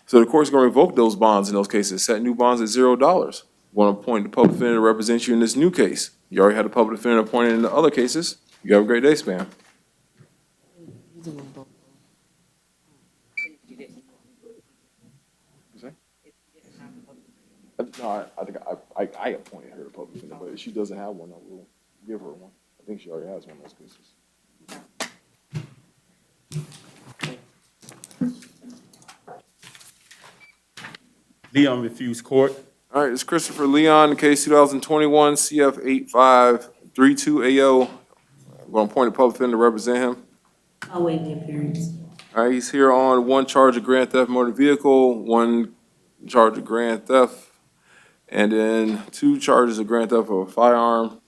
So the court's gonna revoke those bonds in those cases, set new bonds at $0. Want to appoint the public defender to represent you in this new case. You already had a public defender appointed in the other cases. You have a great day, Spam. No, I think I appointed her a public defender, but if she doesn't have one, I will give her one. I think she already has one of those cases. Leon refused court. All right, it's Christopher Leon, case 2021 CF 8532AO. I'm going to appoint a public defender to represent him. I'll waive the appearance. All right, he's here on one charge of grand theft motor vehicle, one charge of grand theft, and then two charges of grand theft of a firearm.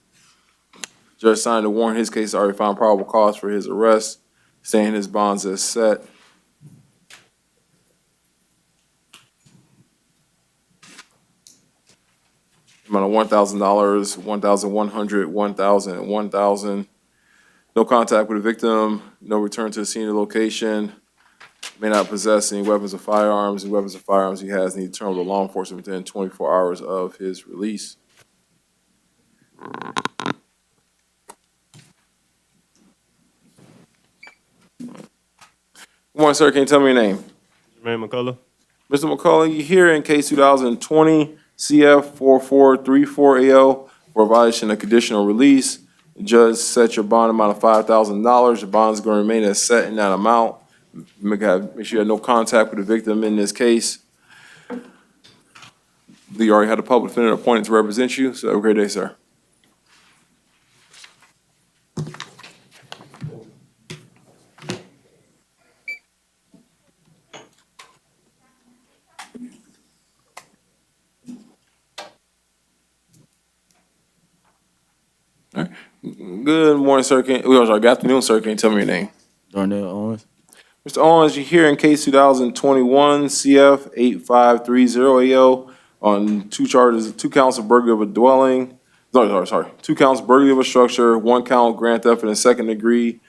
Judge signed a warrant. His case already found probable cause for his arrest, saying his bonds as set. Amount of $1,000, 1,100, 1,000, and 1,000. No contact with the victim, no return to the scene of location, may not possess any weapons or firearms. Any weapons or firearms he has need to turn over to law enforcement within 24 hours of his release. Good morning, sir. Can you tell me your name? Jermaine McCullough. Mr. McCullough, you're here in case 2020 CF 4434AO for a violation of conditional release. The judge set your bond amount of $5,000. Your bond is going to remain as set in that amount. Make sure you have no contact with the victim in this case. You already had a public defender appointed to represent you, so have a great day, sir. All right. Good morning, sir. Good afternoon, sir. Can you tell me your name? Darnell Owens. Mr. Owens, you're here in case 2021 CF 8530AO on two charges, 2 counts of burglary of a dwelling. Sorry. 2 counts burglary of a structure, 1 count grand theft in the second degree,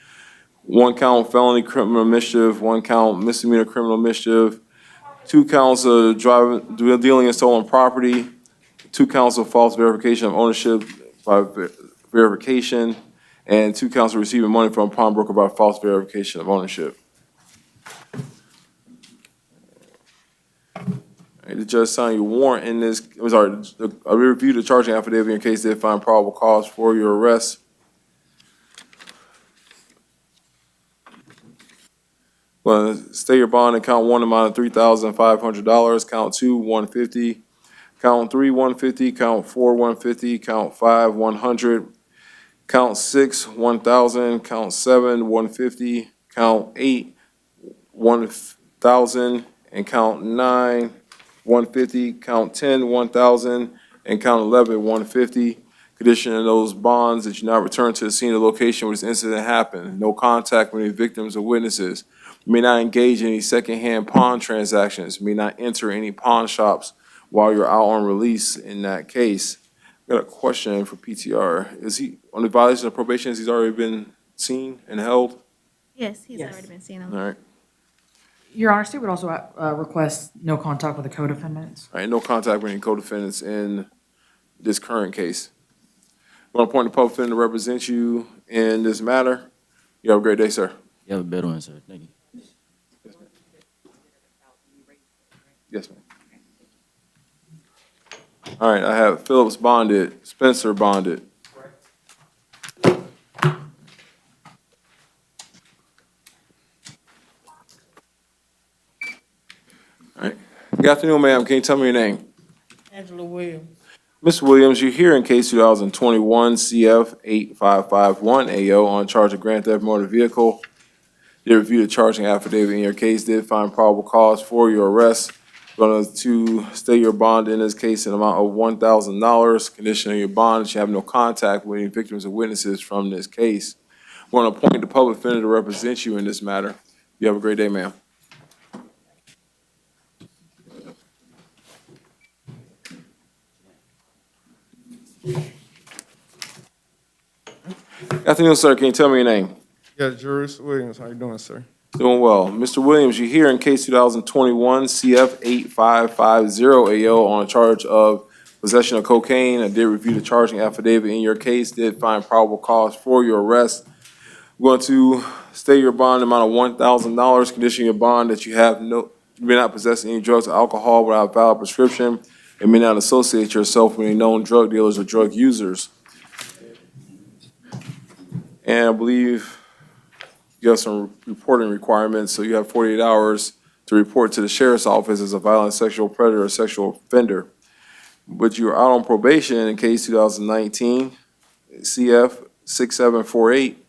1 count felony criminal mischief, 1 count misdemeanor criminal mischief, 2 counts of dealing in stolen property, 2 counts of false verification of ownership by verification, and 2 counts of receiving money from a pawnbroker by false verification of ownership. The judge signed your warrant in this, I reviewed the charging affidavit in case they find probable cause for your arrest. Well, stay your bond in count 1 amount of $3,500, count 2, $150, count 3, $150, count 4, $150, count 5, $100, count 6, $1,000, count 7, $150, count 8, $1,000, and count 9, $150, count 10, $1,000, and count 11, $150. Condition of those bonds that you not return to the scene of location where this incident happened. No contact with any victims or witnesses. You may not engage in any secondhand pawn transactions. You may not enter any pawn shops while you're out on release in that case. I got a question for PTR. Is he on the violation of probation? He's already been seen and held? Yes, he's already been seen on. All right. Your Honor, state would also request no contact with the co-defendants. All right, no contact with any co-defendants in this current case. I'm going to appoint a public defender to represent you in this matter. You have a great day, sir. You have a better one, sir. Thank you. Yes, ma'am. All right, I have Phillips bonded, Spencer bonded. All right. Good afternoon, ma'am. Can you tell me your name? Angela Williams. Ms. Williams, you're here in case 2021 CF 8551 AO on charge of grand theft motor vehicle. Did review the charging affidavit in your case, did find probable cause for your arrest. Going to stay your bond in this case in amount of $1,000. Condition of your bond that you have no contact with any victims or witnesses from this case. We're going to appoint the public defender to represent you in this matter. You have a great day, ma'am. Afternoon, sir. Can you tell me your name? Yeah, Juris Williams. How you doing, sir? Doing well. Mr. Williams, you're here in case 2021 CF 8550 AO on a charge of possession of cocaine. I did review the charging affidavit in your case, did find probable cause for your arrest. We're going to stay your bond amount of $1,000, condition your bond that you may not possess any drugs or alcohol without a valid prescription, and may not associate yourself with any known drug dealers or drug users. And I believe you have some reporting requirements, so you have 48 hours to report to the sheriff's office as a violent sexual predator or sexual offender. But you're out on probation in case 2019 CF 6748.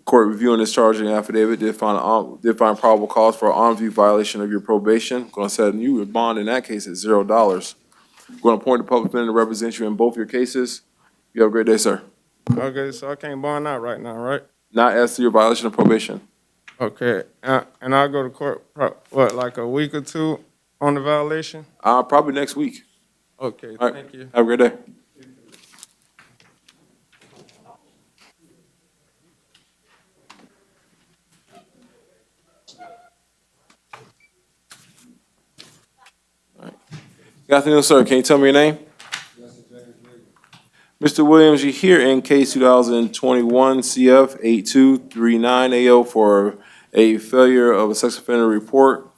Court reviewing this charging affidavit did find probable cause for an on-view violation of your probation. Going to set you a bond in that case at $0. Going to appoint a public defender to represent you in both your cases. You have a great day, sir. Okay, so I can't bond out right now, right? Not as to your violation of probation. Okay, and I'll go to court, like a week or two on the violation? Probably next week. Okay, All right. thank you. Have a great day. All right. Good afternoon, sir. Can you tell me your name? Mr. Williams, you're here in case 2021 CF 8239 AO for a failure of a sex offender report.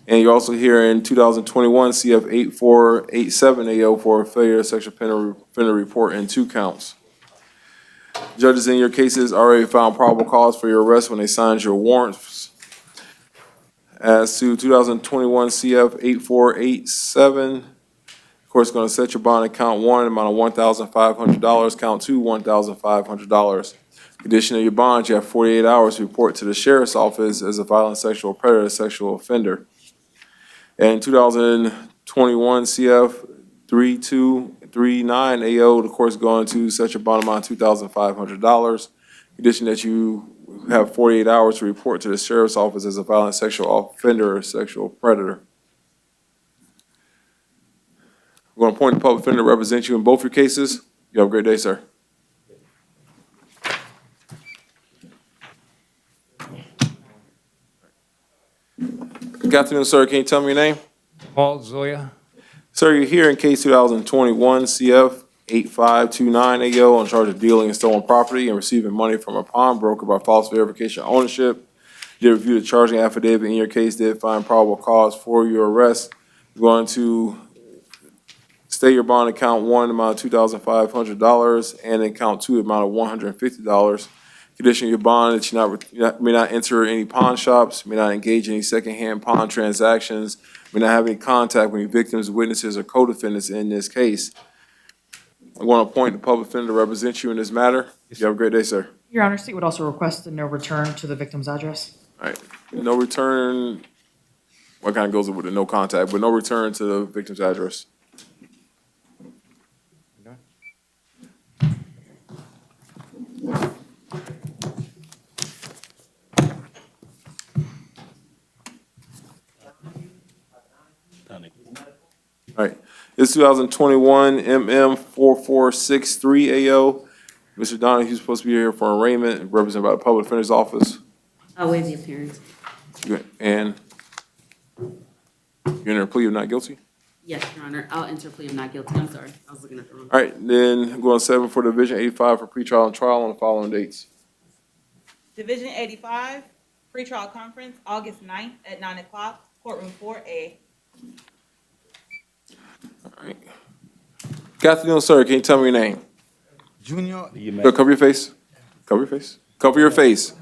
And you're also here in 2021 CF 8487 AO for a failure of sex offender report in 2 counts. Judges in your cases already found probable cause for your arrest when they signed your warrants. As to 2021 CF 8487, court's going to set your bond at count 1, amount of $1,500, count 2, $1,500. Condition of your bond, you have 48 hours to report to the sheriff's office as a violent sexual predator, sexual offender. And 2021 CF 3239 AO, the court's going to set your bond amount $2,500. Condition that you have 48 hours to report to the sheriff's office as a violent sexual offender or sexual predator. We're going to appoint a public defender to represent you in both your cases. You have a great day, sir. Good afternoon, sir. Can you tell me your name? Paul Zoya. Sir, you're here in case 2021 CF 8529 AO on charge of dealing in stolen property and receiving money from a pawnbroker by false verification of ownership. Did review the charging affidavit in your case, did find probable cause for your arrest. We're going to stay your bond at count 1, amount of $2,500, and in count 2, amount of $150. Condition your bond that you may not enter any pawn shops, may not engage in any secondhand pawn transactions, may not have any contact with any victims, witnesses, or co-defendants in this case. I'm going to appoint the public defender to represent you in this matter. You have a great day, sir. Your Honor, state would also request a no return to the victim's address. All right, no return, what kind of goes with the no contact, but no return to the victim's address. All right, it's 2021 MM4463 AO. Mr. Donahue's supposed to be here for arraignment, represented by the public defender's office. I'll waive the appearance. And you're in a plea of not guilty? Yes, Your Honor. I'll enter plea of not guilty. I'm sorry. I was looking at the wrong. All right, then go on 7 for Division 85 for pretrial and trial on the following dates. Division 85, pretrial conference, August 9th at 9 o'clock, courtroom 4A. All right. Good afternoon, sir. Can you tell me your name? Junior. Sir, cover your face. Cover your face. Cover your face.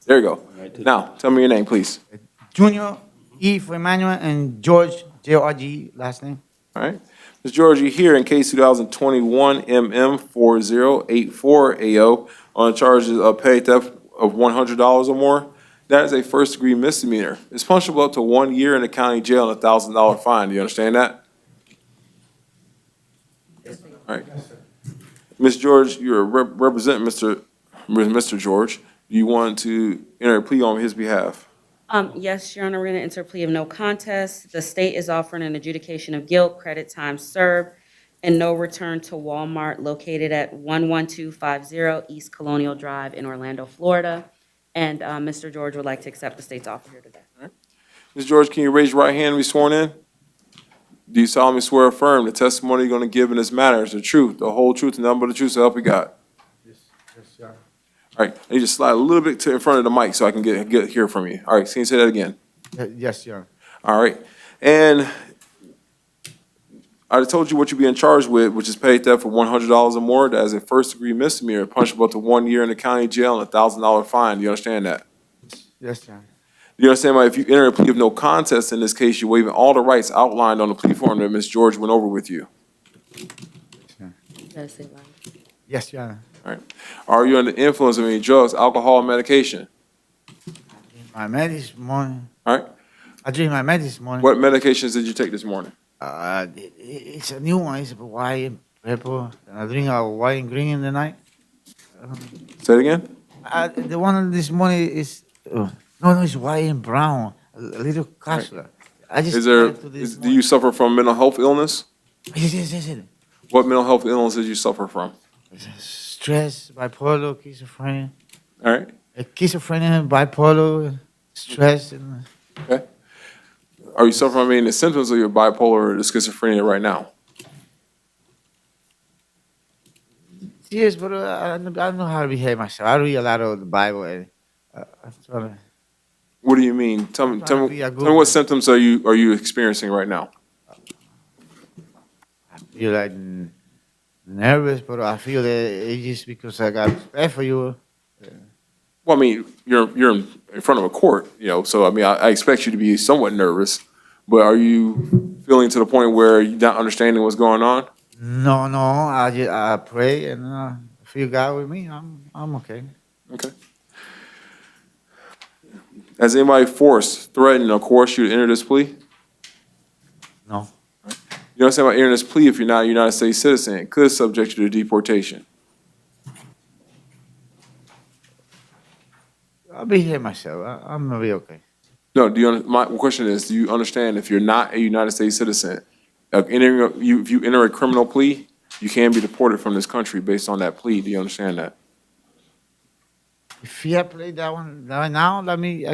There you go. Now, tell me your name, please. Junior E for Emmanuel, and George, George, last name. All right. Ms. George, you're here in case 2021 MM4084 AO on charges of petty theft of $100 or more. That is a first-degree misdemeanor. It's punishable up to 1 year in the county jail and a $1,000 fine. Do you understand that? All right. Ms. George, you're representing Mr. George. Do you want to enter a plea on his behalf? Yes, Your Honor, we're going to enter a plea of no contest. The state is offering an adjudication of guilt, credit time served, and no return to Walmart located at 11250 East Colonial Drive in Orlando, Florida. And Mr. George would like to accept the state's offer here today. Ms. George, can you raise your right hand and be sworn in? Do you solemnly swear or affirm the testimony you're going to give in this matter is the truth, the whole truth, and nothing but the truth, so help you God? Yes, Your Honor. All right, you just slide a little bit in front of the mic so I can get hear from you. All right, can you say that again? Yes, Your Honor. All right, and I told you what you're being charged with, which is petty theft for $100 or more. That is a first-degree misdemeanor, punishable up to 1 year in the county jail and a $1,000 fine. Do you understand that? Yes, Your Honor. Do you understand why if you enter a plea of no contest in this case, you're waiving all the rights outlined on the plea form that Ms. George went over with you? Yes, Your Honor. All right. Are you under the influence of any drugs, alcohol, or medication? My med this morning. All right. I drink my med this morning. What medications did you take this morning? It's a new one. It's a white and purple. And I drink a white and green in the night. Say it again? The one this morning is, no, it's white and brown. A little capsule. I just Do you suffer from mental health illness? Yes. What mental health illness did you suffer from? Stress, bipolar, schizophrenia. All right. Schizophrenia, bipolar, stress. And Okay. Are you suffering from any of the symptoms of your bipolar or the schizophrenia right now? yes, but I don't know how to behave myself. I read a lot of the Bible. And, I'm trying to, What do you mean? Tell me what symptoms are you experiencing right now? feel like nervous, but I feel that it's just because I got respect for you. Well, I mean, you're in front of a court, so I mean, I expect you to be somewhat nervous, but are you feeling to the point where you're not understanding what's going on? No, I pray and feel God with me. I'm okay. Okay. Has anybody forced, threatened, or coerced you to enter this plea? No. You understand about entering this plea if you're not a United States citizen, it could subject you to deportation. I'll be here myself. I'm gonna be okay. No, my question is, do you understand if you're not a United States citizen, if you enter a criminal plea, you can be deported from this country based on that plea? Do you understand that? If you play that one right now, let me.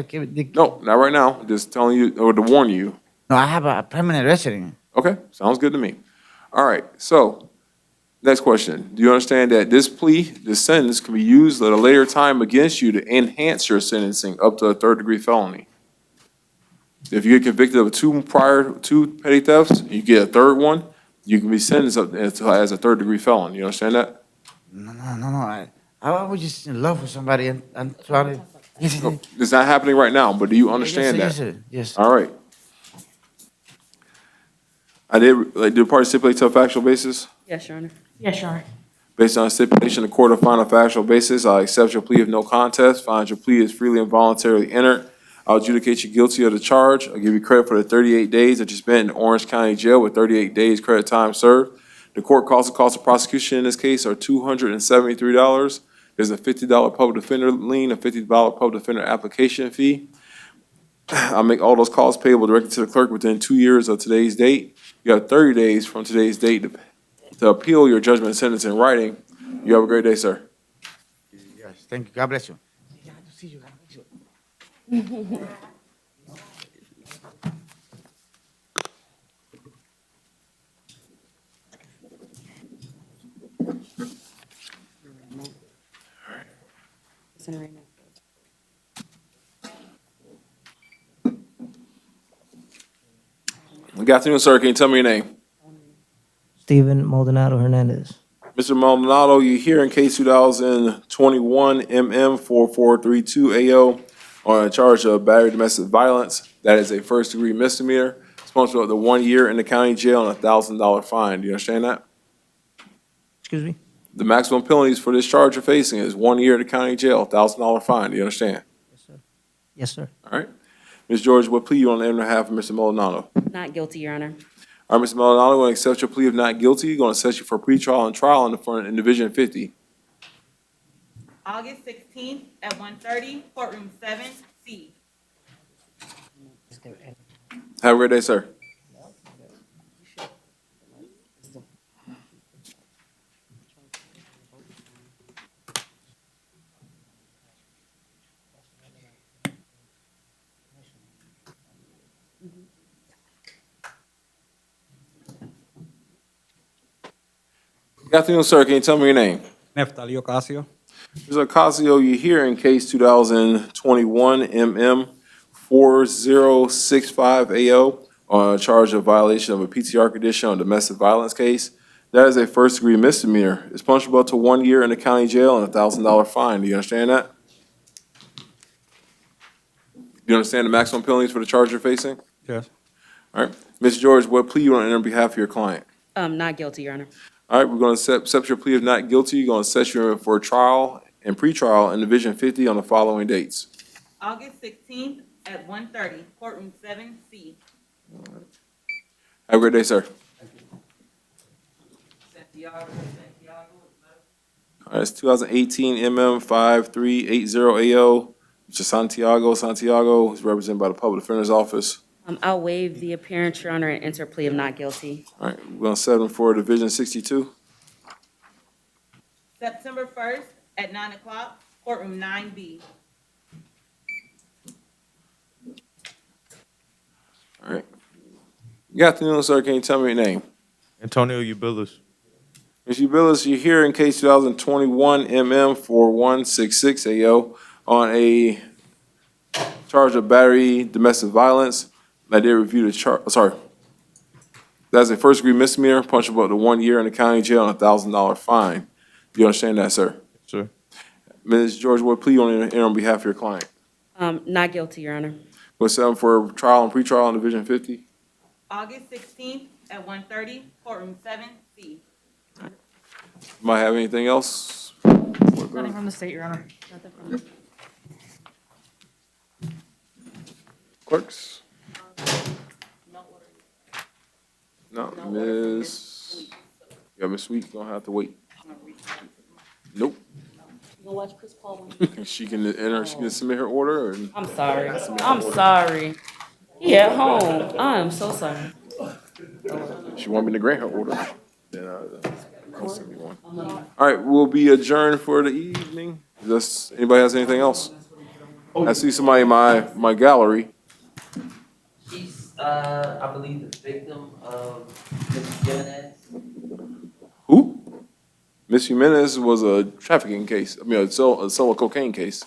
No, not right now. Just telling you or to warn you. No, I have a permanent resident. Okay, sounds good to me. All right, so next question. Do you understand that this plea, this sentence can be used at a later time against you to enhance your sentencing up to a third-degree felony? If you get convicted of two petty thefts, you get a third one, you can be sentenced up as a third-degree felon. You understand that? No. I was just in love with somebody and trying to. Yes, It's not happening right now, but do you understand yes, that? Yes. All right. Did the party stipulate to a factual basis? Yes, Your Honor. Yes, Your Honor. Based on stipulation, the court will find a factual basis. I accept your plea of no contest, find your plea is freely and voluntarily entered. I'll adjudicate you guilty of the charge. I'll give you credit for the 38 days that you spent in Orange County Jail with 38 days credit time served. The court cost of prosecution in this case are $273. There's a $50 public defender lien, a $50 public defender application fee. I'll make all those costs payable directly to the clerk within 2 years of today's date. You have 30 days from today's date to appeal your judgment and sentence in writing. You have a great day, sir. Yes, thank you. God bless you. Good afternoon, sir. Can you tell me your name? Steven Maldonado Hernandez. Mr. Maldonado, you're here in case 2021 MM4432 AO on a charge of battery domestic violence. That is a first-degree misdemeanor. It's punishable up to 1 year in the county jail and a $1,000 fine. Do you understand that? Excuse me? The maximum penalties for this charge you're facing is 1 year in the county jail, $1,000 fine. Do you understand? Yes, sir. All right. Ms. George, what plea you on the behalf of Mr. Maldonado? Not guilty, Your Honor. All right, Mr. Maldonado, going to accept your plea of not guilty. Going to set you for pretrial and trial in the front in Division 50. August 16th at 1:30, courtroom 7C. Have a great day, sir. Good afternoon, sir. Can you tell me your name? Neftali Ocasio. Mr. Ocasio, you're here in case 2021 MM 4065AO on a charge of violation of a PTR condition on a domestic violence case. That is a first-degree misdemeanor. It's punishable up to 1 year in the county jail and a $1,000 fine. Do you understand that? Do you understand the maximum penalties for the charge you're facing? Yes. All right. Ms. George, what plea you want to enter on behalf of your client? Not guilty, Your Honor. All right, we're going to accept your plea of not guilty. You're going to set you for a trial and pretrial in Division 50 on the following dates. August 16th at 1:30, courtroom 7C. Have a great day, sir. All right, it's 2018 MM 5380AO. Mr. Santiago is represented by the Public Defender's Office. I'll waive the appearance, Your Honor, and enter plea of not guilty. All right, we're going to set him for Division 62. September 1st at 9 o'clock, courtroom 9B. All right. Good afternoon, sir. Can you tell me your name? Antonio Ubilis. Ms. Ubilis, you're here in case 2021 MM 4166AO on a charge of battery domestic violence. I did review the that's a first-degree misdemeanor, punishable up to 1 year in the county jail and a $1,000 fine. Do you understand that, sir? Sir. Ms. George, what plea you want to enter on behalf of your client? Not guilty, Your Honor. We'll set him for trial and pretrial in Division 50. August 16th at 1:30, courtroom 7C. Might have anything else? Nothing from the state, Your Honor. Nothing from the Clerks? No, Ms. Yeah, Ms. Sweet, gonna have to wait. Nope. You gonna watch Chris Paul win? She can enter, she can submit her order or? I'm sorry. I'm sorry. He at home. I am so sorry. She want me to grant her order, then I'll send me one. All right, we'll be adjourned for the evening. Does anybody has anything else? I see somebody in my gallery. She's, I believe, the victim of Mrs. Jimenez. Who? Miss Jimenez was a trafficking case. I mean, a solo cocaine case.